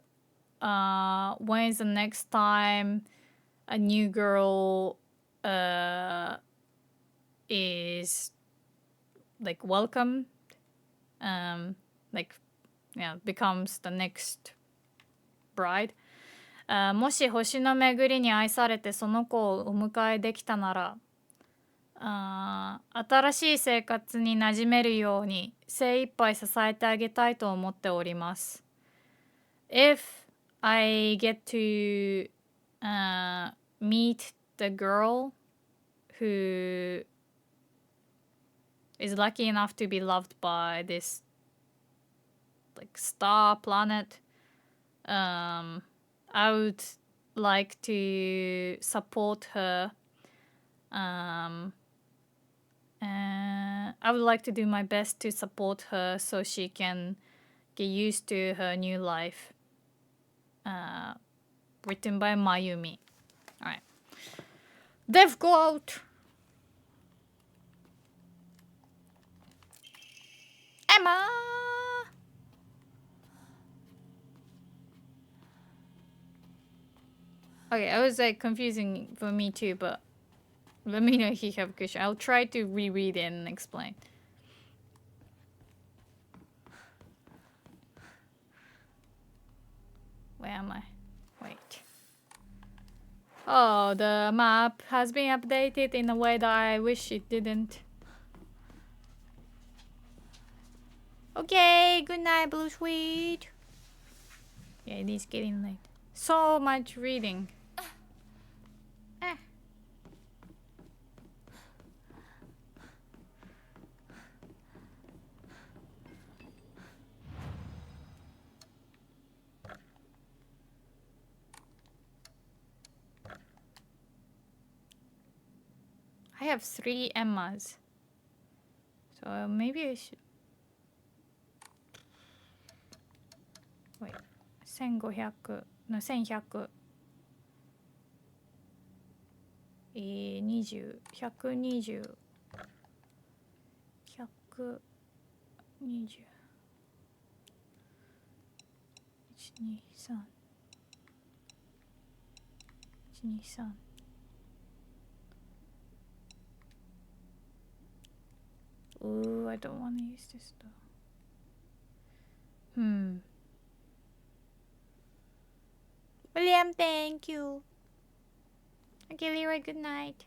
when is the next time a new girl is like welcomed, like yeah, becomes the next bride. もし星の巡りに愛されてその子をお迎えできたなら、新しい生活に馴染めるように精一杯支えてあげたいと思っております。If I get to meet the girl who is lucky enough to be loved by this like star planet, I would like to support her. And I would like to do my best to support her so she can get used to her new life. Written by Mayumi. Alright. Dev, go out! Emma! Okay, I was like confusing for me too, but let me know if you have a question. I'll try to reread it and explain. Where am I? Wait. Oh, the map has been updated in a way that I wish it didn't. Okay, good night, Blue Sweet. Yeah, it is getting late. So much reading. I have 3 Emmas. So maybe I should... Wait. 1500 no 1100 20 120 120 123 123 Ooh, I don't want to use this though. William, thank you. Okay, Leroy, good night.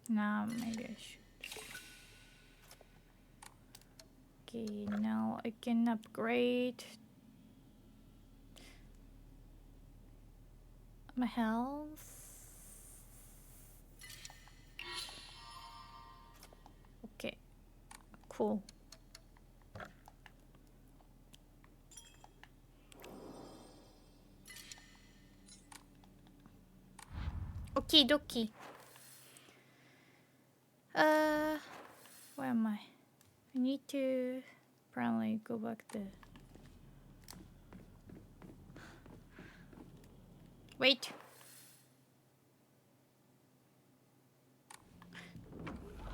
Now maybe I should. Okay, now I can upgrade my health. Okay, cool. Okie dokie. Where am I? I need to apparently go back there. Wait.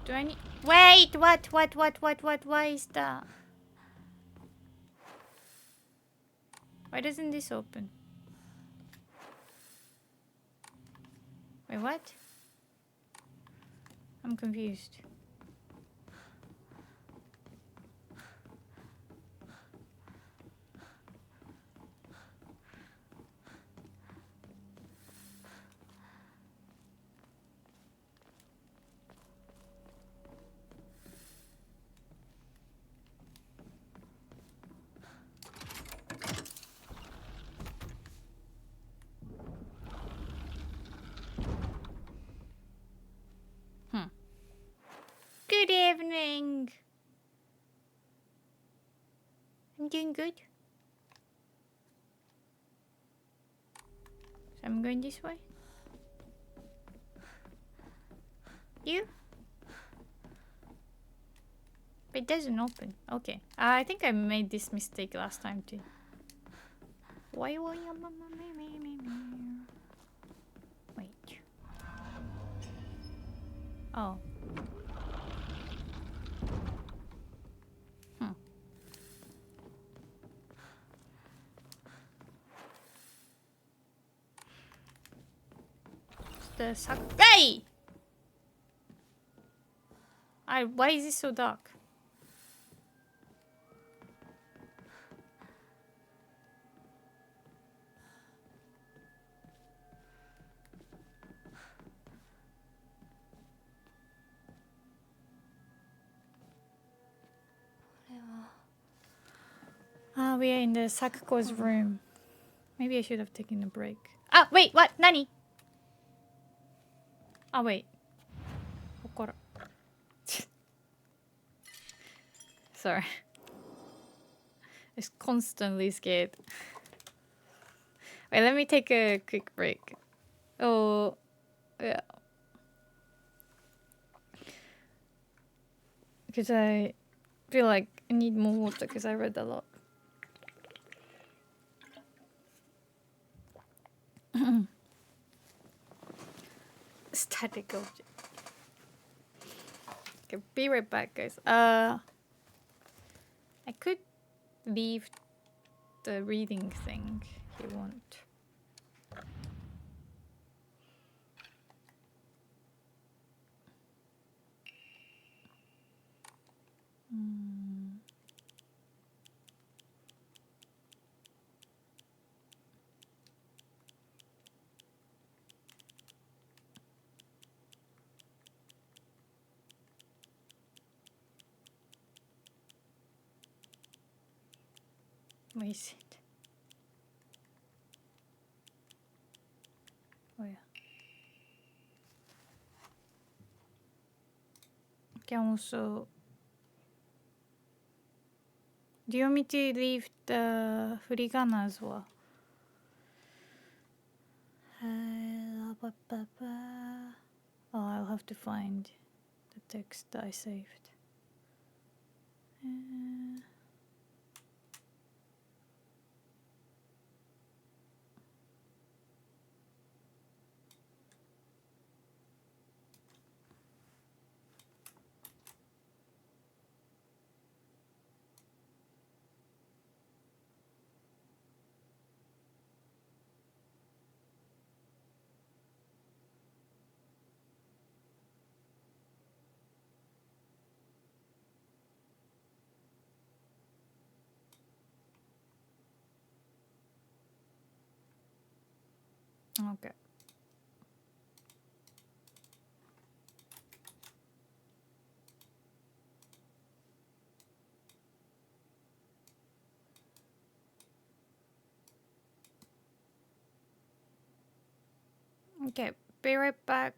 Do I need... Wait! What? Why is that? Why doesn't this open? Wait, what? I'm confused. Good evening. I'm doing good. So I'm going this way. You? But it doesn't open. Okay. I think I made this mistake last time too. Why? Wait. Oh. The suck. Hey! Why is it so dark? We are in the Sakuko's room. Maybe I should have taken a break. Ah, wait, what? Nani? Ah, wait. Okoro. Sorry. I'm constantly scared. Wait, let me take a quick break. Oh, yeah. Because I feel like I need more water because I read a lot. Static object. Okay, be right back, guys. I could leave the reading thing if you want. Where is it? Oh yeah. Can also. Do you want me to leave the furigana as well? Oh, I'll have to find the text that I saved. Okay. Okay, be right back.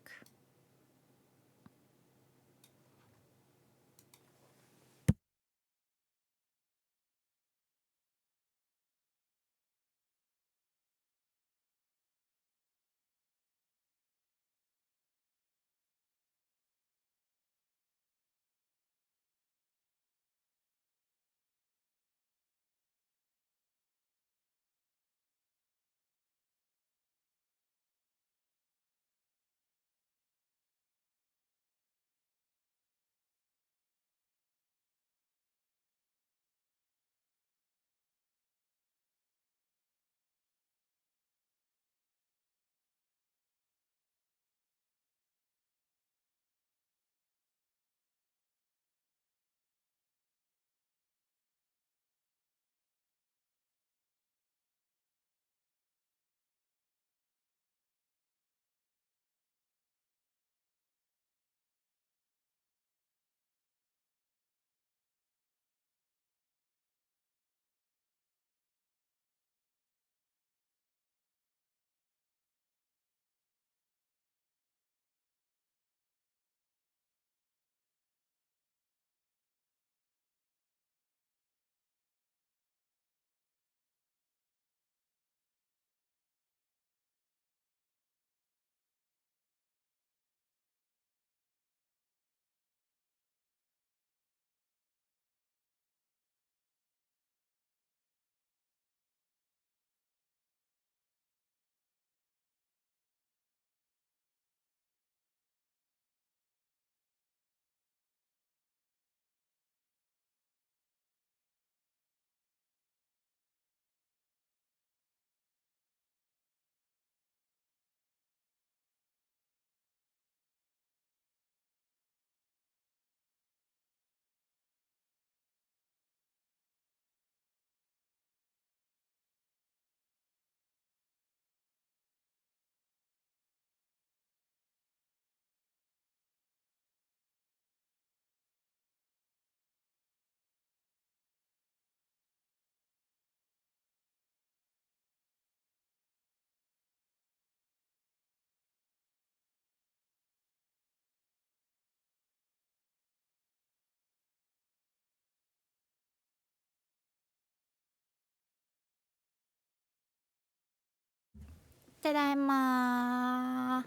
ただいま。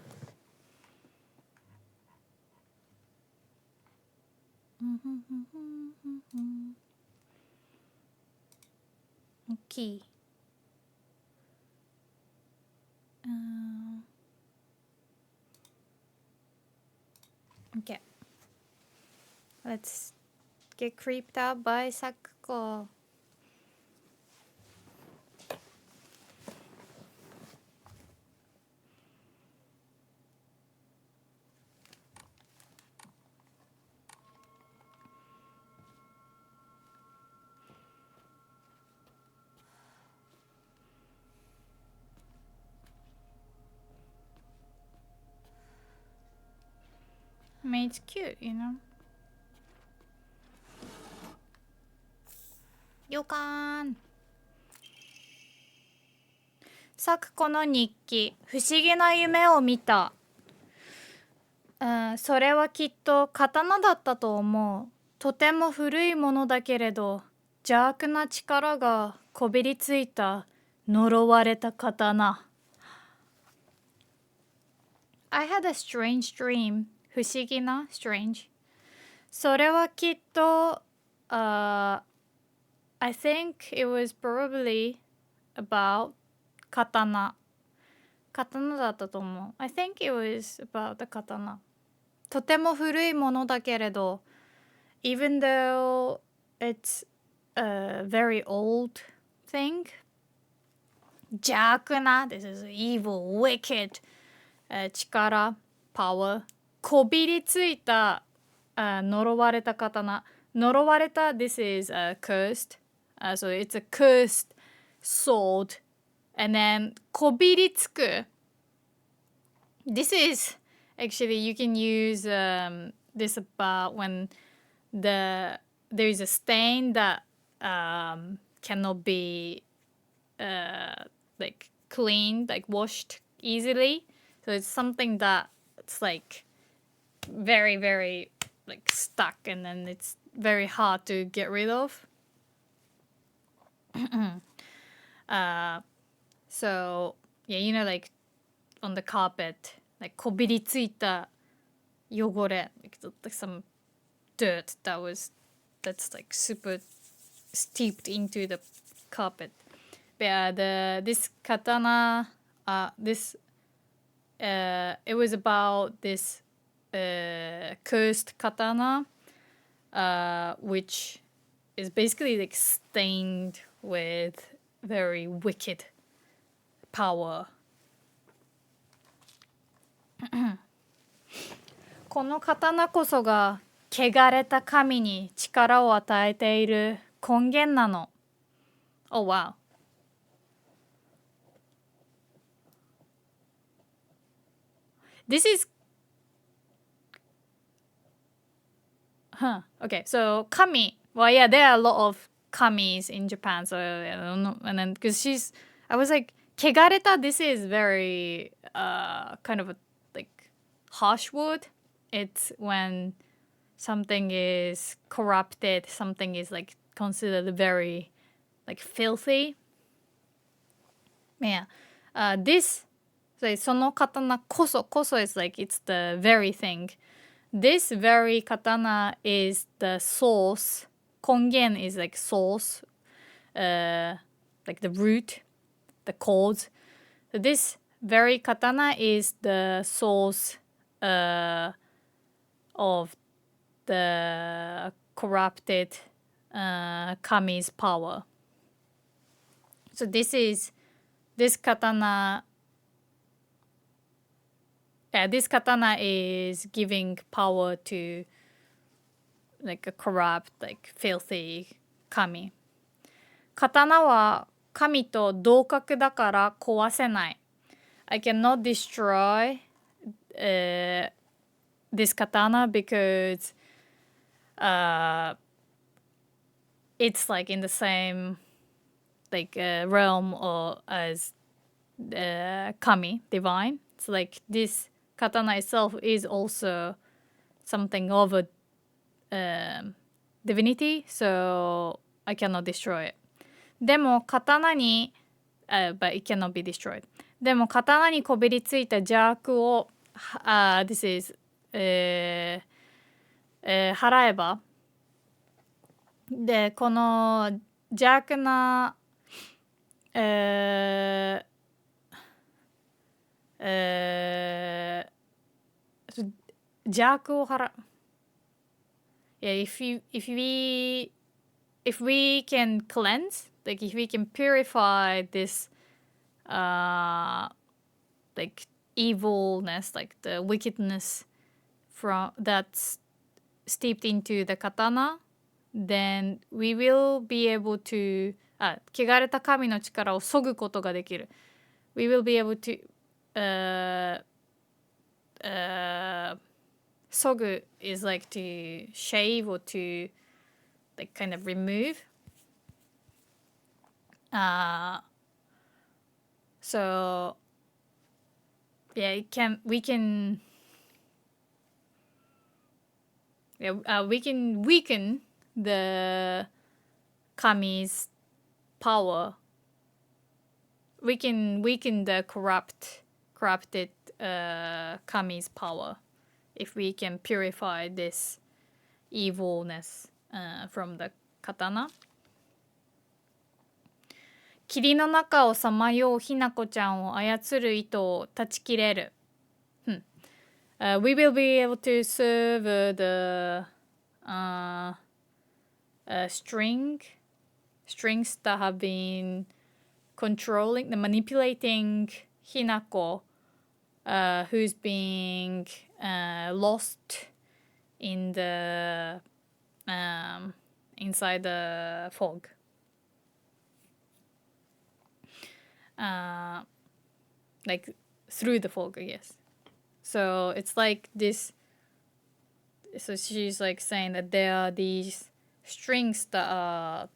大きい。Okay. Let's get creeped out by Sakuko. I mean, it's cute, you know. よかーん。サクコの日記。不思議な夢を見た。それはきっと刀だったと思う。とても古いものだけれど、邪悪な力がこびりついた呪われた刀。I had a strange dream. 不思議な strange. それはきっと、I think it was probably about 刀。刀だったと思う。I think it was about the 刀。とても古いものだけれど、even though it's a very old thing, 邪悪な、this is evil, wicked, 力、power、こびりついた、呪われた刀。呪われた、this is cursed. So it's a cursed sword. And then こびりつく this is actually you can use this about when there is a stain that cannot be like cleaned, like washed easily. So it's something that it's like very very like stuck and then it's very hard to get rid of. So yeah, you know, like on the carpet, like こびりついた汚れ, like some dirt that's like super steeped into the carpet. But this katana, it was about this cursed katana, which is basically like stained with very wicked power. この刀こそが汚れた神に力を与えている根源なの。Oh wow. This is okay, so kami. Well, yeah, there are a lot of kamis in Japan, so I don't know. And then because I was like, kegareta. This is very kind of a like harsh word. It's when something is corrupted, something is like considered very like filthy. Yeah, this. So その刀こそ is like it's the very thing. This very katana is the source. 根源 is like source, like the root, the cause. So this very katana is the source of the corrupted kami's power. So this katana. Yeah, this katana is giving power to like a corrupt, like filthy kami. 刀は神と同格だから壊せない。I cannot destroy this katana because it's like in the same like realm or as kami, divine. So like this katana itself is also something of a divinity, so I cannot destroy it. でも刀に、but it cannot be destroyed. でも刀にこびりついた邪悪をthis is 払えばでこの邪悪な邪悪を払う。Yeah, if we can cleanse, like if we can purify this like evilness, like the wickedness from that's steeped into the katana, then we will be able to 汚れた神の力を削ぐことができる。We will be able to sogu is like to shave or to like kind of remove. So yeah, we can weaken the kami's power. We can weaken the corrupted kami's power if we can purify this evilness from the katana. 霧の中をさまようひなこちゃんを操る糸を断ち切れる。We will be able to serve the strings that have been controlling, manipulating Hinako, who's being lost in the inside the fog. Like through the fog, I guess. So it's like this. So she's like saying that there are these strings that are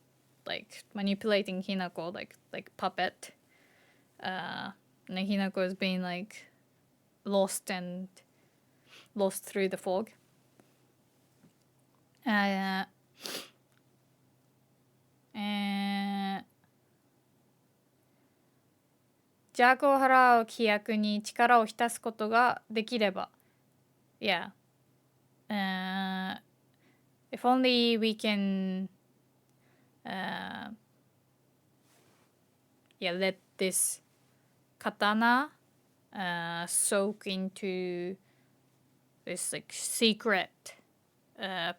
like manipulating Hinako, like puppet. And Hinako is being like lost through the fog. 邪悪を払う規約に力を浸すことができれば。Yeah. If only we can let this katana soak into this like secret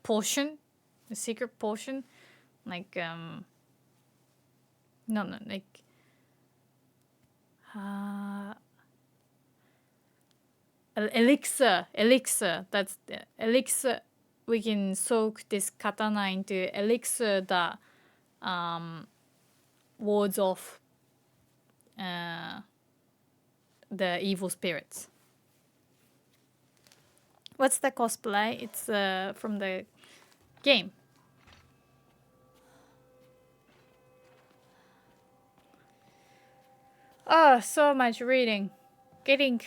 potion. A secret potion. Like like elixir. That's the elixir. We can soak this katana into elixir that wards off the evil spirits. What's the cosplay? It's from the game. Oh, so much reading. Getting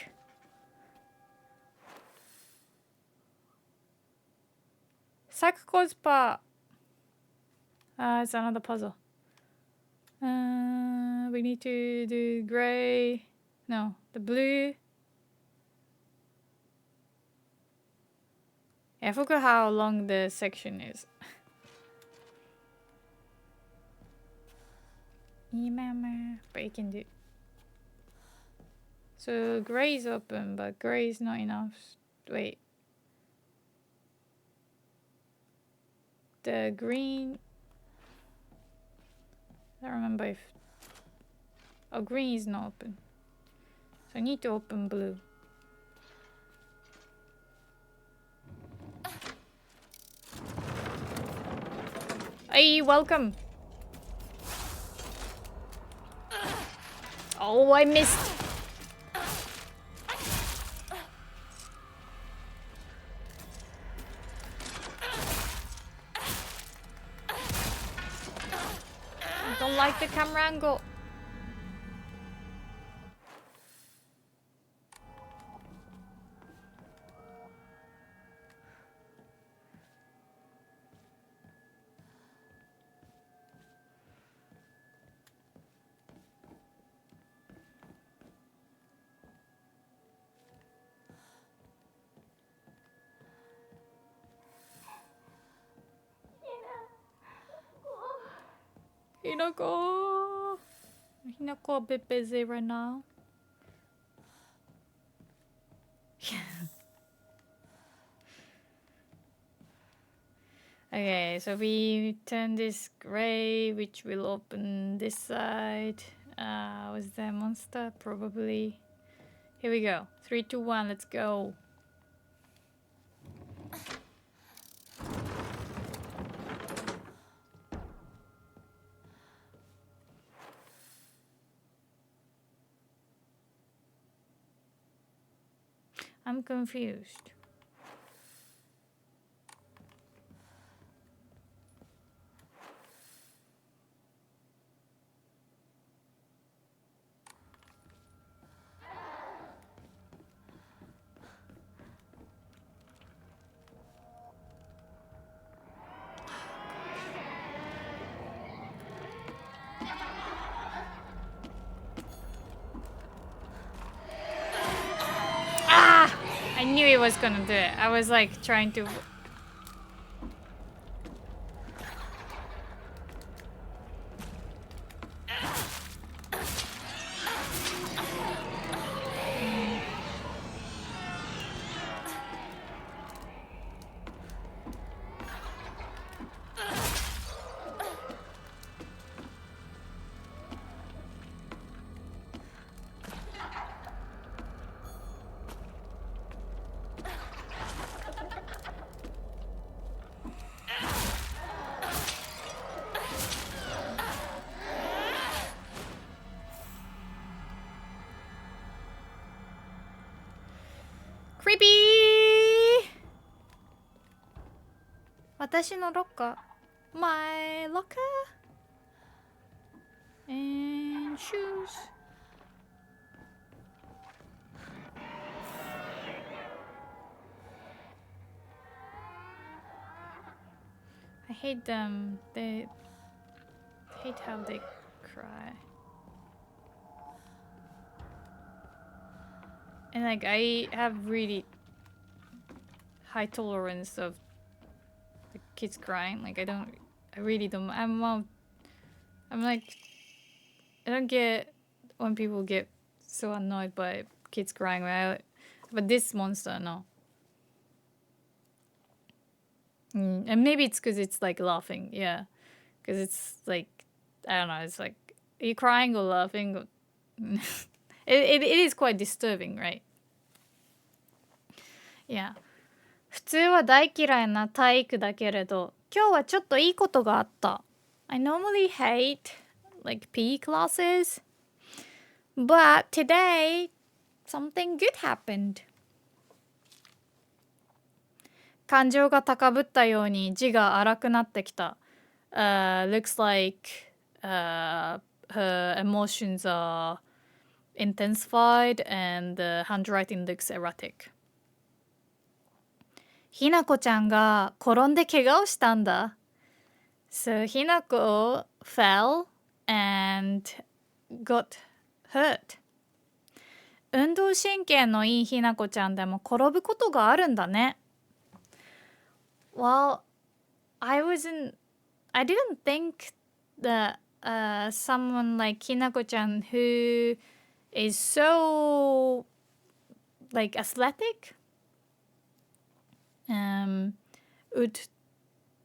Sakuko's it's another puzzle. We need to do gray. No, the blue. I forgot how long the section is. But you can do. So gray is open, but gray is not enough. Wait. The green. I don't remember if. Oh, green is not open. So I need to open blue. Hey, welcome. Oh, I missed. I don't like the camera angle. Hinako. Hinako a bit busy right now. Okay, so we turn this gray, which will open this side. Was there a monster? Probably. Here we go. 3, 2, 1, let's go. I'm confused. I knew he was gonna do it. I was like trying to... Creepy! 私のロッカー My locker and shoes. I hate them. They hate how they cry. And like I have really high tolerance of the kids crying. Like I really don't. I'm like, I don't get when people get so annoyed by kids crying. Right? But this monster, no. And maybe it's because it's like laughing, yeah. Because it's like, I don't know, it's like, are you crying or laughing? It is quite disturbing, right? Yeah. 普通は大嫌いな体育だけれど、今日はちょっといいことがあった。I normally hate like PE classes, but today something good happened. 感情が高ぶったように字が荒くなってきた。Looks like her emotions are intensified and the handwriting looks erratic. ひなこちゃんが転んで怪我をしたんだ。So Hinako fell and got hurt. 運動神経のいいひなこちゃんでも転ぶことがあるんだね。Well, I didn't think that someone like Hinako-chan who is so like athletic would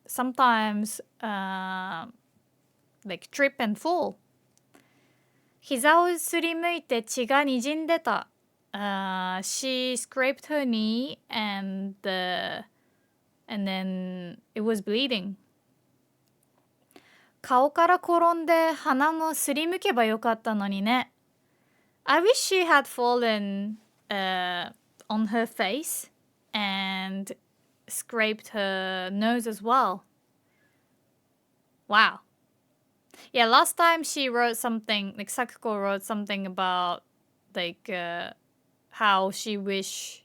sometimes like trip and fall. 膝をすりむいて血がにじんでた。She scraped her knee and then it was bleeding. 顔から転んで鼻もすりむけばよかったのにね。I wish she had fallen on her face and scraped her nose as well. Wow. Yeah, last time she wrote something, like Sakuko wrote something about like how she wished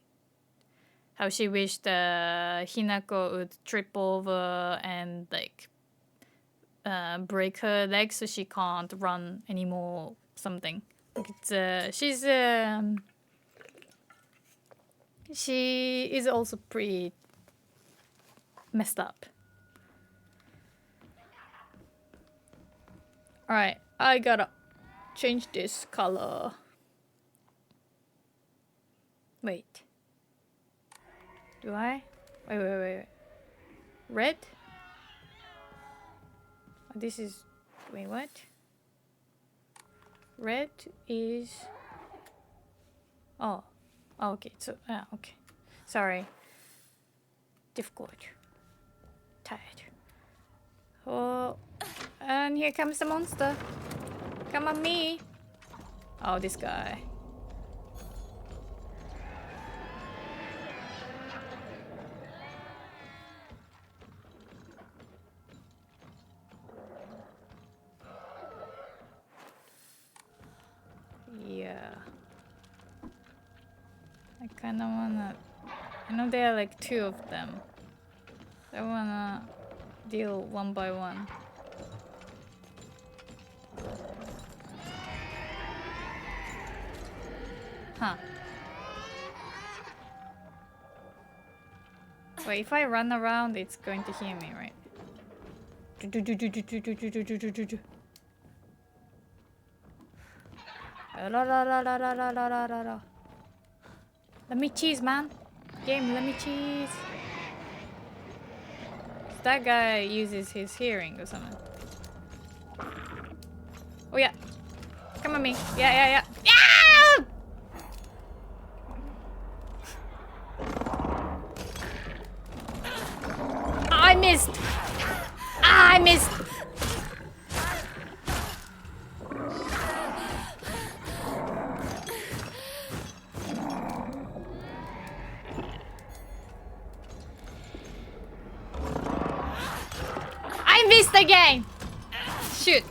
Hinako would trip over and like break her leg so she can't run anymore. Something. Like she is also pretty messed up. Alright, I gotta change this color. Wait. Do I? Wait. Red? Oh, this is... Wait, what? Red is... Oh. Oh, okay. So, okay. Sorry. Difficult. Tired. Oh. And here comes the monster. Come on me. Oh, this guy. Yeah. I kinda wanna... I know there are like 2 of them. I wanna deal one by one. Huh. Wait, if I run around, it's going to hear me, right? Let me cheese, man. Game, let me cheese. That guy uses his hearing or something. Oh yeah. Come on me. Yeah. Yeah! I missed. I missed. I missed again. Shoot.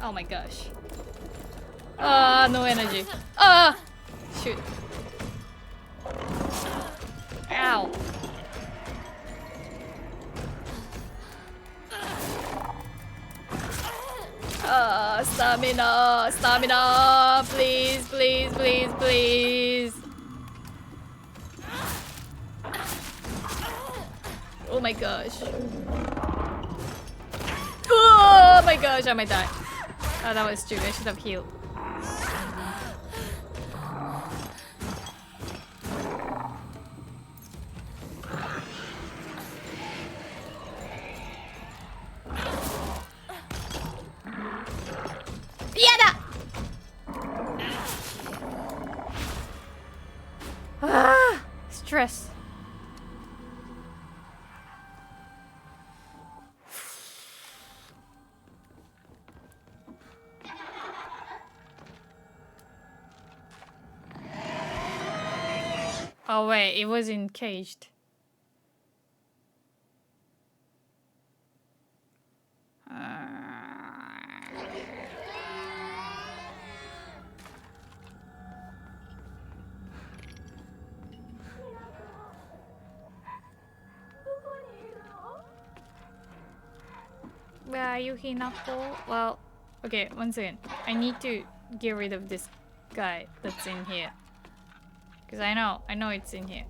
Oh my gosh. No energy. Shoot. Ow. Stamina, please. Oh my gosh. Oh my gosh, I might die. Oh, that was stupid. I should have healed. Stress. Oh wait, it was encaged. Where are you, Hinako? Well, okay, one second. I need to get rid of this guy that's in here. Because I know it's in here.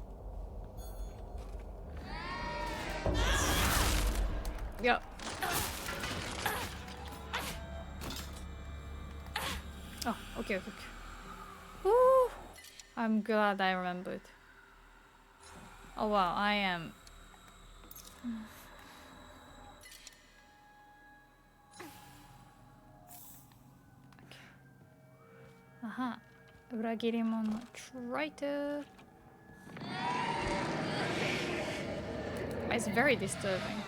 Yep. Oh, okay. Woo! I'm glad I remembered. Oh wow, I am... Aha. Uragirimon traitor. It's very disturbing.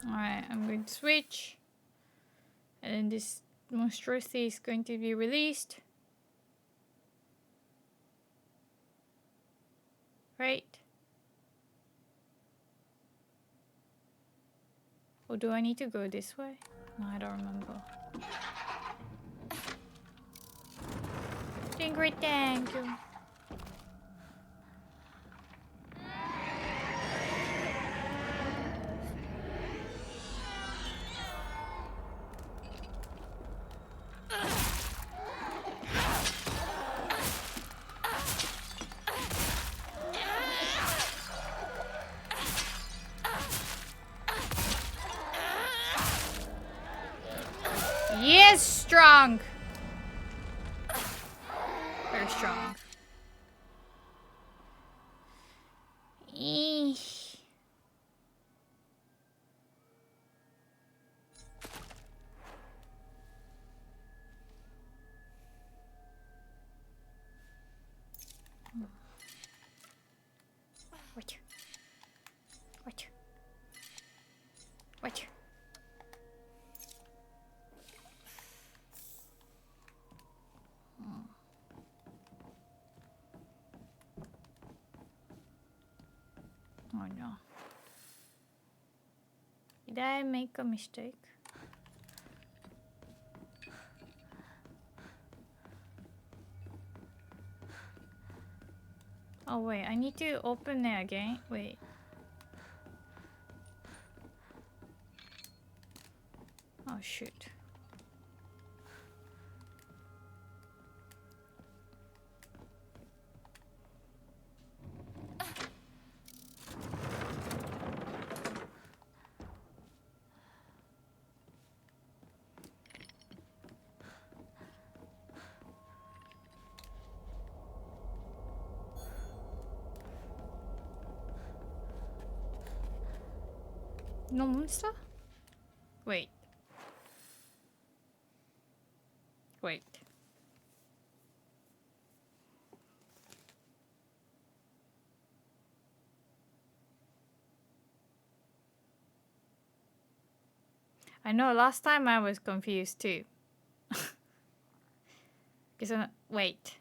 Alright, I'm going to switch. And then this monstrosity is going to be released. Right? Or do I need to go this way? No, I don't remember. Doing great, thank you. Yes, strong. Very strong. Eesh. What? What? What? Oh no. Did I make a mistake? Oh wait, I need to open it again. Wait. Oh shoot. No monster? Wait. Wait. I know last time I was confused too. Because wait.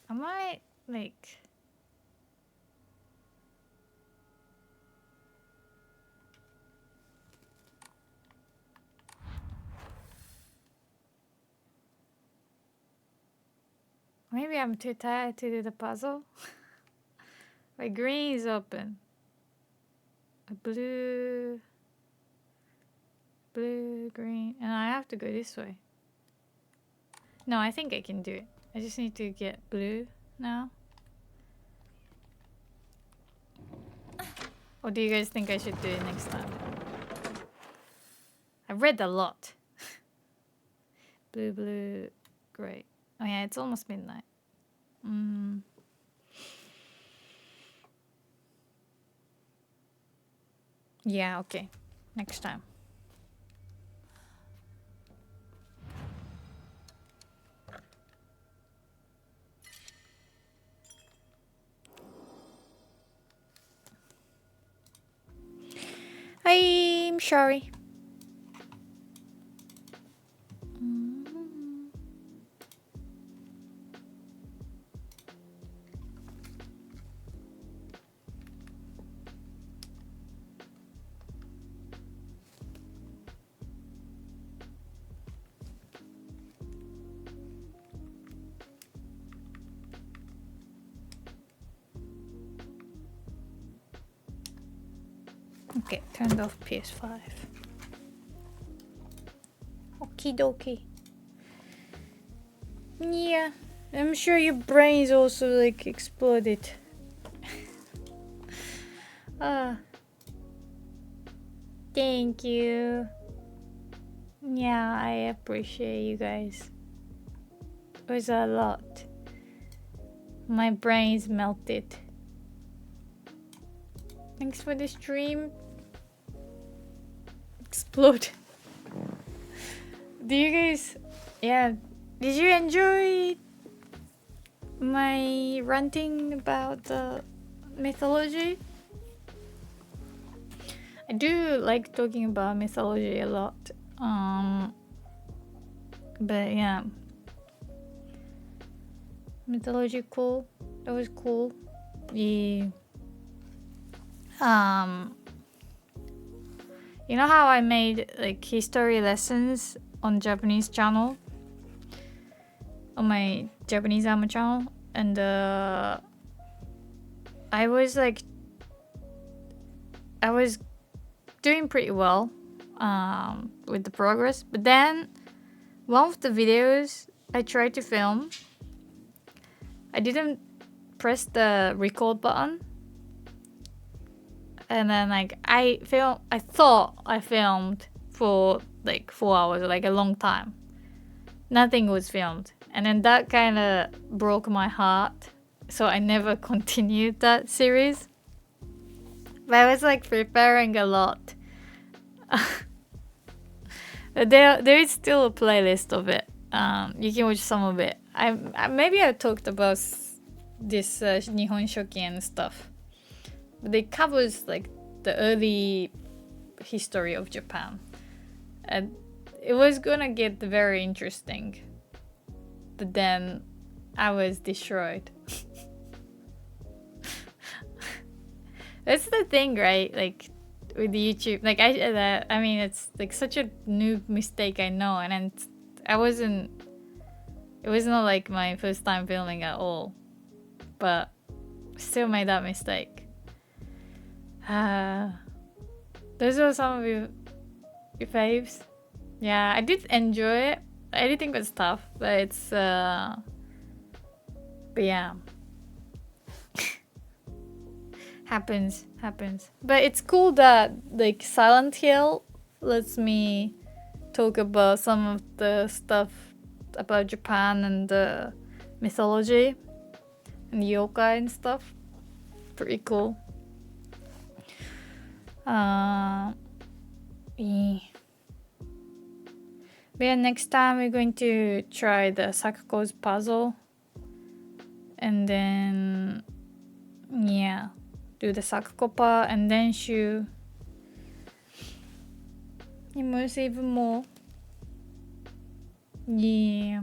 Am I like... Maybe I'm too tired to do the puzzle. Wait, green is open. A blue, green, and I have to go this way. No, I think I can do it. I just need to get blue now. Or do you guys think I should do it next time? I've read a lot. Blue, great. Oh yeah, it's almost midnight. Yeah, okay. Next time. I'm sorry. Okay, turned off PS5. Okie dokie. Yeah, I'm sure your brains also like exploded. Thank you. Yeah, I appreciate you guys. It was a lot. My brain's melted. Thanks for the stream. Explode. Do you guys... Yeah. Did you enjoy my ranting about the mythology? I do like talking about mythology a lot. But yeah. Mythology cool. That was cool. Yeah. You know how I made like history lessons on Japanese channel, on my Japanese Amma channel, and I was doing pretty well with the progress, but then one of the videos I tried to film, I didn't press the record button, and then like I thought I filmed for like 4 hours, like a long time. Nothing was filmed, and then that kind of broke my heart, so I never continued that series. But I was like preparing a lot. There is still a playlist of it. You can watch some of it. Maybe I talked about this Nihon Shoki and stuff. But it covers like the early history of Japan. And it was gonna get very interesting. But then I was destroyed. That's the thing, right? Like with YouTube, like I mean, it's like such a new mistake, I know, and it wasn't like my first time filming at all, but still made that mistake. Those were some of your faves. Yeah, I did enjoy it. Editing was tough, but it's but yeah. happens. But it's cool that like Silent Hill lets me talk about some of the stuff about Japan and the mythology and yokai and stuff. Pretty cool. Yeah. But yeah, next time we're going to try the Sakuko's puzzle, and then yeah, do the Sakuko part, and then Shu immerse even more. Yeah,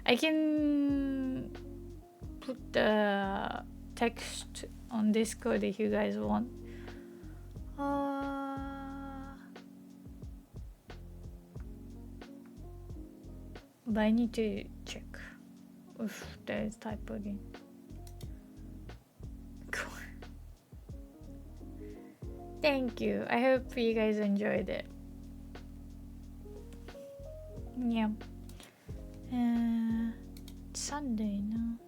I can put the text on Discord if you guys want. But I need to check if there's typo again. Cool. Thank you. I hope you guys enjoyed it. Yeah. It's Sunday now.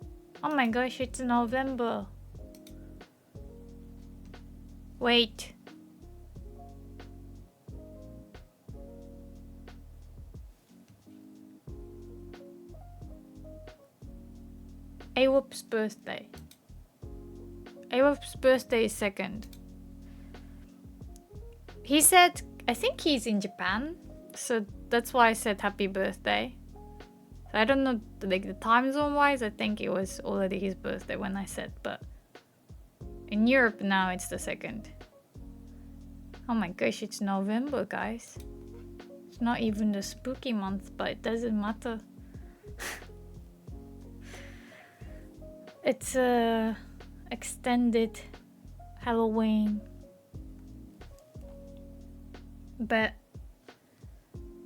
Oh my gosh, it's November. Wait. Awop's birthday. Awop's birthday is 2nd. He said, I think he's in Japan, so that's why I said happy birthday. So I don't know, like the time zone wise, I think it was already his birthday when I said, but in Europe now it's the 2nd. Oh my gosh, it's November, guys. It's not even the spooky month, but it doesn't matter. It's extended Halloween. But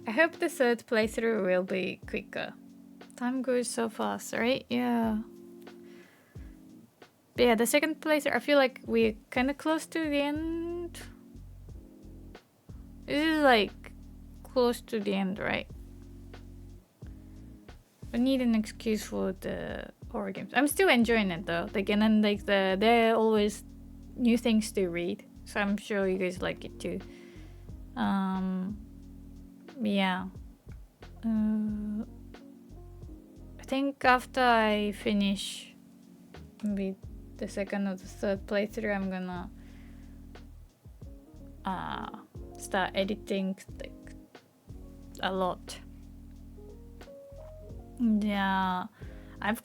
I hope the 3rd playthrough will be quicker. Time goes so fast, right? Yeah. But yeah, the 2nd playthrough, I feel like we're kind of close to the end. This is like close to the end, right? I need an excuse for the horror games. I'm still enjoying it though. Like, and then like there are always new things to read, so I'm sure you guys like it too. Yeah. I think after I finish maybe the 2nd or the 3rd playthrough, I'm gonna start editing like a lot. Yeah, I've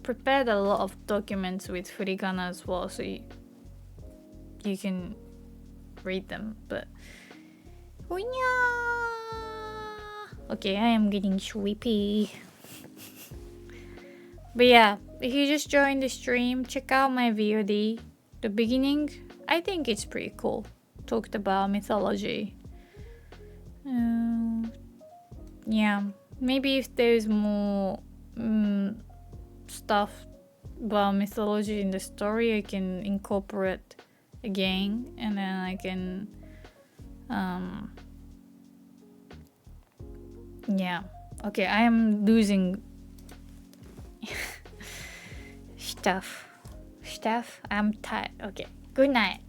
prepared a lot of documents with furigana as well, so you can read them. But oh yeah, okay, I am getting sleepy. But yeah, if you just joined the stream, check out my VOD. the beginning, I think it's pretty cool. Talked about mythology. Yeah, maybe if there's more stuff about mythology in the story, I can incorporate again, and then I can yeah. Okay, I am losing stuff. I'm tired. Okay, good night.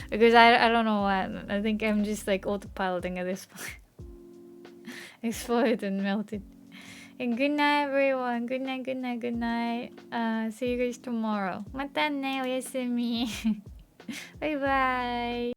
Because I don't know what, I think I'm just like autopiloting at this point. Exploded and melted. And good night, everyone. Good night, good night, good night. See you guys tomorrow. またね、おやすみ。バイバイ。